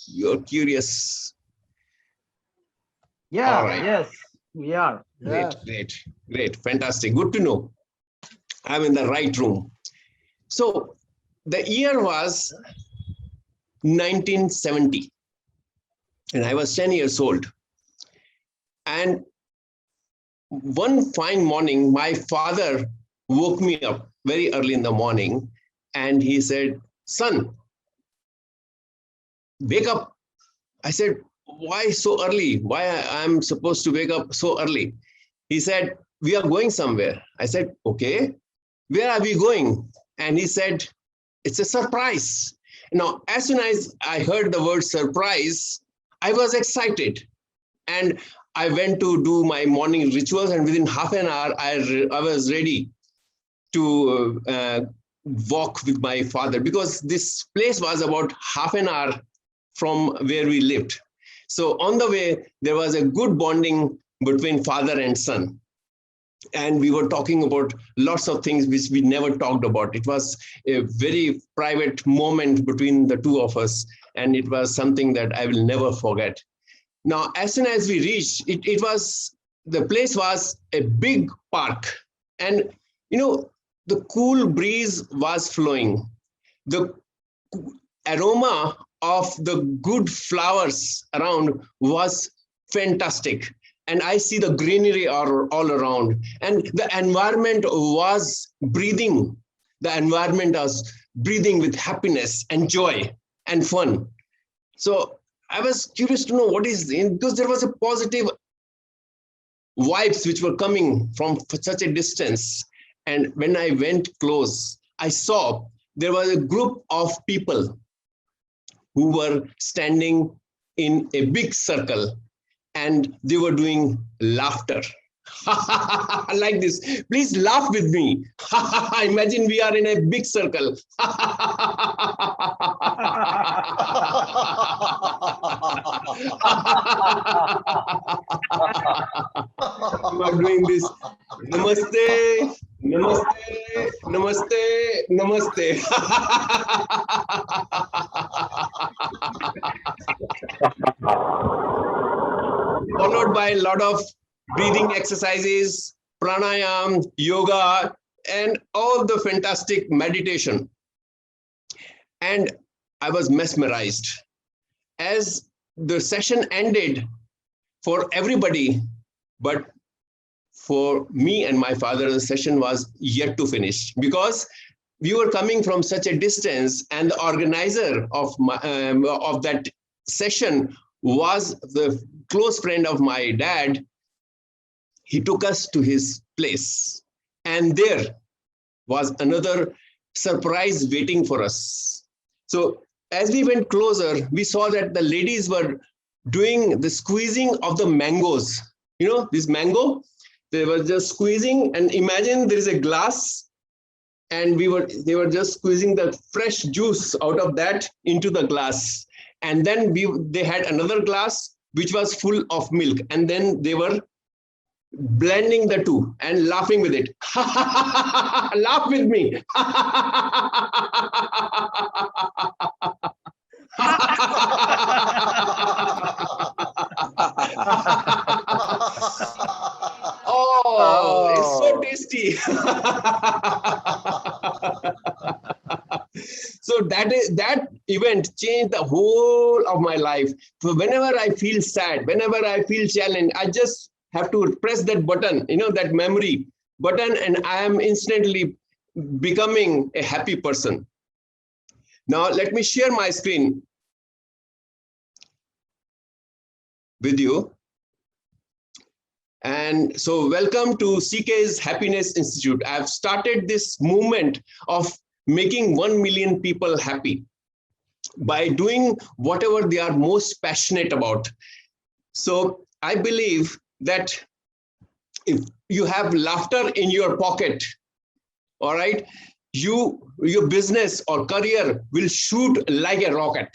you are curious? Yeah, all right. Yes, we are. Great, fantastic, good to know. I'm in the right room. So the year was 1970 and I was 10 years old. And one fine morning, my father woke me up very early in the morning and he said, "Son, wake up." I said, "Why so early? Why I'm supposed to wake up so early?" He said, "We are going somewhere." I said, "Okay, where are we going?" And he said, "It's a surprise." Now, as soon as I heard the word surprise, I was excited. And I went to do my morning rituals, and within half an hour, I was ready to walk with my father, because this place was about half an hour from where we lived. So on the way, there was a good bonding between father and son. And we were talking about lots of things which we never talked about. It was a very private moment between the two of us. And it was something that I will never forget. Now, as soon as we reached, the place was a big park. And, the cool breeze was flowing. The aroma of the good flowers around was fantastic. And I see the greenery all around. And the environment was breathing. The environment was breathing with happiness and joy and fun. So I was curious to know what is, because there was a positive vibes which were coming from such a distance. And when I went close, I saw there was a group of people who were standing in a big circle and they were doing laughter. Like this. Please laugh with me. Imagine we are in a big circle. You are doing this. Namaste. Namaste. Namaste, namaste. Followed by a lot of breathing exercises, pranayam, yoga, and all the fantastic meditation. And I was mesmerized. As the session ended for everybody, but for me and my father, the session was yet to finish because we were coming from such a distance, and the organizer of that session was the close friend of my dad. He took us to his place, and there was another surprise waiting for us. So as we went closer, we saw that the ladies were doing the squeezing of the mangoes. You know, this mango, they were just squeezing, and imagine there is a glass, and they were just squeezing the fresh juice out of that into the glass. And then they had another glass which was full of milk, and then they were blending the two and laughing with it. Laugh with me. Oh, it's so tasty. So that event changed the whole of my life. So whenever I feel sad, whenever I feel challenged, I just have to press that button, you know, that memory button, and I am instantly becoming a happy person. Now, let me share my screen with you. And so welcome to CK's Happiness Institute. I've started this movement of making 1 million people happy by doing whatever they are most passionate about. So I believe that if you have laughter in your pocket, all right, your business or career will shoot like a rocket.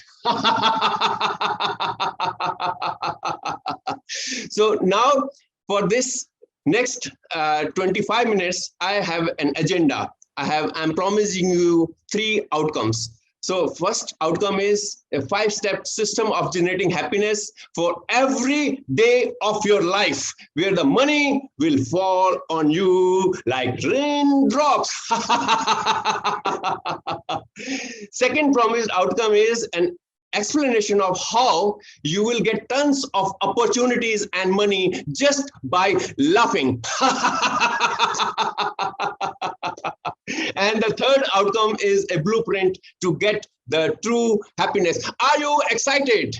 So now for this next 25 minutes, I have an agenda. I'm promising you 3 outcomes. So first outcome is a 5-step system of generating happiness for every day of your life, where the money will fall on you like raindrops. Second promised outcome is an explanation of how you will get tons of opportunities and money just by laughing. And the third outcome is a blueprint to get the true happiness. Are you excited?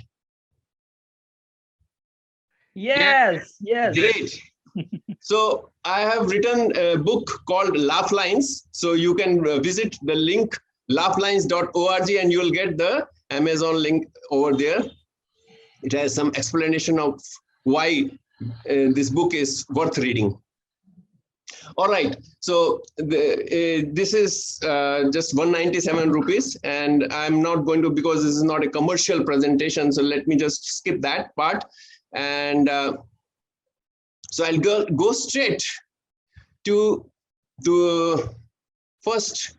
Yes, yes. Great. So I have written a book called Laugh Lines. So you can visit the link laughlines.org and you will get the Amazon link over there. It has some explanation of why this book is worth reading. All right, so this is just 197 rupees, and I'm not going to, because this is not a commercial presentation, so let me just skip that part. And so I'll go straight to the first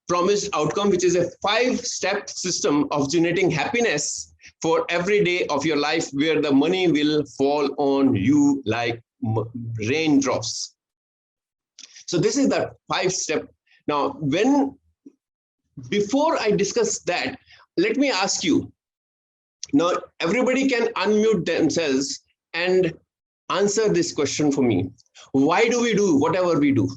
promised outcome, which is a 5-step system of generating happiness for every day of your life, where the money will fall on you like raindrops. So this is the 5-step. Now, before I discuss that, let me ask you. Now, everybody can unmute themselves and answer this question for me. Why do we do whatever we do?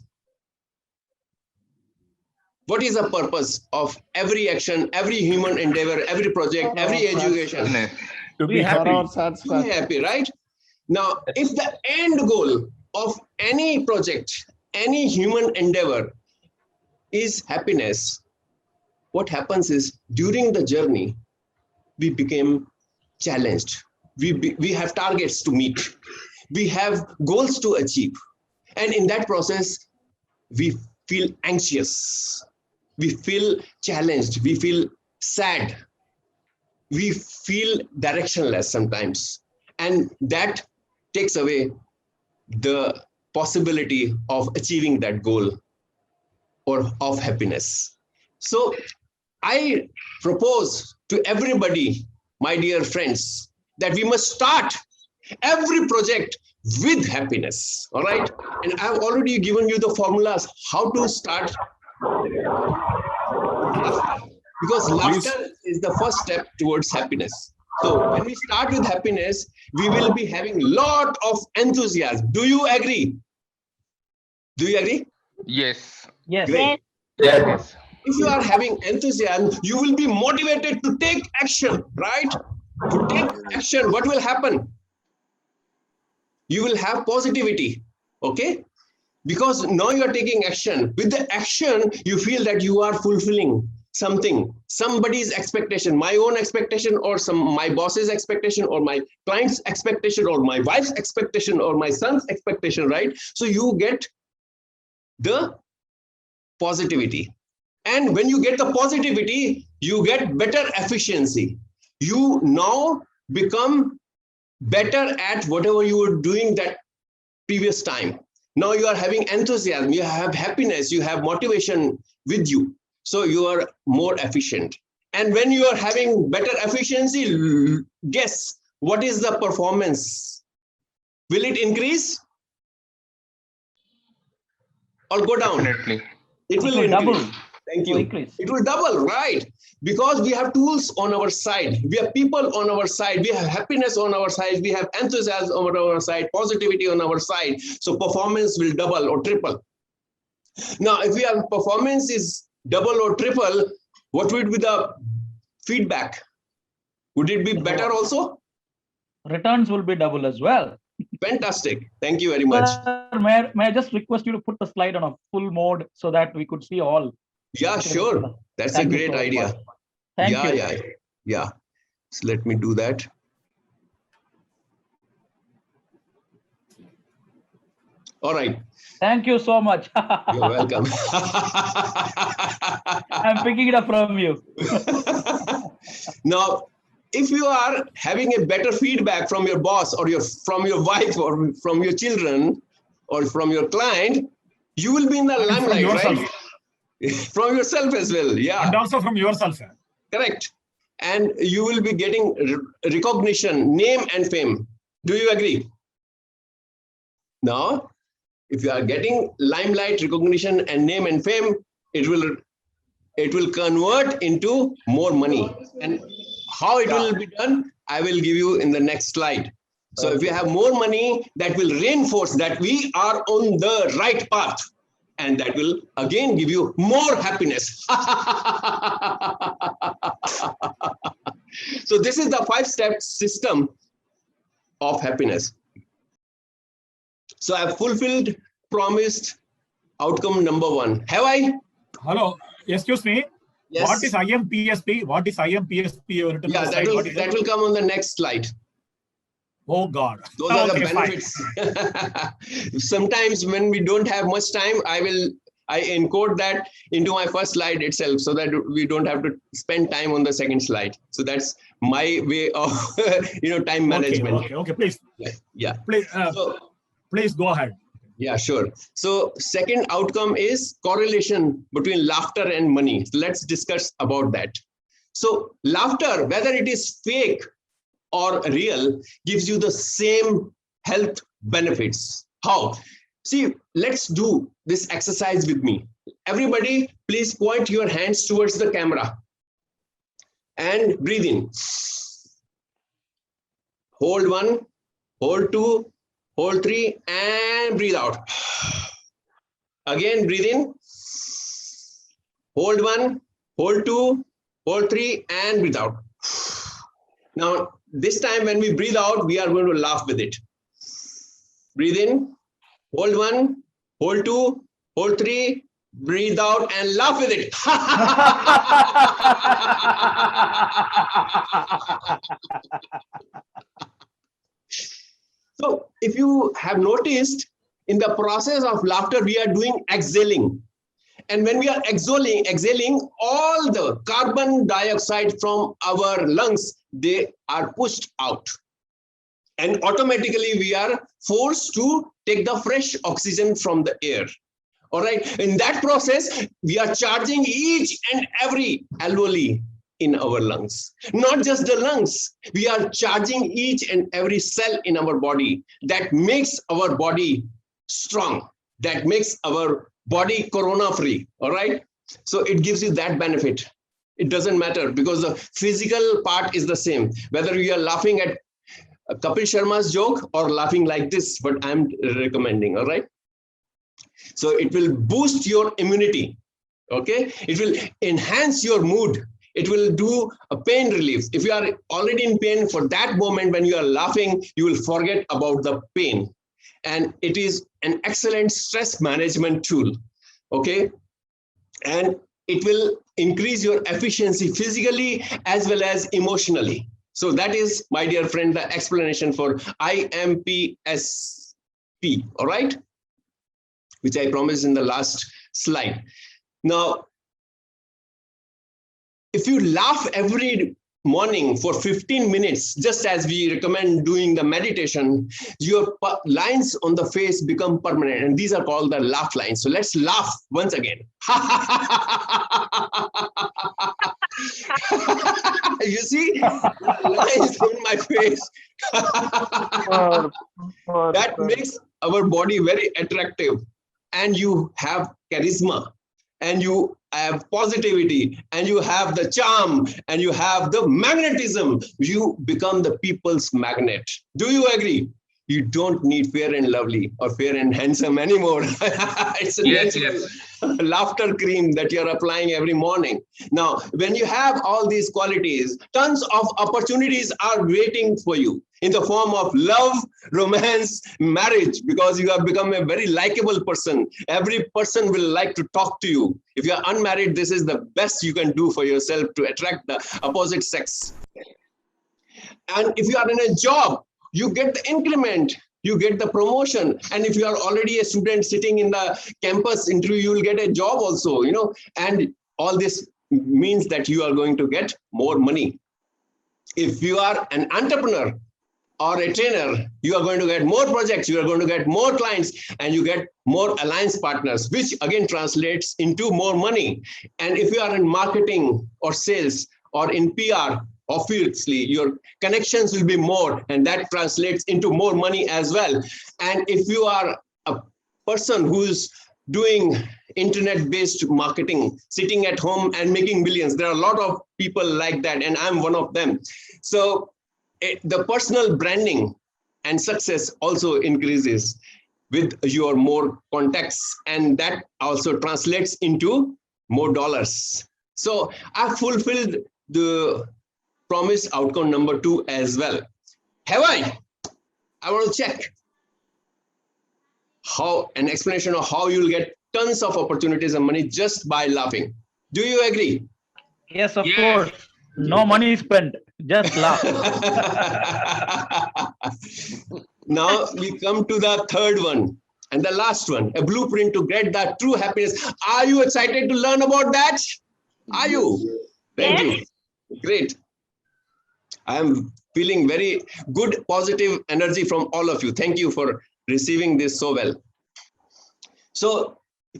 What is the purpose of every action, every human endeavor, every project, every education? To be happy. To be happy, right? Now, if the end goal of any project, any human endeavor is happiness, what happens is during the journey, we became challenged. We have targets to meet. We have goals to achieve. And in that process, we feel anxious. We feel challenged. We feel sad. We feel directionless sometimes. And that takes away the possibility of achieving that goal. or of happiness. So I propose to everybody, my dear friends, that we must start every project with happiness. All right. And I've already given you the formulas how to start. Because laughter is the first step towards happiness. So when we start with happiness, we will be having a lot of enthusiasm. Do you agree? Do you agree? Yes. Yes. Great. Yes. If you are having enthusiasm, you will be motivated to take action, right? To take action, what will happen? You will have positivity, okay? Because now you are taking action. With the action, you feel that you are fulfilling something, somebody's expectation, my own expectation, or my boss's expectation, or my client's expectation, or my wife's expectation, or my son's expectation, right? So you get the positivity. And when you get the positivity, you get better efficiency. You now become better at whatever you were doing that previous time. Now you are having enthusiasm, you have happiness, you have motivation with you. So you are more efficient. And when you are having better efficiency, guess what is the performance? Will it increase or go down? Definitely. It will increase. double. Thank you. It will double, right? Because we have tools on our side. We have people on our side. We have happiness on our side. We have enthusiasm on our side, positivity on our side. So performance will double or triple. Now, if we have performance is double or triple, what would be the feedback? Would it be better also? Returns will be double as well. Fantastic. Thank you very much. Sir, may I just request you to put the slide on a full mode so that we could see all? Yeah, sure. That's a great idea. Thank you. Yeah. So let me do that. All right. Thank you so much. You're welcome. I'm picking it up from you. Now, if you are having a better feedback from your boss or from your wife or from your children or from your client, you will be in the limelight, right? From yourself as well, yeah. And also from yourself. Correct. And you will be getting recognition, name and fame. Do you agree? Now, if you are getting limelight, recognition and name and fame, it will convert into more money. And how it will be done, I will give you in the next slide. So if you have more money, that will reinforce that we are on the right path. And that will again give you more happiness. So this is the 5-step system of happiness. So I've fulfilled, promised outcome number 1. Have I? Hello, excuse me. Yes. What is IMPSP? What is IMPSP? Yeah, that will come on the next slide. Oh God. Those are the benefits. Sometimes when we don't have much time, I encode that into my first slide itself so that we don't have to spend time on the second slide. So that's my way of time management. Okay, please. Yeah. Please go ahead. Yeah, sure. So second outcome is correlation between laughter and money. So let's discuss about that. So laughter, whether it is fake or real, gives you the same health benefits. How? See, let's do this exercise with me. Everybody, please point your hands towards the camera and breathe in. Hold 1, hold 2, hold 3, and breathe out. Again, breathe in. Hold 1, hold 2, hold 3, and breathe out. Now, this time when we breathe out, we are going to laugh with it. Breathe in, hold 1, hold 2, hold 3, breathe out and laugh with it. So if you have noticed, in the process of laughter, we are doing exhaling. And when we are exhaling, all the carbon dioxide from our lungs, they are pushed out. And automatically we are forced to take the fresh oxygen from the air. All right. In that process, we are charging each and every alveoli in our lungs. Not just the lungs. We are charging each and every cell in our body that makes our body strong, that makes our body corona-free. All right. So it gives you that benefit. It doesn't matter because the physical part is the same. Whether you are laughing at Kapil Sharma's joke or laughing like this, what I'm recommending. All right. So it will boost your immunity, okay? It will enhance your mood. It will do a pain relief. If you are already in pain, for that moment when you are laughing, you will forget about the pain. And it is an excellent stress management tool, okay? And it will increase your efficiency physically as well as emotionally. So that is, my dear friend, the explanation for IMPSP, all right? Which I promised in the last slide. Now, if you laugh every morning for 15 minutes, just as we recommend doing the meditation, your lines on the face become permanent. And these are called the laugh lines. So let's laugh once again. You see, lines on my face. That makes our body very attractive. And you have charisma, and you have positivity, and you have the charm, and you have the magnetism. You become the people's magnet. Do you agree? You don't need Fair and Lovely or Fair and Handsome anymore. It's a natural laughter cream that you're applying every morning. Now, when you have all these qualities, tons of opportunities are waiting for you in the form of love, romance, marriage, because you have become a very likable person. Every person will like to talk to you. If you are unmarried, this is the best you can do for yourself to attract the opposite sex. And if you are in a job, you get the increment, you get the promotion. And if you are already a student sitting in the campus interview, you will get a job also, you know, and all this means that you are going to get more money. If you are an entrepreneur or a trainer, you are going to get more projects, you are going to get more clients, and you get more alliance partners, which again translates into more money. And if you are in marketing or sales or in PR, obviously your connections will be more, and that translates into more money as well. And if you are a person who's doing internet-based marketing, sitting at home and making millions, there are a lot of people like that, and I'm one of them. So the personal branding and success also increases with your more contacts, and that also translates into more dollars. So I fulfilled the promise outcome number 2 as well. Have I? I want to check how an explanation of how you'll get tons of opportunities and money just by laughing. Do you agree? Yes, of course. No money spent, just laugh. Now we come to the third one and the last one, a blueprint to get that true happiness. Are you excited to learn about that? Are you? Thank you. Great. I am feeling very good, positive energy from all of you. Thank you for receiving this so well. So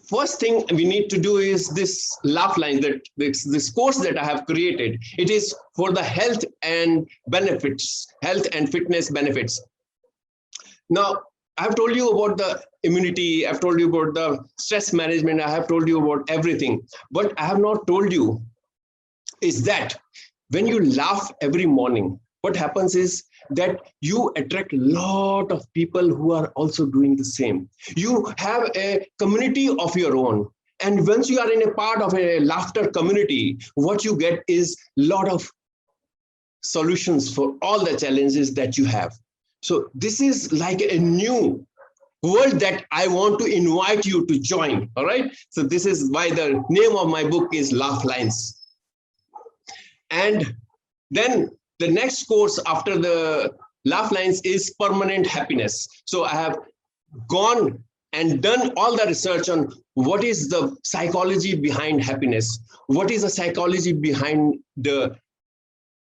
first thing we need to do is this laugh line, that this course that I have created. It is for the health and benefits, health and fitness benefits. Now, I've told you about the immunity. I've told you about the stress management. I have told you about everything. What I have not told you is that when you laugh every morning, what happens is that you attract a lot of people who are also doing the same. You have a community of your own. And once you are in a part of a laughter community, what you get is a lot of solutions for all the challenges that you have. So this is like a new world that I want to invite you to join. All right. So this is why the name of my book is Laugh Lines. And then the next course after the Laugh Lines is Permanent Happiness. So I have gone and done all the research on what is the psychology behind happiness, what is the psychology behind the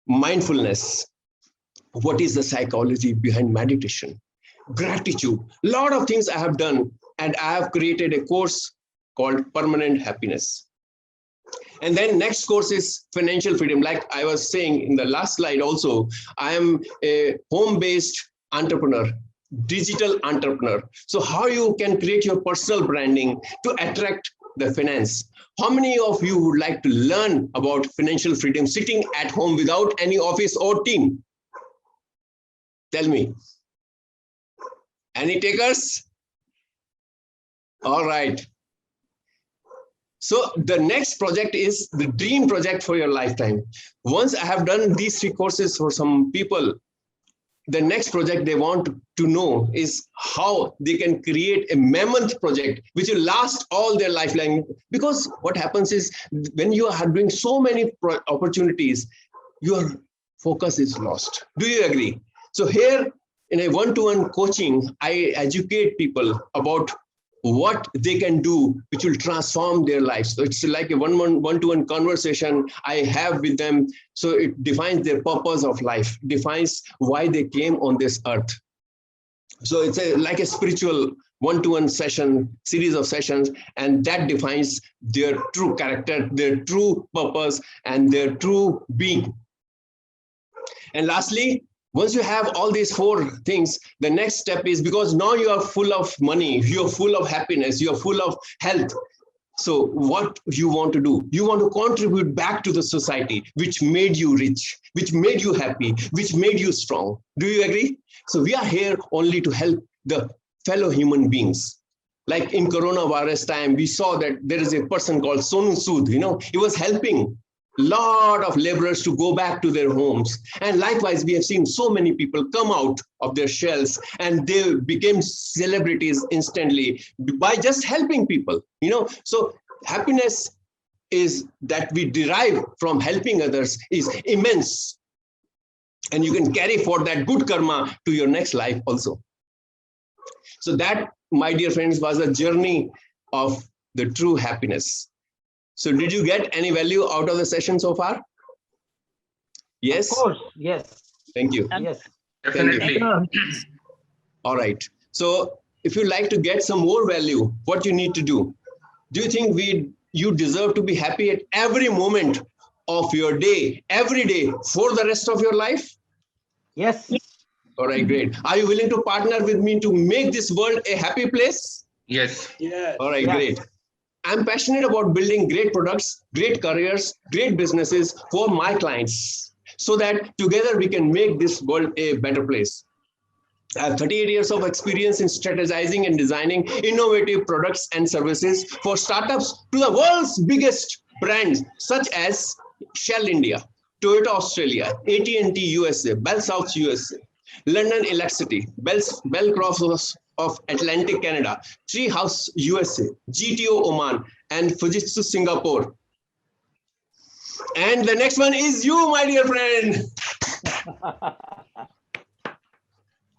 mindfulness, what is the psychology behind meditation, gratitude, a lot of things I have done, and I have created a course called permanent happiness. And then next course is financial freedom. Like I was saying in the last slide also, I am a home-based entrepreneur, digital entrepreneur. So how you can create your personal branding to attract the finance. How many of you would like to learn about financial freedom sitting at home without any office or team? Tell me. Any takers? All right. So the next project is the dream project for your lifetime. Once I have done these 3 courses for some people, the next project they want to know is how they can create a mammoth project which will last all their lifeline. Because what happens is when you are doing so many opportunities, your focus is lost. Do you agree? So here in a one-to-one coaching, I educate people about what they can do which will transform their lives. So it's like a one-to-one conversation I have with them. So it defines their purpose of life, defines why they came on this earth. So it's like a spiritual one-to-one session, series of sessions, and that defines their true character, their true purpose, and their true being. And lastly, once you have all these 4 things, the next step is, because now you are full of money, you're full of happiness, you're full of health. So what you want to do? You want to contribute back to the society, which made you rich, which made you happy, which made you strong. Do you agree? So we are here only to help the fellow human beings. Like in coronavirus time, we saw that there is a person called Sonu Sood, he was helping lot of laborers to go back to their homes. And likewise, we have seen so many people come out of their shells and they became celebrities instantly by just helping people, So happiness is that we derive from helping others is immense. And you can carry forward that good karma to your next life also. So that, my dear friends, was a journey of the true happiness. So did you get any value out of the session so far? Yes? Of course, yes. Thank you. Yes. Definitely. All right. So if you like to get some more value, what you need to do? Do you think you deserve to be happy at every moment of your day, every day, for the rest of your life? Yes. All right, great. Are you willing to partner with me to make this world a happy place? Yes. Yes. All right, great. I'm passionate about building great products, great careers, great businesses for my clients, so that together we can make this world a better place. I have 38 years of experience in strategizing and designing innovative products and services for startups to the world's biggest brands, such as Shell India, Toyota Australia, AT&T USA, Bell South USA, London Electricity, Bell Cross of Atlantic Canada, Treehouse USA, GTO Oman, and Fujitsu Singapore. And the next one is you, my dear friend.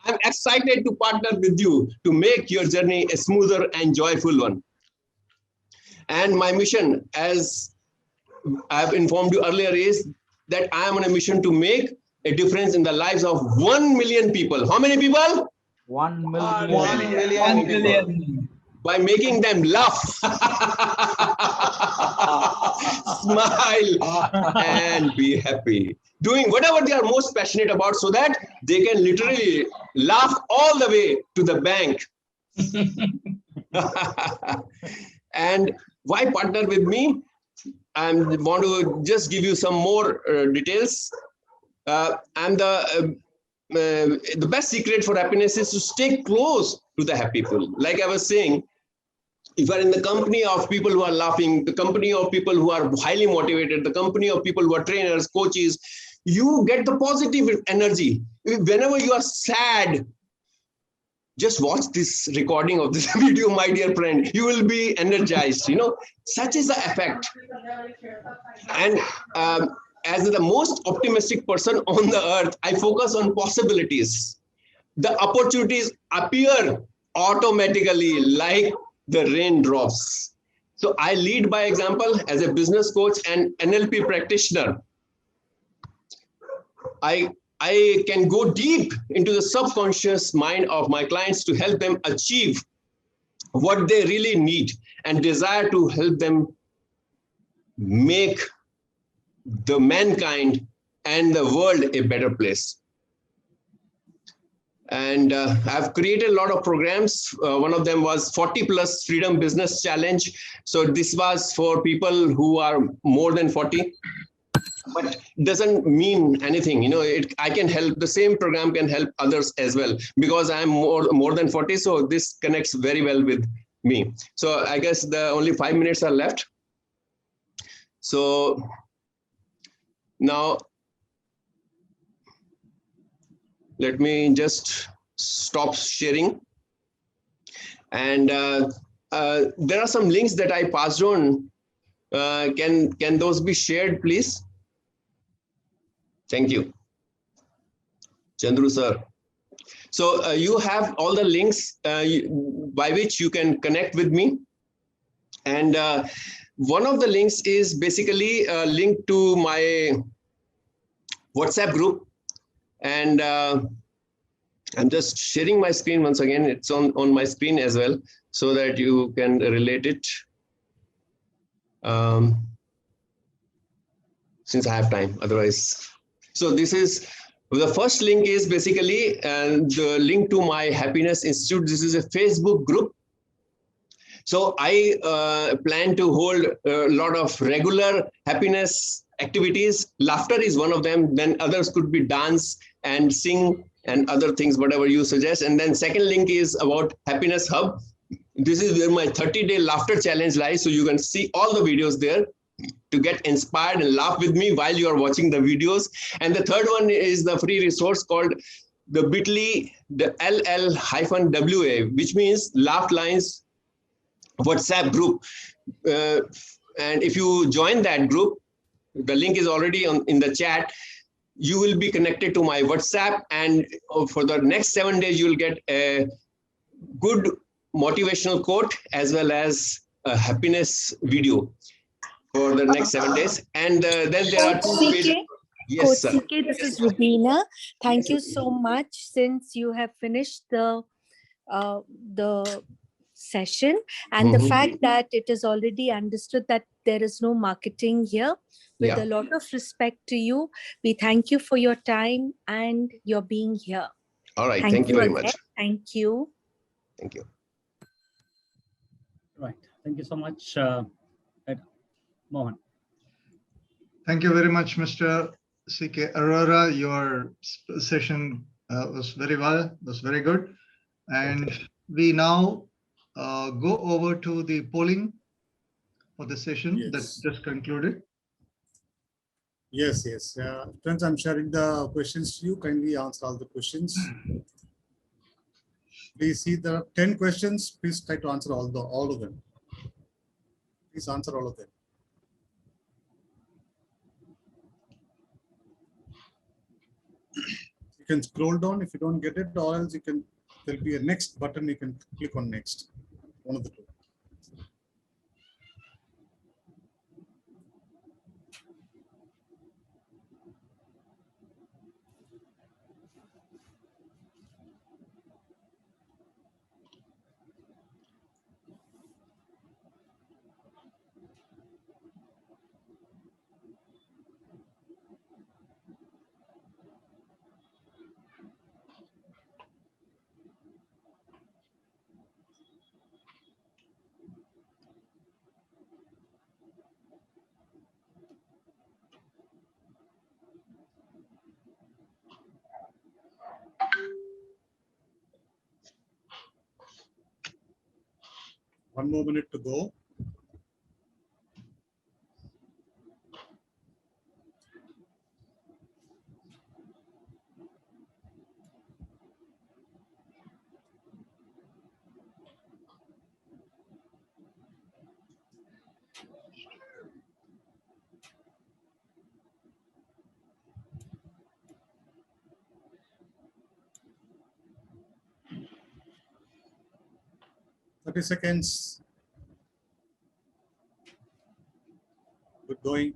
I'm excited to partner with you to make your journey a smoother and joyful one. And my mission, as I've informed you earlier, is that I am on a mission to make a difference in the lives of 1 million people. How many people? 1 million. 1 million. By making them laugh, smile, and be happy. Doing whatever they are most passionate about so that they can literally laugh all the way to the bank. And why partner with me? I want to just give you some more details. And the best secret for happiness is to stay close to the happy people. Like I was saying, if you are in the company of people who are laughing, the company of people who are highly motivated, the company of people who are trainers, coaches, you get the positive energy. Whenever you are sad, just watch this recording of this video, my dear friend. You will be energized. Such is the effect. And as the most optimistic person on the earth, I focus on possibilities. The opportunities appear automatically like the raindrops. So I lead by example as a business coach and NLP practitioner. I can go deep into the subconscious mind of my clients to help them achieve what they really need and desire to help them make the mankind and the world a better place. And I've created a lot of programs. One of them was 40 plus Freedom Business Challenge. So this was for people who are more than 40, but doesn't mean anything. You know, I can help, the same program can help others as well, because I'm more than 40. So this connects very well with me. So I guess the only 5 minutes are left. So now, let me just stop sharing. And there are some links that I passed on. Can those be shared, please? Thank you. Chandru sir. So you have all the links by which you can connect with me. And one of the links is basically a link to my WhatsApp group. And I'm just sharing my screen once again. It's on my screen as well, so that you can relate it. Since I have time, otherwise. So this is, the first link is basically the link to my Happiness Institute. This is a Facebook group. So I plan to hold a lot of regular happiness activities. Laughter is one of them. Then others could be dance and sing and other things, whatever you suggest. And then second link is about Happiness Hub. This is where my 30-day laughter challenge lies. So you can see all the videos there to get inspired and laugh with me while you are watching the videos. And the third one is the free resource called the bit.ly, the LL-WA, which means Laugh Lines WhatsApp group. And if you join that group, the link is already in the chat, you will be connected to my WhatsApp, and for the next 7 days, you will get a good motivational quote as well as a happiness video for the next 7 days. And then there are two pages. Yes, sir. CK, this is Rubina. Thank you so much. Since you have finished the session and the fact that it is already understood that there is no marketing here, with a lot of respect to you, we thank you for your time and your being here. All right. Thank you very much. Thank you. Thank you. Right. Thank you so much, Mohan. Thank you very much, Mr. CK Arora. Your session was very good. And we now go over to the polling for the session that just concluded. Yes. Friends, I'm sharing the questions to you. Kindly answer all the questions. Please see there are 10 questions. Please try to answer all of them. Please answer all of them. You can scroll down if you don't get it, or else there'll be a next button. You can click on next. One of the two. One more minute to go. Thirty seconds. Good going.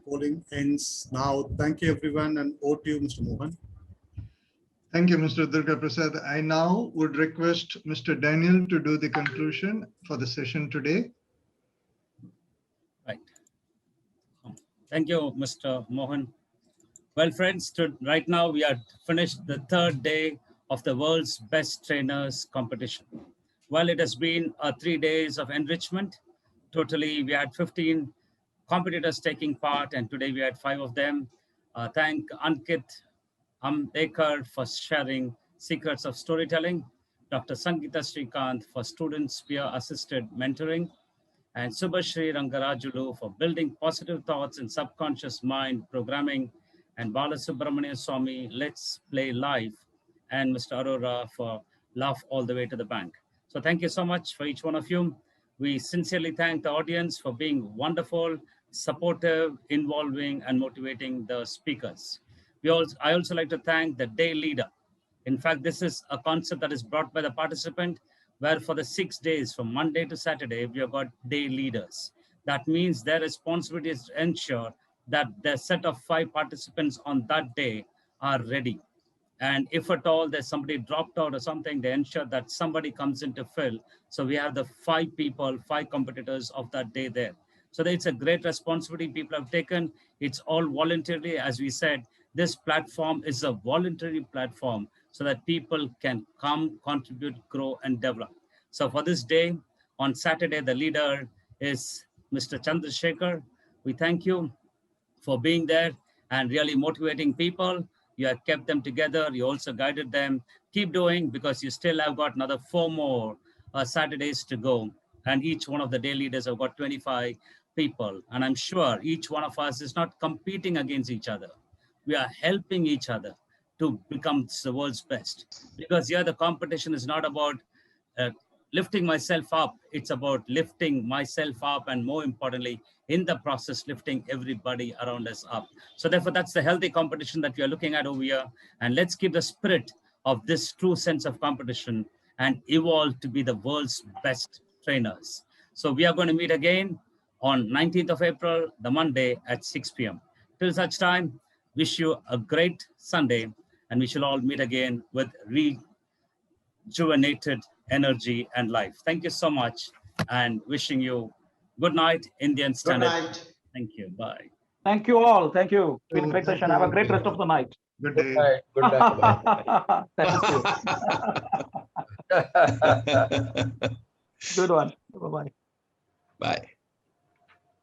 polling ends now. Thank you, everyone, and over to you, Mr. Mohan. Thank you, Mr. Durga Prasad. I now would request Mr. Daniel to do the conclusion for the session today. Right. Thank you, Mr. Mohan. Well, friends, right now we are finished the third day of the world's best trainers competition. Well, it has been 3 days of enrichment. Totally, we had 15 competitors taking part, and today we had 5 of them. Thank Aniket for sharing secrets of storytelling, Dr. Sangeeta Srikanth for students peer-assisted mentoring, and Subhashri Rangarajulu for building positive thoughts in subconscious mind programming, and Bala Subramanian Swami, Let's Play Live, and Mr. Arora for Laugh All the Way to the Bank. So thank you so much for each one of you. We sincerely thank the audience for being wonderful, supportive, involving, and motivating the speakers. I also like to thank the day leader. In fact, this is a concept that is brought by the participant, where for the 6 days, from Monday to Saturday, we have got day leaders. That means their responsibility is to ensure that the set of 5 participants on that day are ready. And if at all there's somebody dropped out or something, they ensure that somebody comes in to fill. So we have the 5 people, 5 competitors of that day there. So it's a great responsibility people have taken. It's all voluntarily. As we said, this platform is a voluntary platform so that people can come, contribute, grow, and develop. So for this day, on Saturday, the leader is Mr. Chandrasekhar. We thank you for being there and really motivating people. You have kept them together. You also guided them. Keep doing, because you still have got another 4 more Saturdays to go. And each one of the day leaders have got 25 people. And I'm sure each one of us is not competing against each other. We are helping each other to become the world's best. Because here the competition is not about lifting myself up. It's about lifting myself up, and more importantly, in the process, lifting everybody around us up. So therefore, that's the healthy competition that we are looking at over here. And let's keep the spirit of this true sense of competition and evolve to be the world's best trainers. So we are going to meet again on 19th of April, the Monday at 6 p.m. Till such time, wish you a great Sunday, and we shall all meet again with rejuvenated energy and life. Thank you so much, and wishing you good night, Indian Standard. Good night. Thank you. Bye. Thank you all. Thank you. It's been a great session. Have a great rest of the night. Good Good day. night. Good night. Thank you. Good one. Bye-bye. Bye.